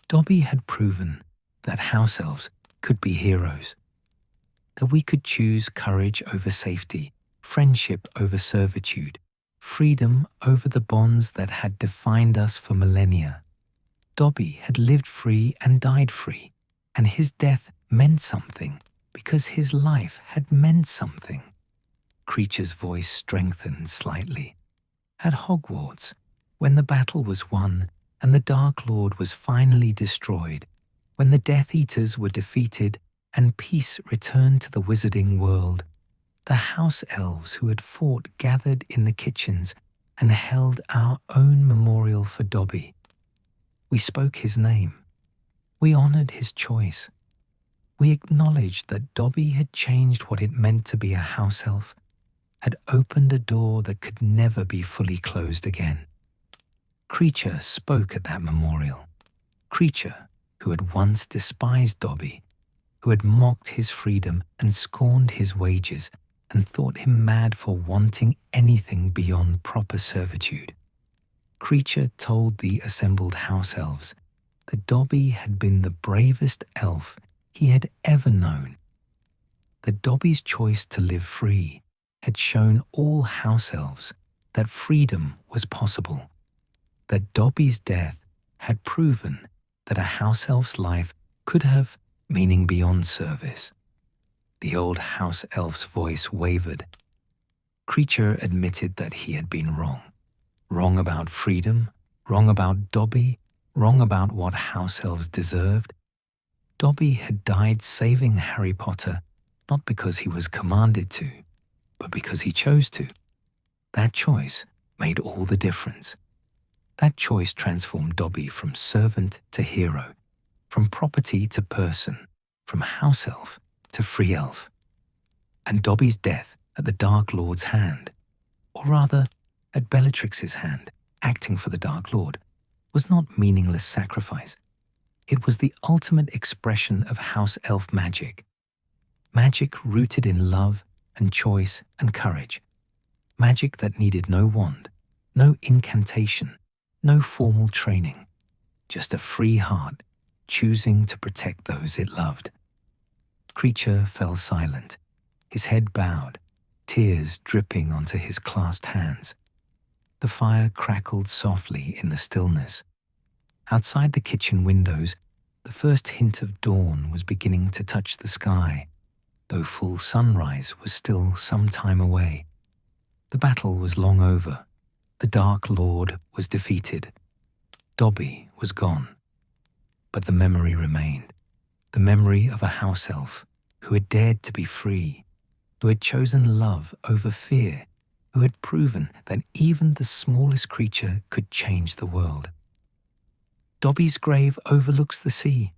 Dobby had proven that house elves could be heroes, that we could choose courage over safety, friendship over servitude, freedom over the bonds that had defined us for millennia. Dobby had lived free and died free, and his death meant something because his life had meant something. Kreacher's voice strengthened slightly. At Hogwarts, when the battle was won and the Dark Lord was finally destroyed, when the Death Eaters were defeated and peace returned to the wizarding world, the House-Elves who had fought gathered in the kitchens and held our own memorial for Dobby. We spoke his name. We honored his choice. We acknowledged that Dobby had changed what it meant to be a house elf, had opened a door that could never be fully closed again. Kreacher spoke at that memorial. Kreacher, who had once despised Dobby, who had mocked his freedom and scorned his wages and thought him mad for wanting anything beyond proper servitude. Kreacher told the assembled house elves that Dobby had been the bravest elf he had ever known, that Dobby's choice to live free had shown all house elves that freedom was possible, that Dobby's death had proven that a house elf's life could have meaning beyond service. The old house elf's voice wavered. Kreacher admitted that he had been wrong. Wrong about freedom, wrong about Dobby, wrong about what house elves deserved. Dobby had died saving Harry Potter, not because he was commanded to, but because he chose to. That choice made all the difference. That choice transformed Dobby from servant to hero, from property to person, from house elf to free elf. And Dobby's death at the Dark Lord's hand, or rather at Bellatrix's hand, acting for the Dark Lord, was not meaningless sacrifice. It was the ultimate expression of house elf magic. Magic rooted in love and choice and courage. Magic that needed no wand, no incantation, no formal training, just a free heart choosing to protect those it loved. Kreacher fell silent, his head bowed, tears dripping onto his clasped hands. The fire crackled softly in the stillness. Outside the kitchen windows, the first hint of dawn was beginning to touch the sky, though full sunrise was still some time away. The battle was long over. The Dark Lord was defeated. Dobby was gone. But the memory remained, the memory of a house elf who had dared to be free, who had chosen love over fear, who had proven that even the smallest creature could change the world. Dobby's grave overlooks the sea,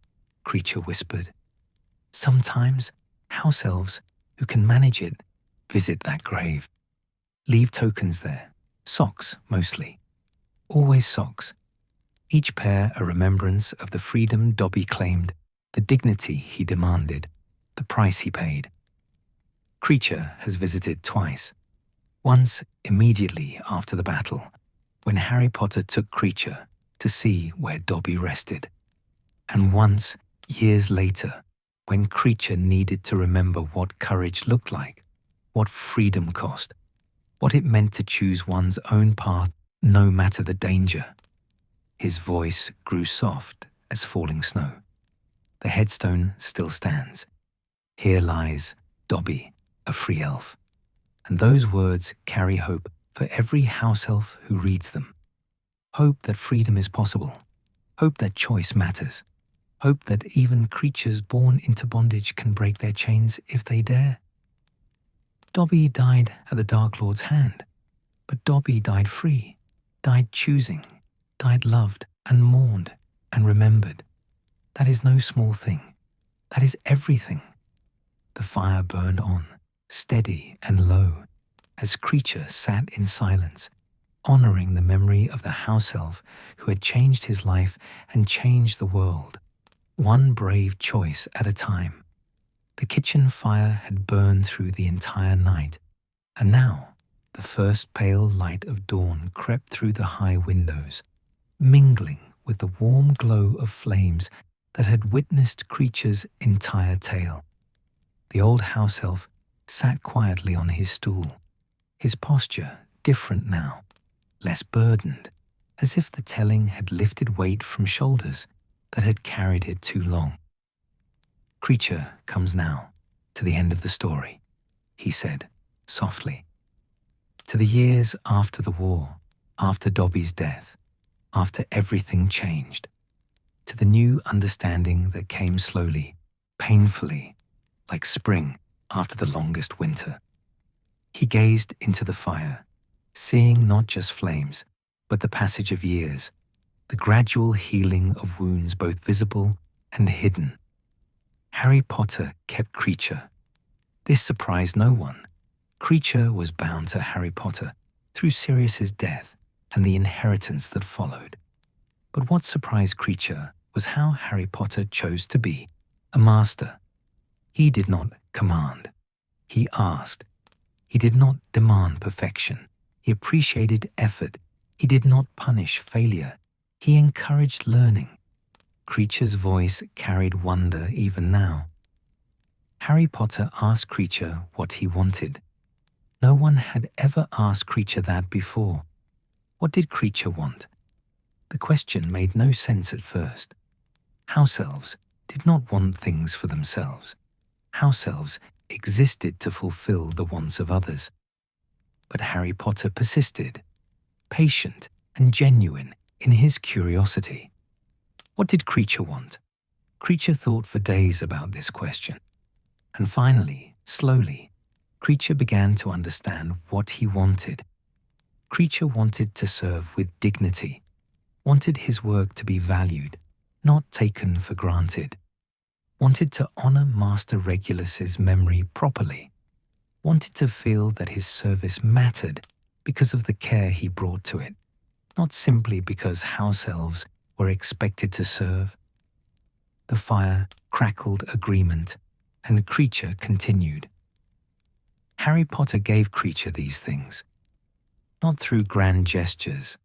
Kreacher whispered. Sometimes house elves who can manage it visit that grave. Leave tokens there, socks mostly. Always socks. Each pair a remembrance of the freedom Dobby claimed, the dignity he demanded, the price he paid. Kreacher has visited twice. Once immediately after the battle, when Harry Potter took Kreacher to see where Dobby rested, and once years later, when Kreacher needed to remember what courage looked like, what freedom cost, what it meant to choose one's own path no matter the danger. His voice grew soft as falling snow. The headstone still stands. Here lies Dobby, a free elf. And those words carry hope for every house elf who reads them. Hope that freedom is possible. Hope that choice matters. Hope that even creatures born into bondage can break their chains if they dare. Dobby died at the Dark Lord's hand, but Dobby died free, died choosing, died loved and mourned and remembered. That is no small thing. That is everything. The fire burned on, steady and low, as Kreacher sat in silence, honoring the memory of the house elf who had changed his life and changed the world. one brave choice at a time. The kitchen fire had burned through the entire night, and now the first pale light of dawn crept through the high windows, mingling with the warm glow of flames that had witnessed Kreacher's entire tale. The old house elf sat quietly on his stool, his posture different now, less burdened, as if the telling had lifted weight from shoulders that had carried it too long. Kreacher comes now to the end of the story, he said softly. To the years after the war, after Dobby's death, after everything changed. To the new understanding that came slowly, painfully, like spring after the longest winter. He gazed into the fire, seeing not just flames, but the passage of years, the gradual healing of wounds both visible and hidden. Harry Potter kept Kreacher. This surprised no one. Kreacher was bound to Harry Potter through Sirius's death and the inheritance that followed. But what surprised Kreacher was how Harry Potter chose to be a master. He did not command. He asked. He did not demand perfection. He appreciated effort. He did not punish failure. He encouraged learning. Kreacher's voice carried wonder even now. Harry Potter asked Kreacher what he wanted. No one had ever asked Kreacher that before. What did Kreacher want? The question made no sense at first. House-Elves did not want things for themselves. House-Elves existed to fulfill the wants of others. But Harry Potter persisted, patient and genuine in his curiosity. What did Kreacher want? Kreacher thought for days about this question. And finally, slowly, Kreacher began to understand what he wanted. Kreacher wanted to serve with dignity, wanted his work to be valued, not taken for granted, wanted to honor Master Regulus's memory properly, wanted to feel that his service mattered because of the care he brought to it, not simply because house elves were expected to serve. The fire crackled agreement, and Kreacher continued. Harry Potter gave Kreacher these things, not through grand gestures,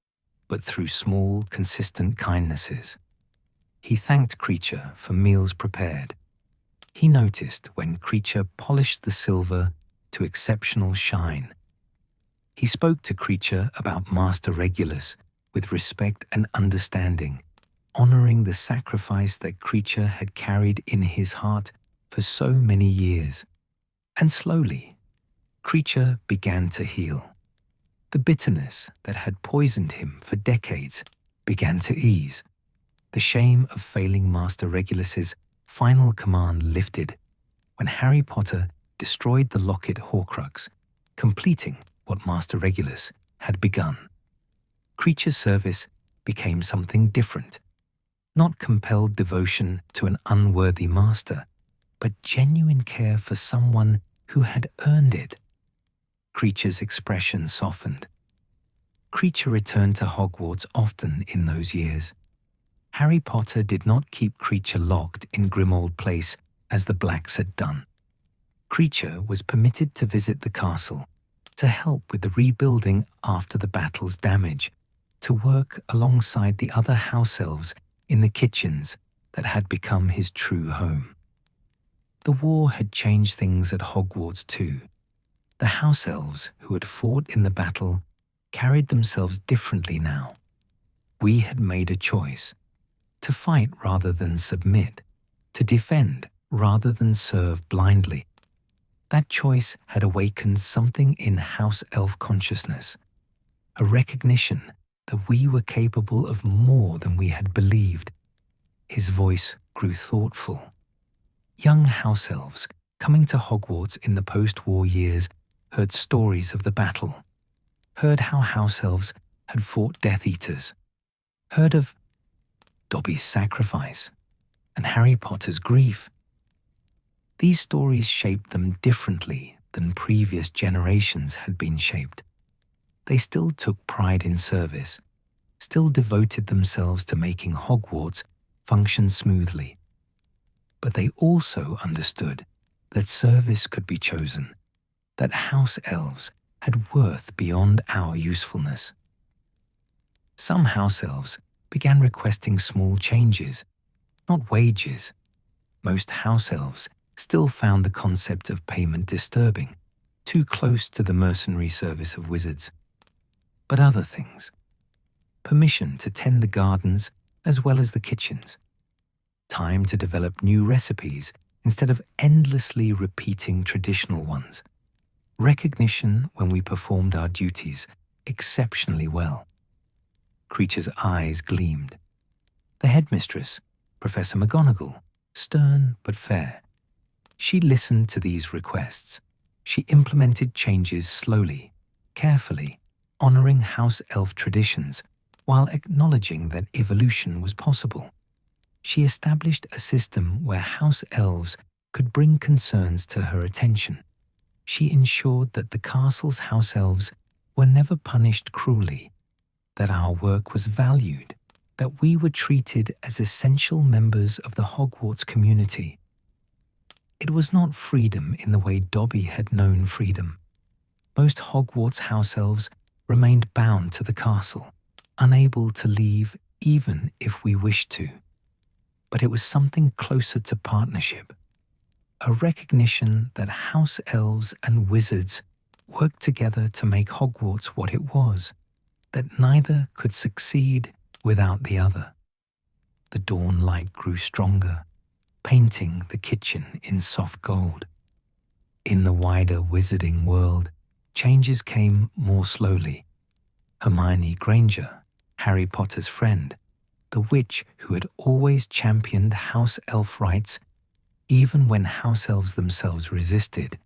but through small, consistent kindnesses. He thanked Kreacher for meals prepared. He noticed when Kreacher polished the silver to exceptional shine. He spoke to Kreacher about Master Regulus with respect and understanding, honoring the sacrifice that Kreacher had carried in his heart for so many years. And slowly, Kreacher began to heal. The bitterness that had poisoned him for decades began to ease. The shame of failing Master Regulus's final command lifted when Harry Potter destroyed the locket Horcrux, completing what Master Regulus had begun. Kreacher's service became something different, not compelled devotion to an unworthy master, but genuine care for someone who had earned it. Kreacher's expression softened. Kreacher returned to Hogwarts often in those years. Harry Potter did not keep Kreacher locked in Grimmauld Place as the Blacks had done. Kreacher was permitted to visit the castle, to help with the rebuilding after the battle's damage, to work alongside the other house elves in the kitchens that had become his true home. The war had changed things at Hogwarts too. The house elves who had fought in the battle carried themselves differently now. We had made a choice, to fight rather than submit, to defend rather than serve blindly. That choice had awakened something in house elf consciousness, a recognition that we were capable of more than we had believed. His voice grew thoughtful. Young house elves coming to Hogwarts in the post-war years heard stories of the battle, heard how house elves had fought Death Eaters, heard of Dobby's sacrifice and Harry Potter's grief. These stories shaped them differently than previous generations had been shaped. They still took pride in service, still devoted themselves to making Hogwarts function smoothly, But they also understood that service could be chosen, that house-elves had worth beyond our usefulness. Some house-elves began requesting small changes, not wages. Most house-elves still found the concept of payment disturbing, too close to the mercenary service of wizards. But other things: permission to tend the gardens as well as the kitchens, time to develop new recipes instead of endlessly repeating traditional ones, recognition when we performed our duties exceptionally well. Kreacher's eyes gleamed. The headmistress, Professor McGonagall, stern but fair. She listened to these requests. She implemented changes slowly, carefully, honoring house-elf traditions while acknowledging that evolution was possible. She established a system where house-elves could bring concerns to her attention. She ensured that the castle's house-elves were never punished cruelly, that our work was valued, that we were treated as essential members of the Hogwarts community. It was not freedom in the way Dobby had known freedom. Most Hogwarts house-elves remained bound to the castle, unable to leave even if we wished to. But it was something closer to partnership, a recognition that house-elves and wizards worked together to make Hogwarts what it was, that neither could succeed without the other. The dawn light grew stronger, painting the kitchen in soft gold. In the wider wizarding world, changes came more slowly. Hermione Granger, Harry Potter's friend, the witch who had always championed house-elf rights even when house-elves themselves resisted.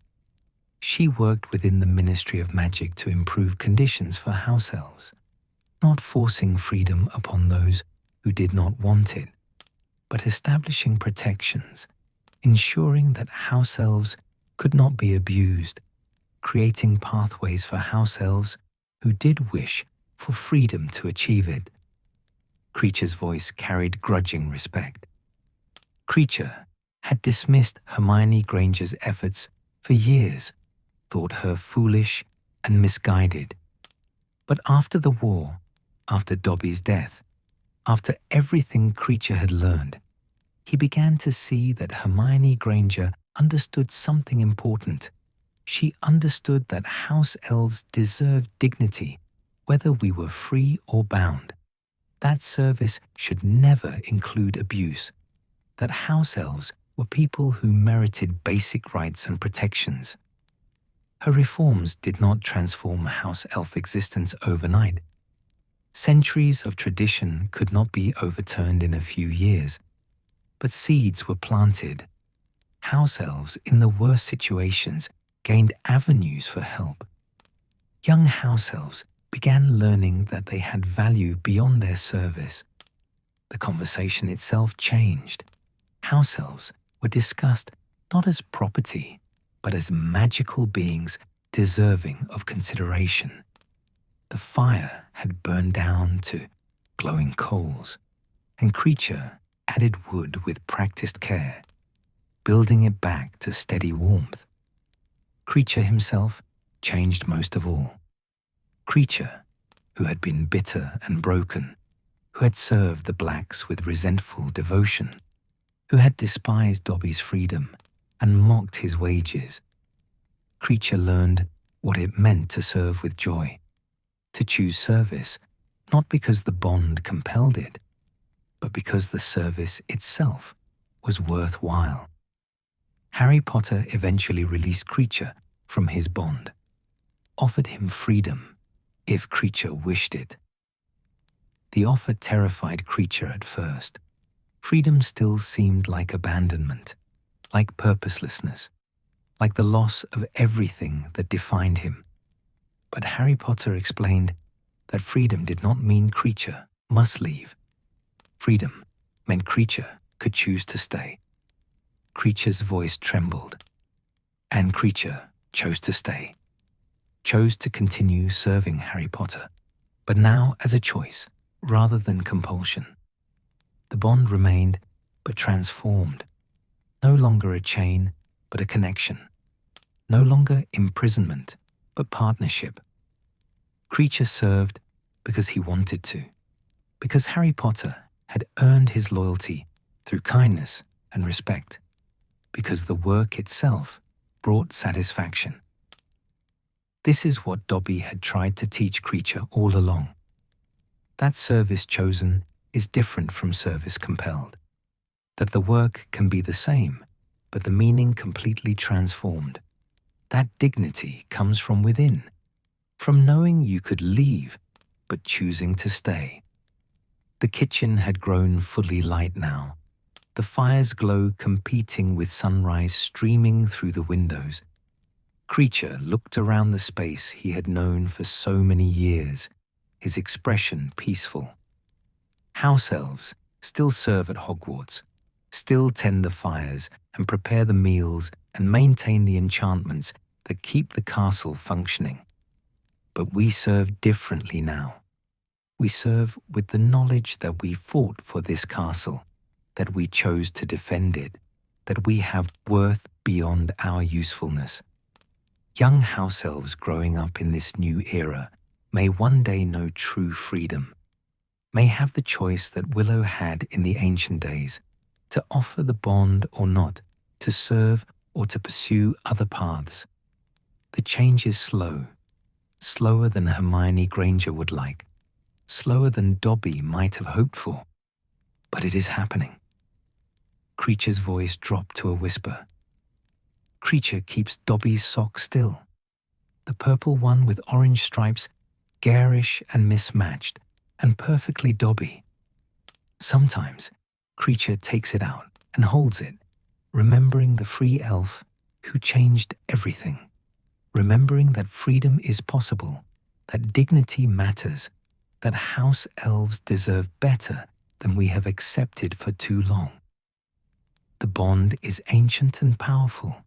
She worked within the Ministry of Magic to improve conditions for house-elves, not forcing freedom upon those who did not want it, but establishing protections, ensuring that house-elves could not be abused, creating pathways for house-elves who did wish for freedom to achieve it. Kreacher's voice carried grudging respect. Kreacher had dismissed Hermione Granger's efforts for years, thought her foolish and misguided. But after the war, after Dobby's death, after everything Kreacher had learned, he began to see that Hermione Granger understood something important. She understood that house-elves deserved dignity, whether we were free or bound. That service should never include abuse, that house-elves were people who merited basic rights and protections. Her reforms did not transform house-elf existence overnight. Centuries of tradition could not be overturned in a few years, but seeds were planted. House-elves in the worst situations gained avenues for help. Young house-elves began learning that they had value beyond their service. The conversation itself changed. House-elves were discussed not as property, but as magical beings deserving of consideration. The fire had burned down to glowing coals, and Kreacher added wood with practiced care, building it back to steady warmth. Kreacher himself changed most of all. Kreacher, who had been bitter and broken, who had served the blacks with resentful devotion, who had despised Dobby's freedom and mocked his wages. Kreacher learned what it meant to serve with joy, to choose service not because the bond compelled it, but because the service itself was worthwhile. Harry Potter eventually released Kreacher from his bond, offered him freedom if Kreacher wished it. The offer terrified Kreacher at first. Freedom still seemed like abandonment, like purposelessness, like the loss of everything that defined him. But Harry Potter explained that freedom did not mean Kreacher must leave. Freedom meant Kreacher could choose to stay. Kreacher's voice trembled, and Kreacher chose to stay, chose to continue serving Harry Potter, but now as a choice rather than compulsion. The bond remained, but transformed. No longer a chain, but a connection. No longer imprisonment, but partnership. Kreacher served because he wanted to, because Harry Potter had earned his loyalty through kindness and respect, because the work itself brought satisfaction. This is what Dobby had tried to teach Kreacher all along. That service chosen is different from service compelled. That the work can be the same, but the meaning completely transformed. That dignity comes from within, from knowing you could leave, but choosing to stay. The kitchen had grown fully light now, the fire's glow competing with sunrise streaming through the windows. Kreacher looked around the space he had known for so many years, his expression peaceful. House-Elves still serve at Hogwarts, still tend the fires and prepare the meals and maintain the enchantments that keep the castle functioning. But we serve differently now. We serve with the knowledge that we fought for this castle, that we chose to defend it, that we have worth beyond our usefulness. Young house-elves growing up in this new era may one day know true freedom, may have the choice that Willow had in the ancient days, to offer the bond or not, to serve or to pursue other paths. The change is slow, slower than Hermione Granger would like, slower than Dobby might have hoped for, but it is happening. Kreacher's voice dropped to a whisper. Kreacher keeps Dobby's sock still, the purple one with orange stripes, garish and mismatched, and perfectly Dobby. Sometimes Kreacher takes it out and holds it, remembering the free elf who changed everything, remembering that freedom is possible, that dignity matters, that house-elves deserve better than we have accepted for too long. The bond is ancient and powerful.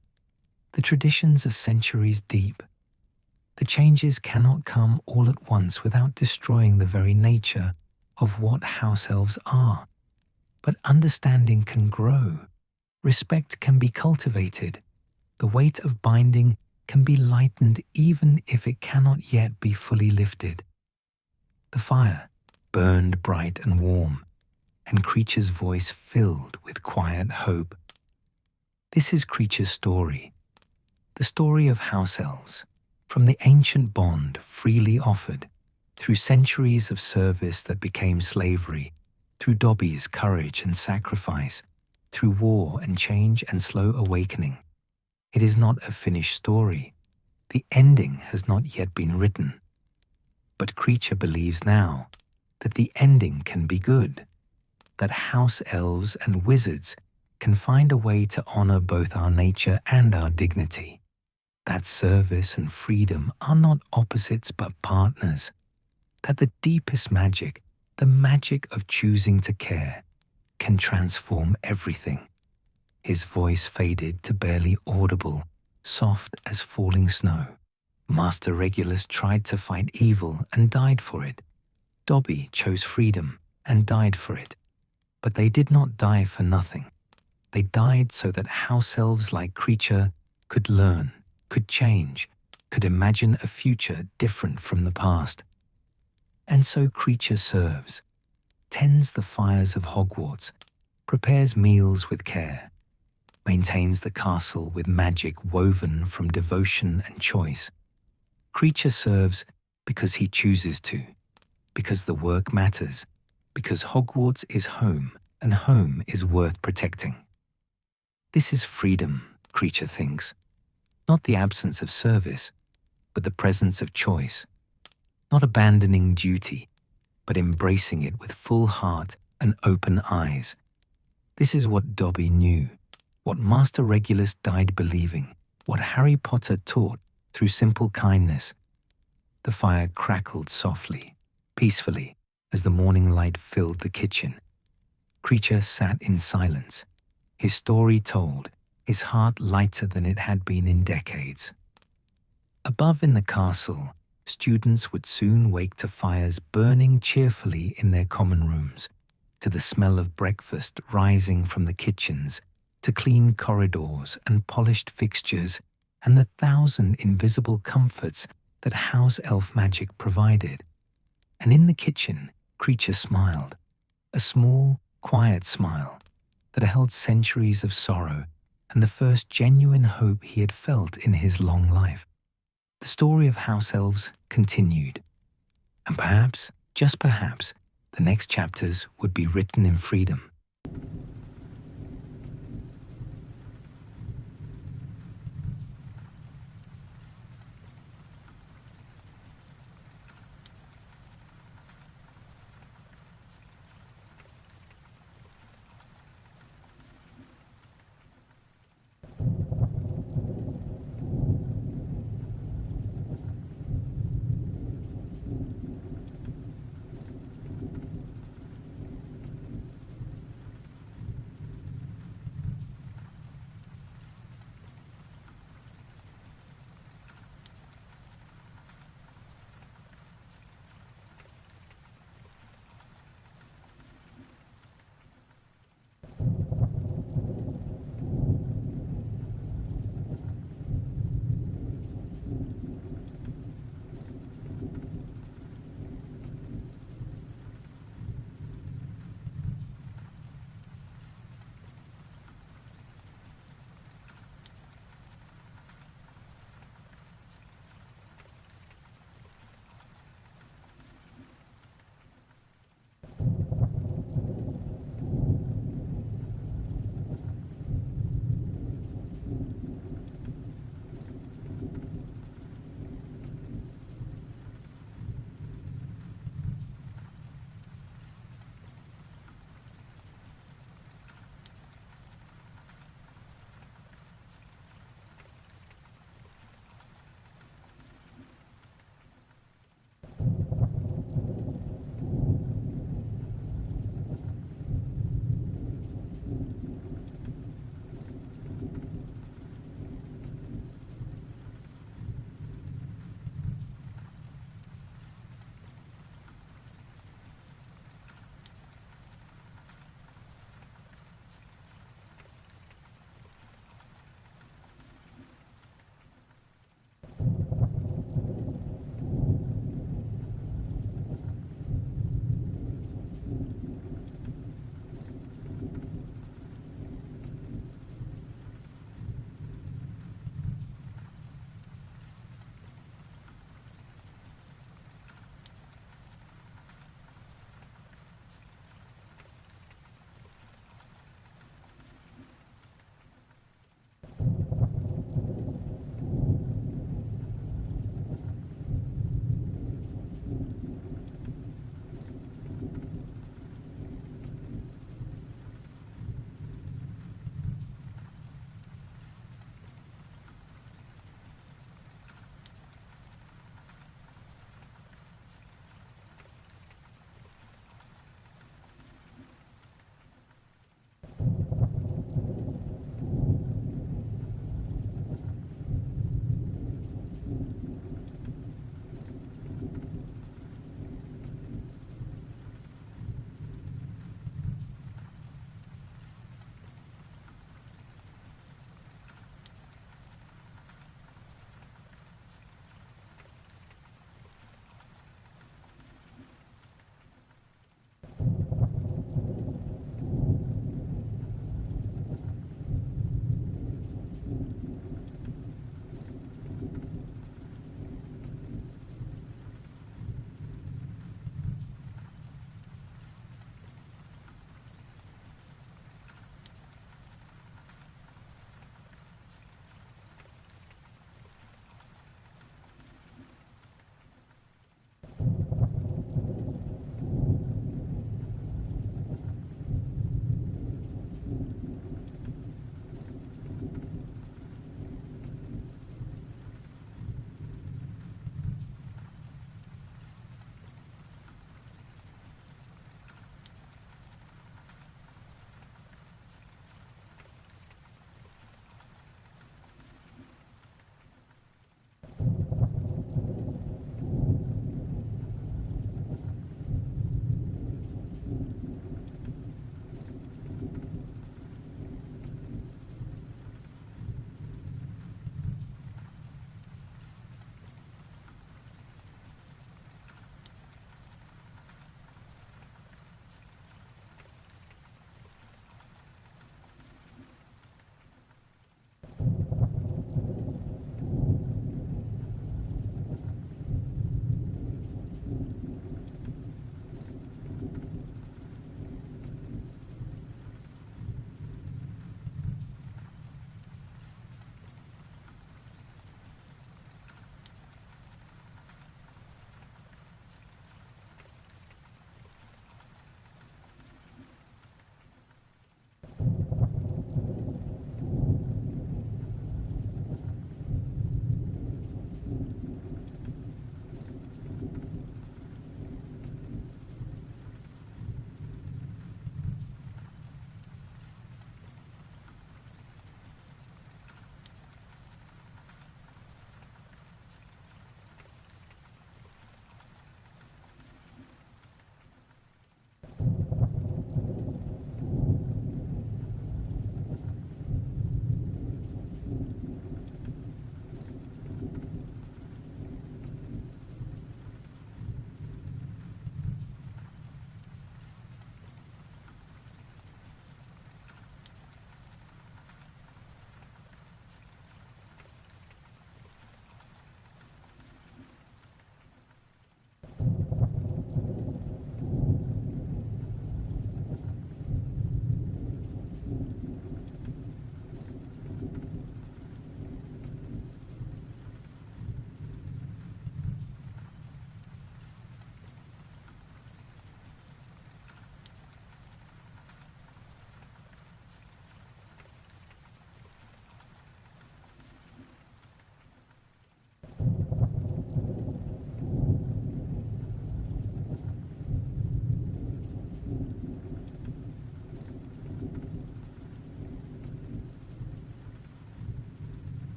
The traditions are centuries deep. The changes cannot come all at once without destroying the very nature of what house-elves are. But understanding can grow. Respect can be cultivated. The weight of binding can be lightened even if it cannot yet be fully lifted. The fire burned bright and warm, and Kreacher's voice filled with quiet hope. This is Kreacher's story, the story of house-elves, from the ancient bond freely offered, through centuries of service that became slavery, through Dobby's courage and sacrifice, through war and change and slow awakening. It is not a finished story. The ending has not yet been written. But Kreacher believes now that the ending can be good, that house-elves and wizards can find a way to honor both our nature and our dignity, that service and freedom are not opposites but partners, that the deepest magic, the magic of choosing to care, can transform everything. His voice faded to barely audible, soft as falling snow. Master Regulus tried to fight evil and died for it. Dobby chose freedom and died for it. But they did not die for nothing. They died so that house-elves like Kreacher could learn, could change, could imagine a future different from the past. And so Kreacher serves, tends the fires of Hogwarts, prepares meals with care, maintains the castle with magic woven from devotion and choice. Kreacher serves because he chooses to, because the work matters, because Hogwarts is home and home is worth protecting. This is freedom, Kreacher thinks. Not the absence of service, but the presence of choice. Not abandoning duty, but embracing it with full heart and open eyes. This is what Dobby knew, what Master Regulus died believing, what Harry Potter taught through simple kindness. The fire crackled softly, peacefully, as the morning light filled the kitchen. Kreacher sat in silence, his story told, his heart lighter than it had been in decades. Above in the castle, students would soon wake to fires burning cheerfully in their common rooms, to the smell of breakfast rising from the kitchens, to clean corridors and polished fixtures and the thousand invisible comforts that house-elf magic provided. And in the kitchen, Kreacher smiled, a small, quiet smile that held centuries of sorrow and the first genuine hope he had felt in his long life. The story of house-elves continued, and perhaps, just perhaps, the next chapters would be written in freedom.